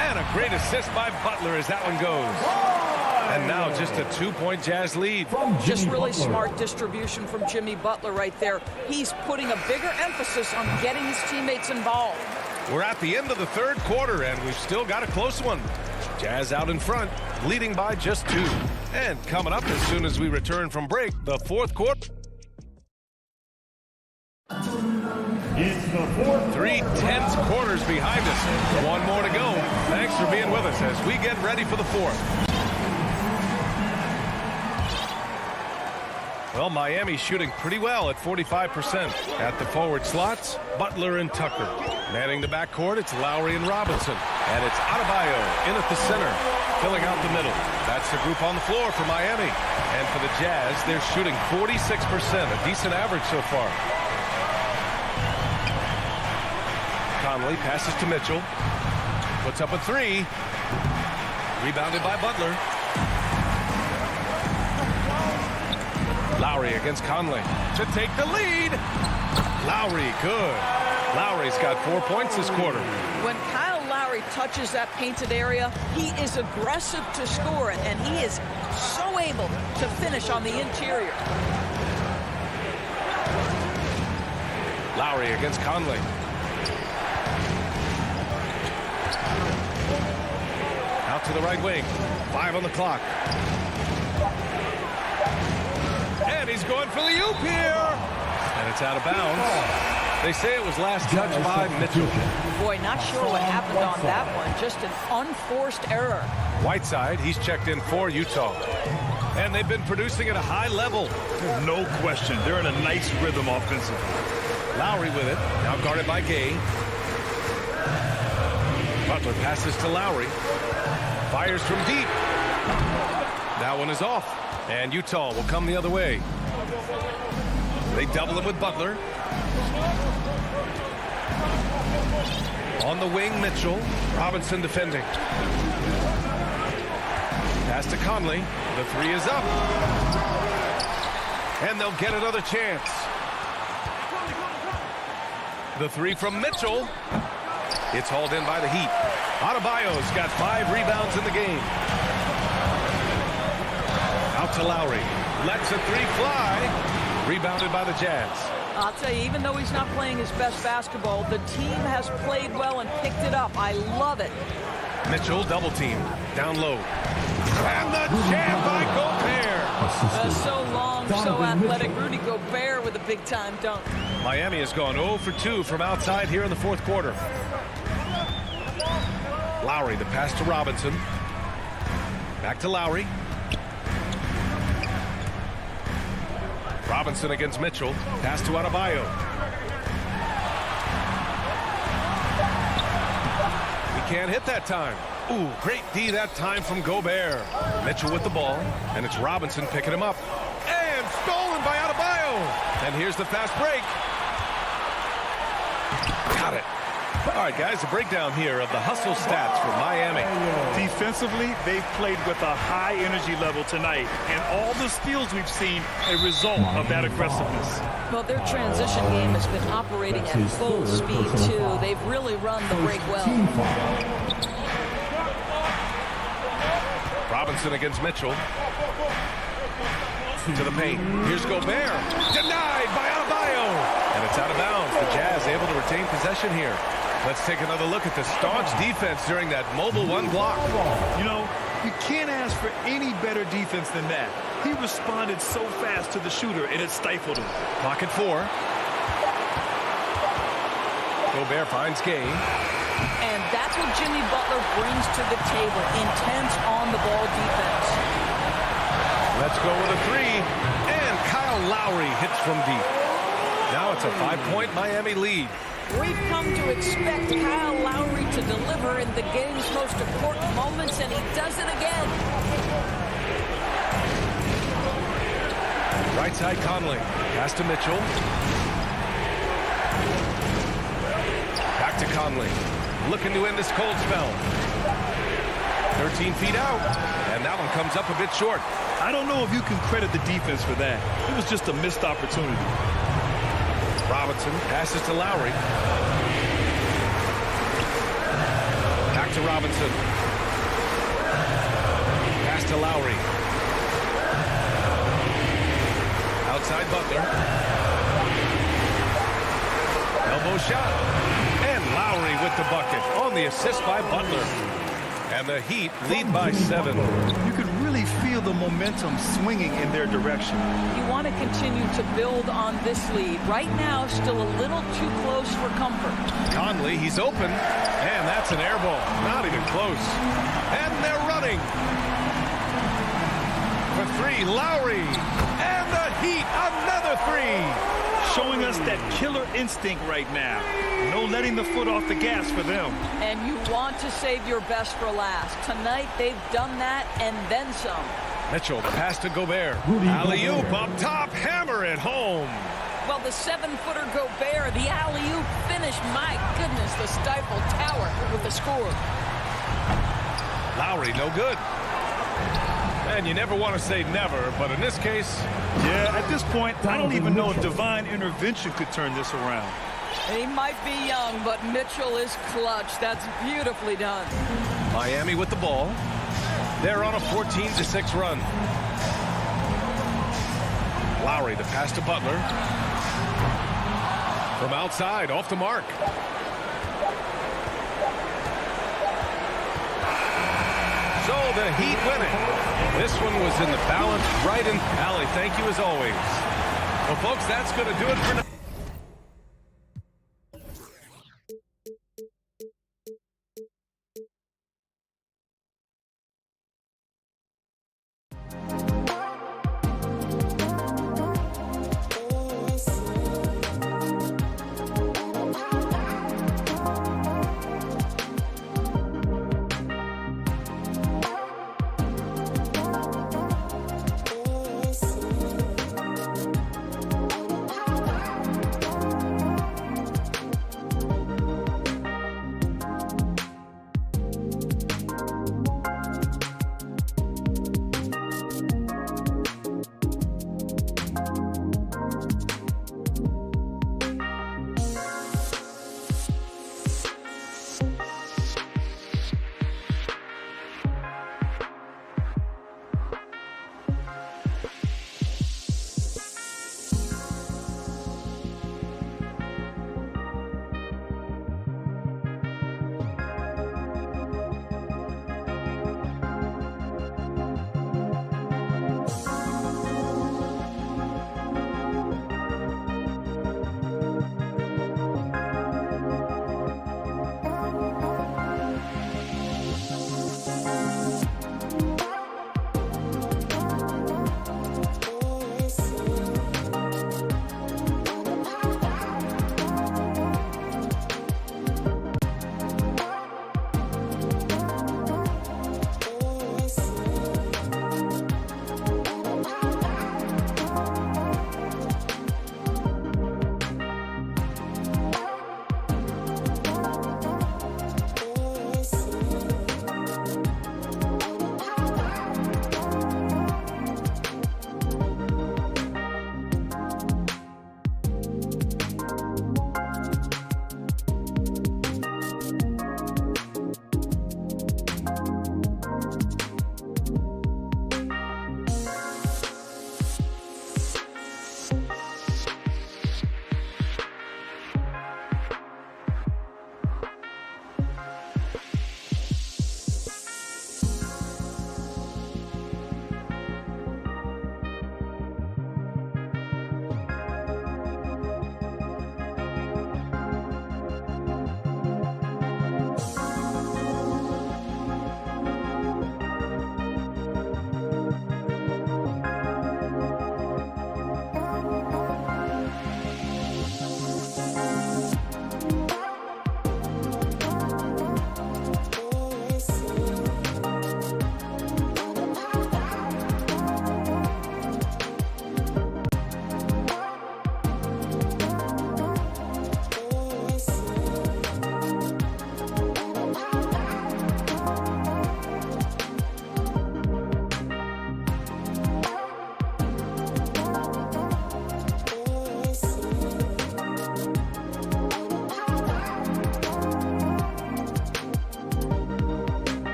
And a great assist by Butler as that one goes. And now just a 2-point Jazz lead. Just really smart distribution from Jimmy Butler right there. He's putting a bigger emphasis on getting his teammates involved. We're at the end of the third quarter, and we've still got a close one. Jazz out in front, leading by just 2. And coming up as soon as we return from break, the fourth quarter. It's the fourth. 3 tense quarters behind us. 1 more to go. Thanks for being with us as we get ready for the fourth. Well, Miami's shooting pretty well at 45%. At the forward slots, Butler and Tucker. Manning the backcourt, it's Lowry and Robinson. And it's Adebayo in at the center, filling out the middle. That's the group on the floor for Miami. And for the Jazz, they're shooting 46%, a decent average so far. Conley passes to Mitchell. Puts up a three. Rebounded by Butler. Lowry against Conley to take the lead. Lowry, good. Lowry's got 4 points this quarter. When Kyle Lowry touches that painted area, he is aggressive to score it, and he is so able to finish on the interior. Lowry against Conley. Out to the right wing. 5 on the clock. And he's going for the oop here. And it's out of bounds. They say it was last touched by Mitchell. Boy, not sure what happened on that one. Just an unforced error. Whiteside, he's checked in for Utah. And they've been producing at a high level. No question. They're in a nice rhythm offensively. Lowry with it. Now guarded by Gay. Butler passes to Lowry. Fires from deep. That one is off. And Utah will come the other way. They double him with Butler. On the wing, Mitchell. Robinson defending. Pass to Conley. The three is up. And they'll get another chance. The three from Mitchell. It's hauled in by the Heat. Adebayo's got 5 rebounds in the game. Out to Lowry. Lets a three fly. Rebounded by the Jazz. I'll tell you, even though he's not playing his best basketball, the team has played well and picked it up. I love it. Mitchell double team. Down low. And the jam by Gobert. So long, so athletic. Rudy Gobert with a big-time dunk. Miami has gone 0 for 2 from outside here in the fourth quarter. Lowry, the pass to Robinson. Back to Lowry. Robinson against Mitchell. Pass to Adebayo. He can't hit that time. Ooh, great D that time from Gobert. Mitchell with the ball, and it's Robinson picking him up. And stolen by Adebayo. And here's the fast break. Got it. All right, guys, a breakdown here of the hustle stats for Miami. Defensively, they've played with a high energy level tonight, and all the steals we've seen a result of that aggressiveness. Well, their transition game has been operating at full speed, too. They've really run the break well. Robinson against Mitchell. To the paint. Here's Gobert. Denied by Adebayo. And it's out of bounds. The Jazz able to retain possession here. Let's take another look at the staunch defense during that mobile one block. You know, you can't ask for any better defense than that. He responded so fast to the shooter, and it stifled him. Clock at 4. Gobert finds Gay. And that's what Jimmy Butler brings to the table. Intense on-the-ball defense. Let's go with a 3. And Kyle Lowry hits from deep. Now it's a 5-point Miami lead. We've come to expect Kyle Lowry to deliver in the game's most important moments, and he does it again. Right side Conley. Pass to Mitchell. Back to Conley. Looking to end this cold spell. 13 feet out. And that one comes up a bit short. I don't know if you can credit the defense for that. It was just a missed opportunity. Robinson passes to Lowry. Back to Robinson. Pass to Lowry. Outside Butler. Elbow shot. And Lowry with the bucket on the assist by Butler. And the Heat lead by 7. You could really feel the momentum swinging in their direction. You want to continue to build on this lead. Right now, still a little too close for comfort. Conley, he's open. And that's an air ball. Not even close. And they're running. For 3, Lowry. And the Heat, another 3. Showing us that killer instinct right now. No letting the foot off the gas for them. And you want to save your best for last. Tonight, they've done that and then some. Mitchell, the pass to Gobert. Alley-oop up top, hammer it home. Well, the 7-footer Gobert, the alley-oop finish My goodness, the stifled tower with the score. Lowry, no good. And you never want to say never, but in this case... Yeah, at this point, I don't even know if divine intervention could turn this around. He might be young, but Mitchell is clutch. That's beautifully done. Miami with the ball. They're on a 14-6 run. Lowry, the pass to Butler. From outside, off the mark. So the Heat winning. This one was in the balance, right in. Allie, thank you as always. Well, folks, that's going to do it for now.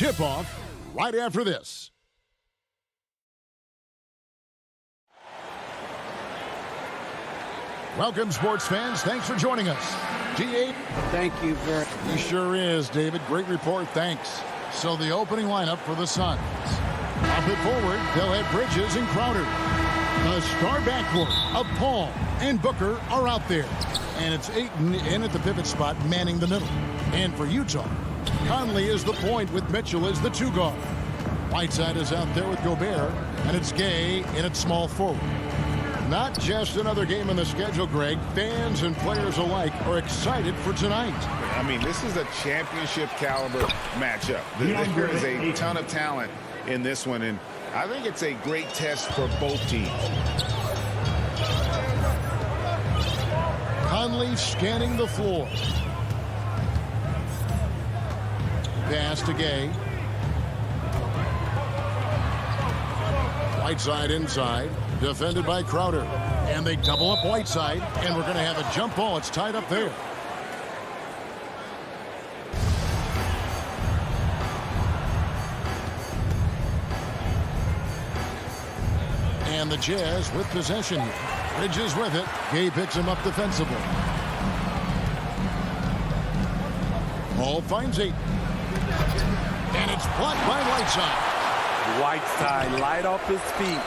Tip-off right after this. Welcome, sports fans. Thanks for joining us. G8. Thank you very He sure is, David. Great report. Thanks. So the opening lineup for the Suns. Off it forward, they'll have Bridges and Crowder. The star backcourt of Paul and Booker are out there. And it's Ayton in at the pivot spot, manning the middle. And for Utah, Conley is the point with Mitchell as the 2 guard. Whiteside is out there with Gobert, and it's Gay in at small forward. Not just another game on the schedule, Greg. Fans and players alike are excited for tonight. I mean, this is a championship caliber matchup. There is a ton of talent in this one, and I think it's a great test for both teams. Conley scanning the floor. Pass to Gay. Whiteside inside. Defended by Crowder. And they double up Whiteside. And we're going to have a jump ball. It's tied up there. And the Jazz with possession here. Bridges with it. Gay picks him up defensively. Ball finds Ayton. And it's blocked by Whiteside. Whiteside light off his feet.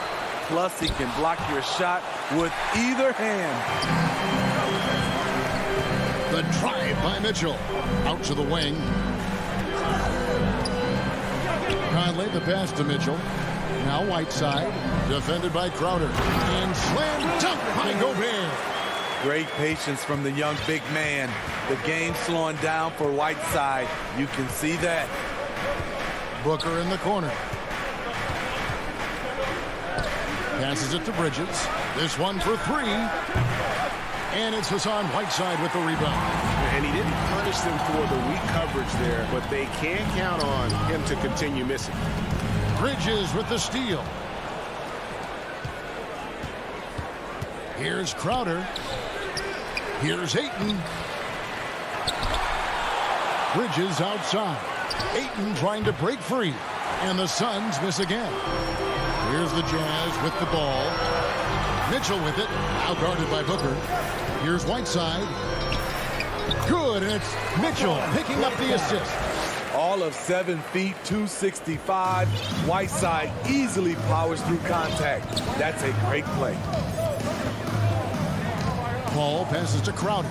Plus, he can block your shot with either hand. The drive by Mitchell. Out to the wing. Conley, the pass to Mitchell. Now Whiteside. Defended by Crowder. And slam dunk by Gobert. Great patience from the young big man. The game slowing down for Whiteside. You can see that. Booker in the corner. Passes it to Bridges. This one for 3. And it's Hassan Whiteside with the rebound. And he didn't punish them for the weak coverage there, but they can't count on him to continue missing. Bridges with the steal. Here's Crowder. Here's Ayton. Bridges outside. Ayton trying to break free. And the Suns miss again. Here's the Jazz with the ball. Mitchell with it. Now guarded by Booker. Here's Whiteside. Good, and it's Mitchell picking up the assist. All of 7 feet, 265. Whiteside easily powers through contact. That's a great play. Paul passes to Crowder.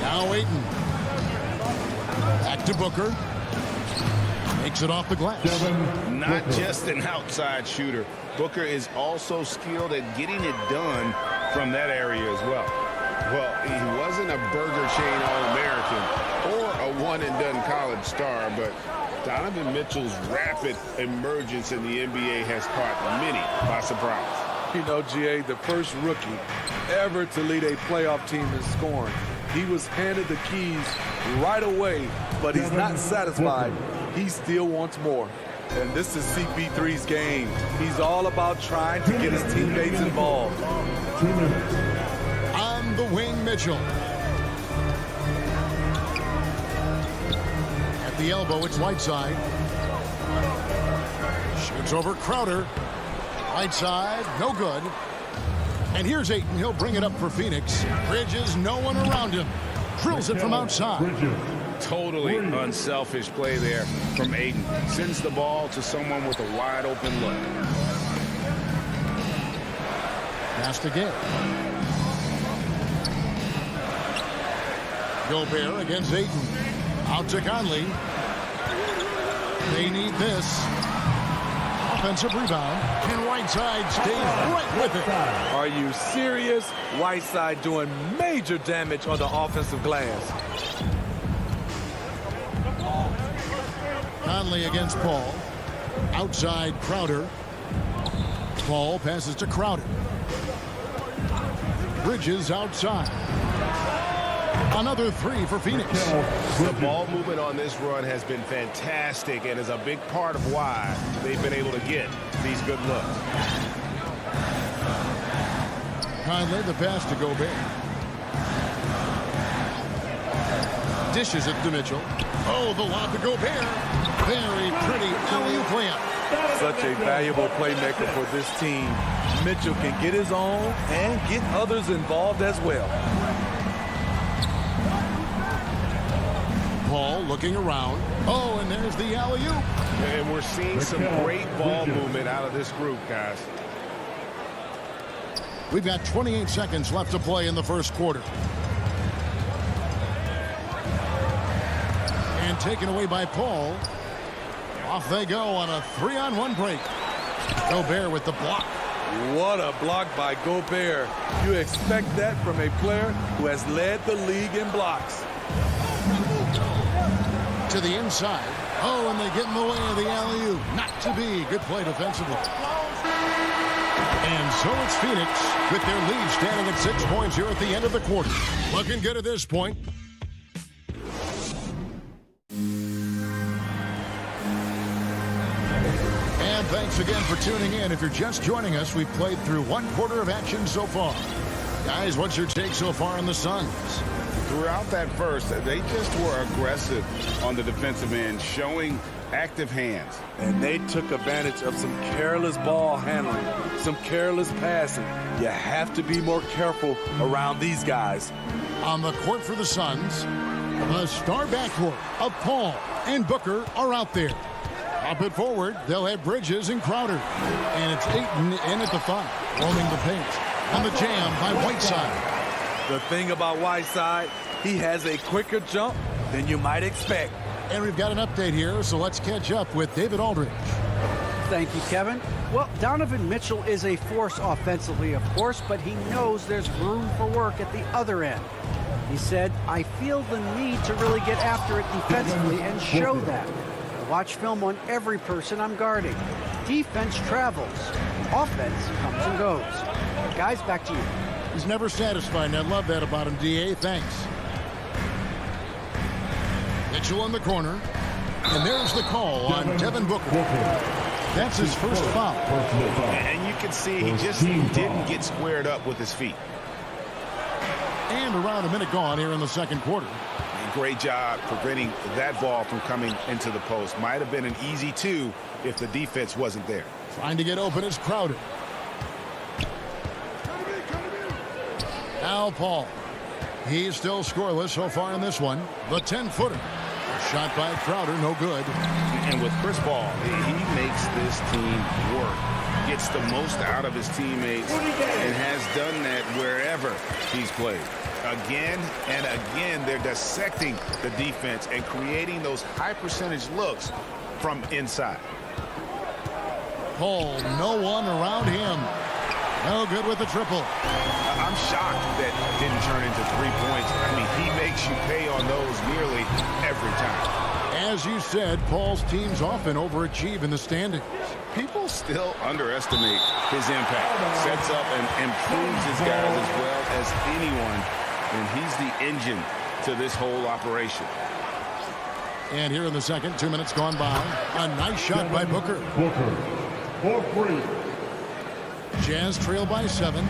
Now Ayton. Back to Booker. Makes it off the glass. Not just an outside shooter. Booker is also skilled at getting it done from that area as well. Well, he wasn't a Burger Chain All-American or a one-and-done college star, but Donovan Mitchell's rapid emergence in the NBA has caught many by surprise. You know, GA, the first rookie ever to lead a playoff team in scoring. He was handed the keys right away, but he's not satisfied. He still wants more. And this is CP3's game. He's all about trying to get his teammates involved. On the wing, Mitchell. At the elbow, it's Whiteside. Shoots over Crowder. Whiteside, no good. And here's Ayton. He'll bring it up for Phoenix. Bridges, no one around him. Drills it from outside. Totally unselfish play there from Ayton. Sends the ball to someone with a wide open look. Pass to Gay. Gobert against Ayton. Out to Conley. They need this. Offensive rebound. And Whiteside stays right with it. Are you serious? Whiteside doing major damage on the offensive glass. Conley against Paul. Outside Crowder. Paul passes to Crowder. Bridges outside. Another 3 for Phoenix. The ball movement on this run has been fantastic and is a big part of why they've been able to get these good looks. Conley, the pass to Gobert. Dishes it to Mitchell. Oh, the lob to Gobert. Very pretty alley-oop layup. Such a valuable playmaker for this team. Mitchell can get his own and get others involved as well. Paul looking around. Oh, and there's the alley-oop. And we're seeing some great ball movement out of this group, guys. We've got 28 seconds left to play in the first quarter. And taken away by Paul. Off they go on a 3-on-1 break. Gobert with the block. What a block by Gobert. You expect that from a player who has led the league in blocks. To the inside. Oh, and they get in the way of the alley-oop. Not to be. Good play defensively. And so it's Phoenix with their lead standing at 6 points here at the end of the quarter. Looking good at this point. And thanks again for tuning in. If you're just joining us, we've played through 1 quarter of action so far. Guys, what's your take so far on the Suns? Throughout that first, they just were aggressive on the defensive end, showing active hands. And they took advantage of some careless ball handling, some careless passing. You have to be more careful around these guys. On the court for the Suns, the star backcourt of Paul and Booker are out there. Up it forward, they'll have Bridges and Crowder. And it's Ayton in at the 5, roaming the paint. On the jam by Whiteside. The thing about Whiteside, he has a quicker jump than you might expect. And we've got an update here, so let's catch up with David Aldridge. Thank you, Kevin. Well, Donovan Mitchell is a force offensively, of course, but he knows there's room for work at the other end. He said, I feel the need to really get after it defensively and show that. I watch film on every person I'm guarding. Defense travels. Offense comes and goes. Guys, back to you. He's never satisfied, and I love that about him, D.A. Thanks. Mitchell in the corner. And there's the call on Devin Booker. That's his first foul. And you can see he just didn't get squared up with his feet. And around a minute gone here in the second quarter. Great job preventing that ball from coming into the post. Might have been an easy 2 if the defense wasn't there. Trying to get open is Crowder. Now Paul. He's still scoreless so far in this one. The 10-footer. Shot by Crowder, no good. And with Chris Paul, he makes this team work. Gets the most out of his teammates and has done that wherever he's played. Again and again, they're dissecting the defense and creating those high percentage looks from inside. Paul, no one around him. No good with the triple. I'm shocked that didn't turn into 3 points. I mean, he makes you pay on those nearly every time. As you said, Paul's teams often overachieve in the standings. People still underestimate his impact. Sets up and improves his guys as well as anyone. And he's the engine to this whole operation. And here in the second, 2 minutes gone by. A nice shot by Booker. For free. Jazz trail by 7.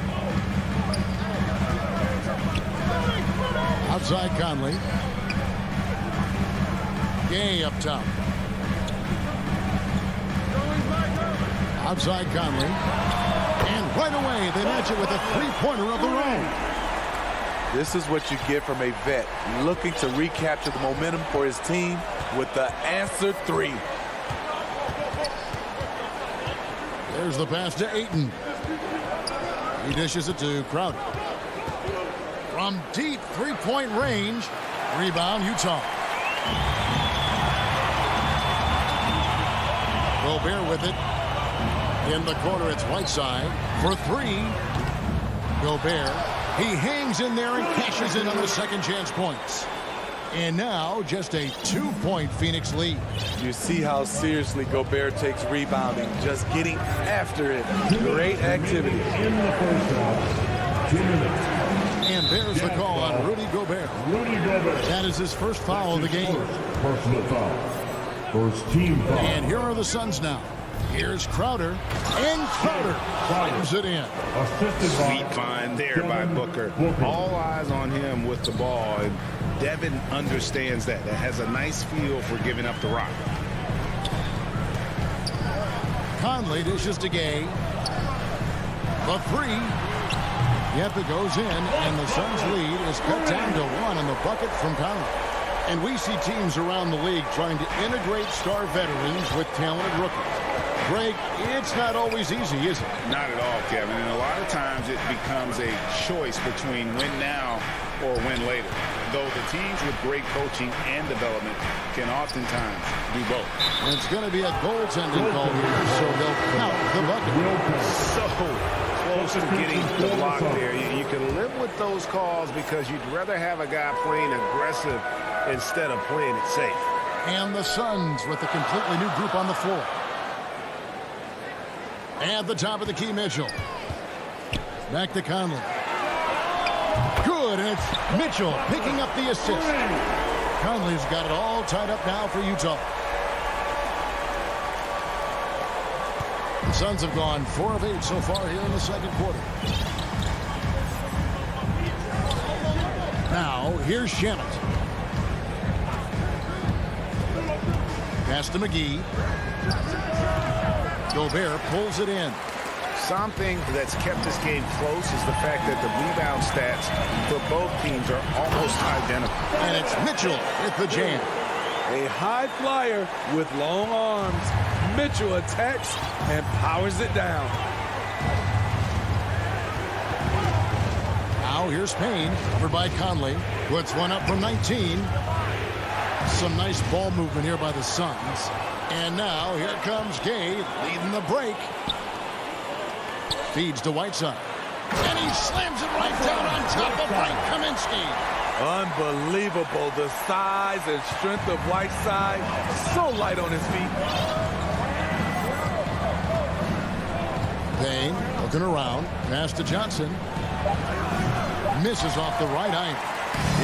Outside Conley. Gay up top. Outside Conley. And right away, they match it with a three-pointer of their own. This is what you get from a vet looking to recapture the momentum for his team with the answer 3. There's the pass to Ayton. He dishes it to Crowder. From deep three-point range. Rebound, Utah. Gobert with it. In the corner, it's Whiteside. For 3. Gobert. He hangs in there and cashes in on the second chance points. And now just a 2-point Phoenix lead. You see how seriously Gobert takes rebounding, just getting after it. Great activity. In the first half, 2 minutes. And there's the call on Rudy Gobert. That is his first foul of the game. Personal foul. First team foul. And here are the Suns now. Here's Crowder. And Crowder fires it in. Sweet find there by Booker. All eyes on him with the ball. And Devin understands that. That has a nice feel for giving up the rock. Conley dishes to Gay. The three. Yep, it goes in, and the Suns' lead is cut down to 1 on the bucket from Conley. And we see teams around the league trying to integrate star veterans with talented rookies. Greg, it's not always easy, is it? Not at all, Kevin. And a lot of times it becomes a choice between win now or win later. Though the teams with great coaching and development can oftentimes do both. And it's going to be a goaltending call here, so they'll count the bucket. So close to getting the block there. You can live with those calls because you'd rather have a guy playing aggressive instead of playing it safe. And the Suns with a completely new group on the floor. At the top of the key, Mitchell. Back to Conley. Good, and it's Mitchell picking up the assist. Conley's got it all tied up now for Utah. The Suns have gone 4 of 8 so far here in the second quarter. Now, here's Shamet. Pass to McGee. Gobert pulls it in. Something that's kept this game close is the fact that the rebound stats for both teams are almost identical. And it's Mitchell with the jam. A high flyer with long arms. Mitchell attacks and powers it down. Now here's Payne, covered by Conley. Puts one up from 19. Some nice ball movement here by the Suns. And now here comes Gay leading the break. Feeds to Whiteside. And he slams it right down on top of Frank Kaminsky. Unbelievable. The size and strength of Whiteside. So light on his feet. Payne looking around. Pass to Johnson. Misses off the right iron.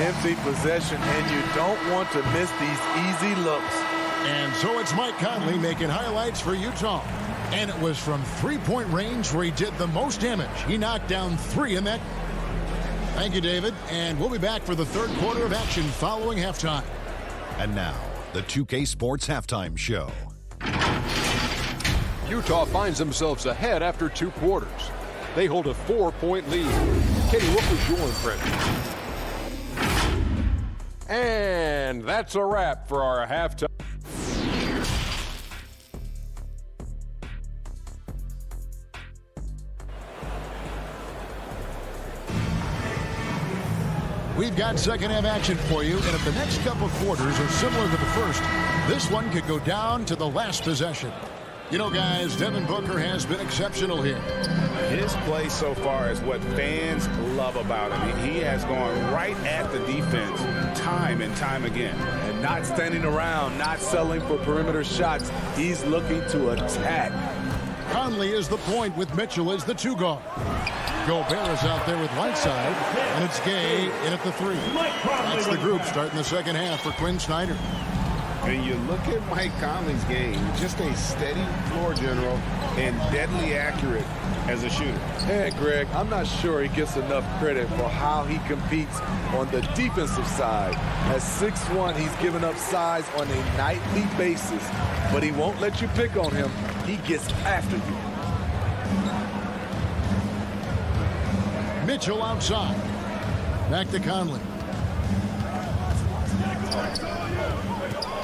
Empty possession, and you don't want to miss these easy looks. And so it's Mike Conley making highlights for Utah. And it was from three-point range where he did the most damage. He knocked down 3 in that. Thank you, David. And we'll be back for the third quarter of action following halftime. And now, the 2K Sports Halftime Show. Utah finds themselves ahead after 2 quarters. They hold a 4-point lead. Katie, what was your impression? And that's a wrap for our halftime. We've got second half action for you, and if the next couple quarters are similar to the first, this one could go down to the last possession. You know, guys, Devin Booker has been exceptional here. His play so far is what fans love about him. He has gone right at the defense time and time again. And not standing around, not settling for perimeter shots. He's looking to attack. Conley is the point with Mitchell as the 2 guard. Gobert is out there with Whiteside, and it's Gay in at the 3. That's the group starting the second half for Quinn Snyder. And you look at Mike Conley's game, just a steady floor general and deadly accurate as a shooter. And Greg, I'm not sure he gets enough credit for how he competes on the defensive side. At 6'1", he's given up size on a nightly basis, but he won't let you pick on him. He gets after you. Mitchell outside. Back to Conley.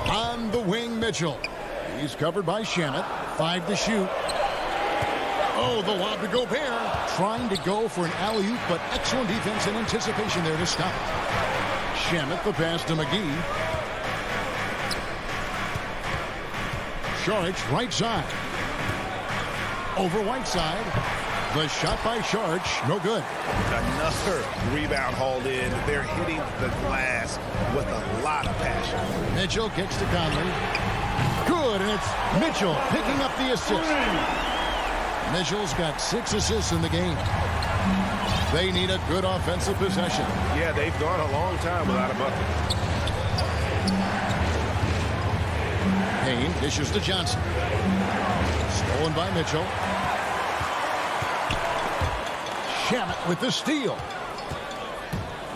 On the wing, Mitchell. He's covered by Shamet. 5 to shoot. Oh, the lob to Gobert. Trying to go for an alley-oop, but excellent defense and anticipation there to stop it. Shamet, the pass to McGee. Saric, right side. Over Whiteside. The shot by Saric, no good. Another rebound hauled in. They're hitting the glass with a lot of passion. Mitchell kicks to Conley. Good, and it's Mitchell picking up the assist. Mitchell's got 6 assists in the game. They need a good offensive possession. Yeah, they've gone a long time without a bucket. Payne dishes to Johnson. Stolen by Mitchell. Shamet with the steal.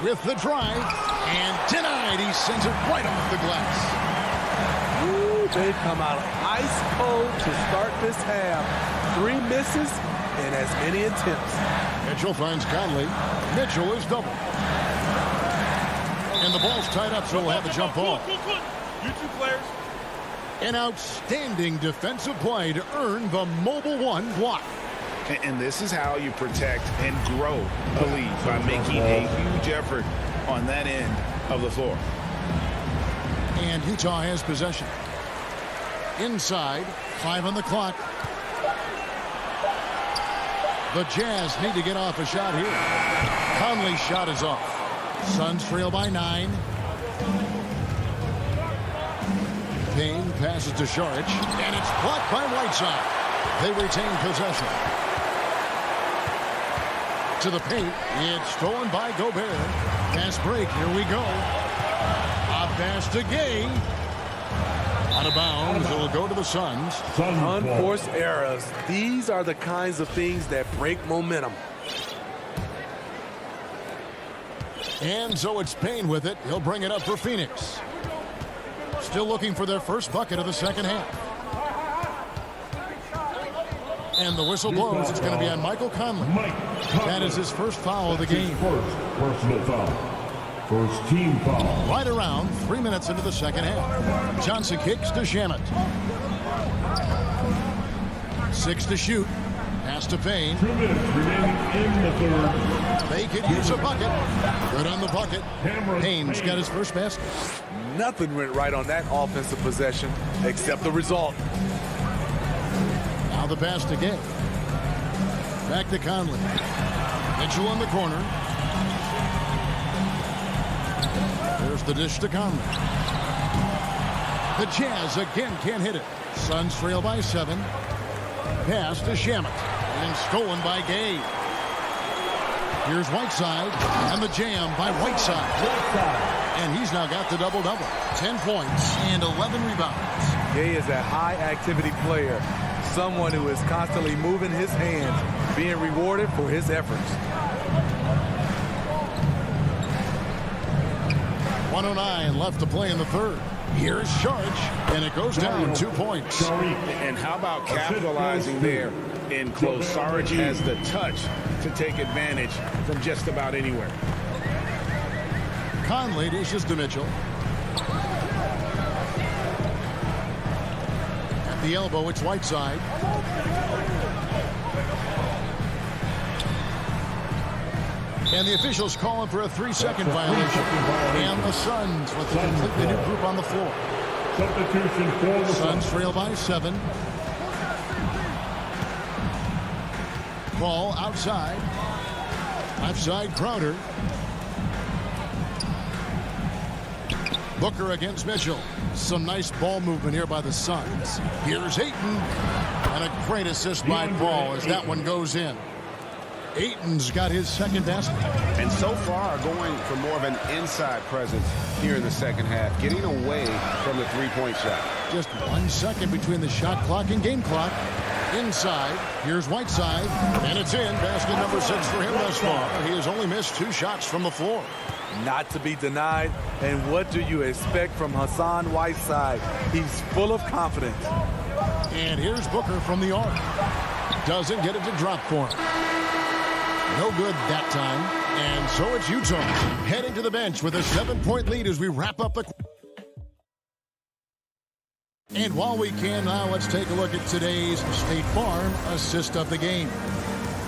With the drive. And denied. He sends it right off the glass. Ooh, they've come out ice cold to start this half. 3 misses and as many attempts. Mitchell finds Conley. Mitchell is double. And the ball's tied up, so we'll have a jump ball. You two players. An outstanding defensive play to earn the mobile 1 block. And this is how you protect and grow the lead, by making a huge effort on that end of the floor. And Utah has possession. Inside, 5 on the clock. The Jazz need to get off a shot here. Conley's shot is off. Suns trail by 9. Payne passes to Šarić, and it's blocked by Whiteside. They retain possession. To the paint, it's stolen by Gobert. Fast break, here we go. A pass to Gay. Out of bounds, it'll go to the Suns. Unforced errors. These are the kinds of things that break momentum. And so it's Payne with it. He'll bring it up for Phoenix. Still looking for their first bucket of the second half. And the whistle blows. It's going to be on Michael Conley. That is his first foul of the game. First personal foul. First team foul. Right around 3 minutes into the second half. Johnson kicks to Shamet. 6 to shoot. Pass to Payne. 2 minutes remaining in the third. They could use a bucket. Good on the bucket. Payne's got his first basket. Nothing went right on that offensive possession except the result. Now the pass to Gay. Back to Conley. Mitchell in the corner. There's the dish to Conley. The Jazz again can't hit it. Suns trail by 7. Pass to Shamet. And stolen by Gay. Here's Whiteside. And the jam by Whiteside. And he's now got the double-double. 10 points and 11 rebounds. Gay is a high-activity player. Someone who is constantly moving his hands, being rewarded for his efforts. 1:09 left to play in the third. Here's Šarić, and it goes down 2 points. And how about capitalizing there in close? Šarić has the touch to take advantage from just about anywhere. Conley dishes to Mitchell. At the elbow, it's Whiteside. And the officials calling for a 3-second violation. And the Suns with a completely new group on the floor. Substitution for the Suns trail by 7. Ball outside. Left side, Crowder. Booker against Mitchell. Some nice ball movement here by the Suns. Here's Ayton. And a great assist by Paul as that one goes in. Ayton's got his second basket. And so far going for more of an inside presence here in the second half, getting away from the three-point shot. Just 1 second between the shot clock and game clock. Inside, here's Whiteside, and it's in. Basket number 6 for him thus far. He has only missed 2 shots from the floor. Not to be denied. And what do you expect from Hassan Whiteside? He's full of confidence. And here's Booker from the arc. Doesn't get it to drop for him. No good that time. And so it's Utah heading to the bench with a 7-point lead as we wrap up the... And while we can now, let's take a look at today's State Farm assist of the game.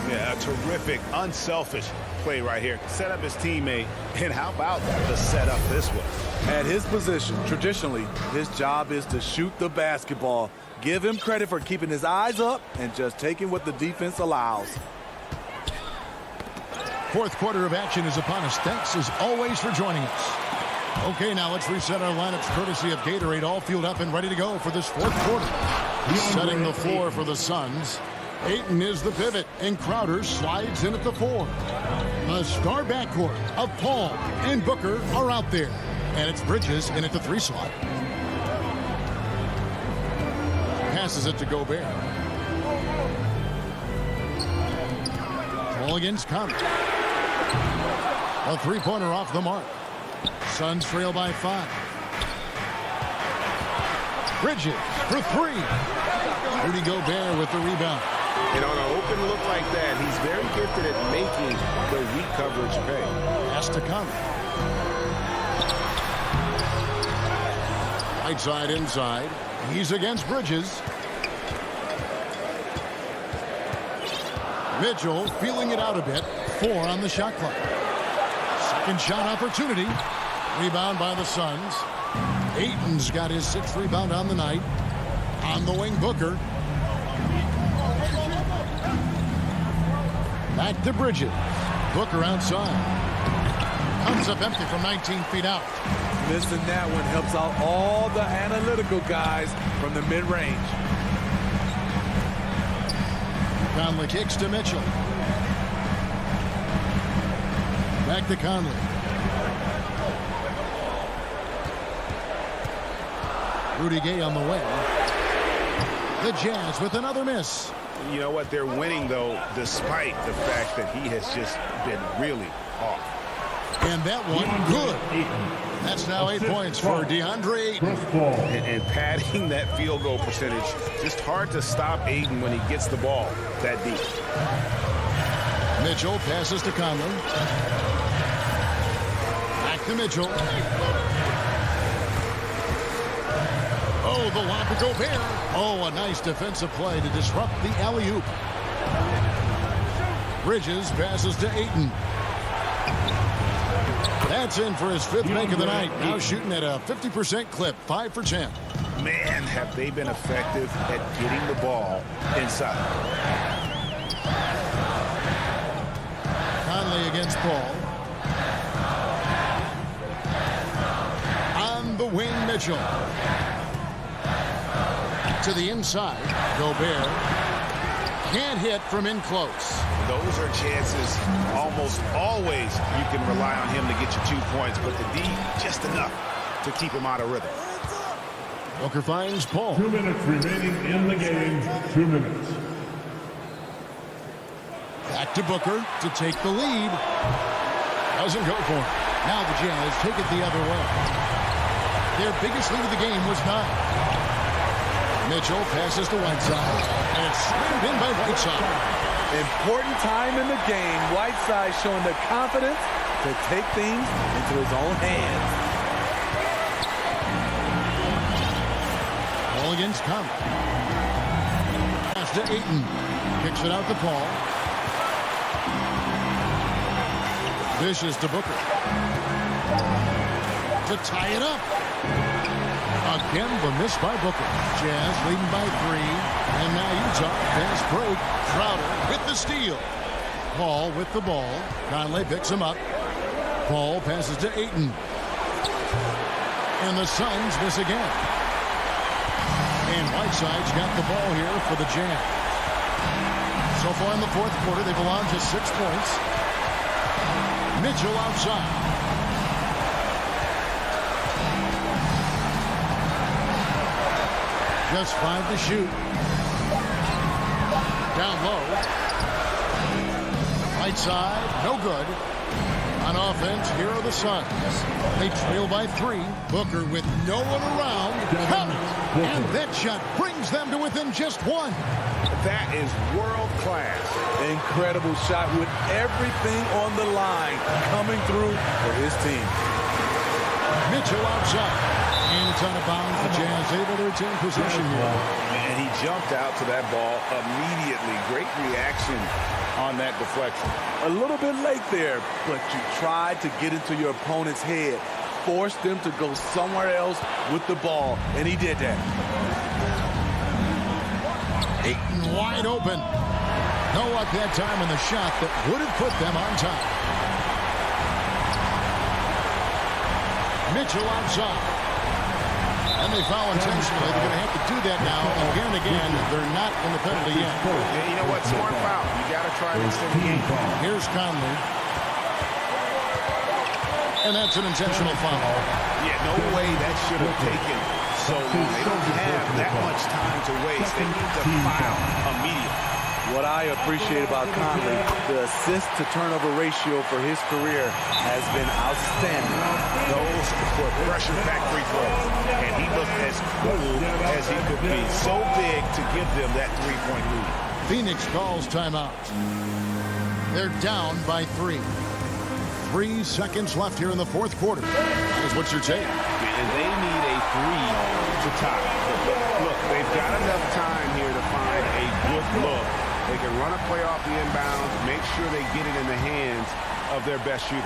Yeah, a terrific, unselfish play right here. Set up his teammate, and how about the setup this way? At his position, traditionally, his job is to shoot the basketball. Give him credit for keeping his eyes up and just taking what the defense allows. Fourth quarter of action is upon us. Thanks, as always, for joining us. Okay, now let's reset our lineups courtesy of Gatorade, all fueled up and ready to go for this fourth quarter. Setting the floor for the Suns. Ayton is the pivot, and Crowder slides in at the 4. The star backcourt of Paul and Booker are out there. And it's Bridges in at the 3 slot. Passes it to Gobert. Paul against Conley. A 3-pointer off the mark. Suns trail by 5. Bridges for 3. Rudy Gobert with the rebound. And on an open look like that, he's very gifted at making the weak coverage pay. Has to come. Right side inside. He's against Bridges. Mitchell feeling it out a bit. 4 on the shot clock. Second shot opportunity. Rebound by the Suns. Ayton's got his 6th rebound on the night. On the wing, Booker. Back to Bridges. Booker outside. Comes up empty from 19 feet out. Missing that one helps out all the analytical guys from the mid-range. Conley kicks to Mitchell. Back to Conley. Rudy Gay on the way. The Jazz with another miss. You know what? They're winning, though, despite the fact that he has just been really off. And that one, good. That's now 8 points for DeAndre Ayton. And padding that field goal percentage, just hard to stop Ayton when he gets the ball that deep. Mitchell passes to Conley. Back to Mitchell. Oh, the lob to Gobert. Oh, a nice defensive play to disrupt the alley-oop. Bridges passes to Ayton. That's in for his 5th make of the night. Now shooting at a 50% clip, 5 for 10. Man, have they been effective at getting the ball inside. Conley against Paul. On the wing, Mitchell. To the inside, Gobert. Can't hit from in close. Those are chances almost always you can rely on him to get you 2 points, but the D just enough to keep him out of rhythm. Booker finds Paul. 2 minutes remaining in the game. 2 minutes. Back to Booker to take the lead. Doesn't go for it. Now the Jazz take it the other way. Their biggest lead of the game was 9. Mitchell passes to Whiteside. And it's slammed in by Whiteside. Important time in the game. Whiteside showing the confidence to take things into his own hands. Ball against Conley. Pass to Ayton. Kicks it out to Paul. Dishes to Booker. To tie it up. Again, the miss by Booker. Jazz leading by 3. And now Utah. Fast break. Crowder with the steal. Paul with the ball. Conley picks him up. Paul passes to Ayton. And the Suns miss again. And Whiteside's got the ball here for the Jazz. So far in the 4th quarter, they've allowed just 6 points. Mitchell outside. Just 5 to shoot. Down low. Right side, no good. On offense, here are the Suns. They trail by 3. Booker with no one around. And that shot brings them to within just 1. That is world class. Incredible shot with everything on the line coming through for his team. Mitchell outside. And it's out of bounds. The Jazz able to retain possession here. And he jumped out to that ball immediately. Great reaction on that deflection. A little bit late there, but you tried to get into your opponent's head. Forced them to go somewhere else with the ball, and he did that. Ayton wide open. No luck that time on the shot that would have put them on top. Mitchell outside. And they foul intentionally. They're going to have to do that now again and again. They're not in the penalty yet. Yeah, you know what? Smart foul. You got to try to extend the game. Here's Conley. And that's an intentional foul. Yeah, no way that should have taken so long. They don't have that much time to waste. They need to foul immediately. What I appreciate about Conley, the assist to turnover ratio for his career has been outstanding. Those were pressure-packed free throws, and he looked as cool as he could be. So big to give them that three-point lead. Phoenix calls timeout. They're down by 3. 3 seconds left here in the fourth quarter. What's your take? And they need a 3 to tie. Look, they've got enough time here to find a good look. They can run a play off the inbounds, make sure they get it in the hands of their best shooter.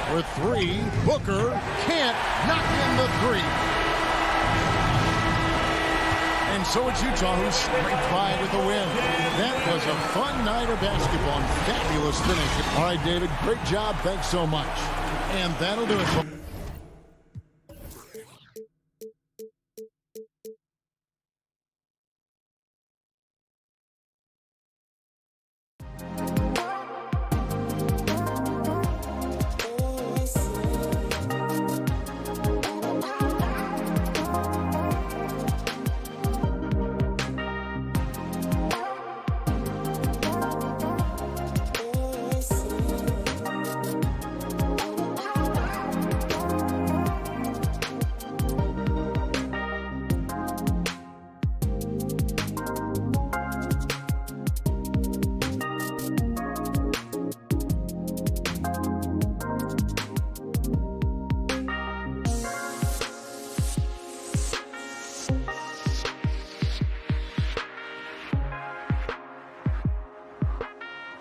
For 3, Booker can't knock in the 3. And so it's Utah who scraped by with the win. That was a fun night of basketball and fabulous finish. All right, David, great job. Thanks so much. And that'll do it.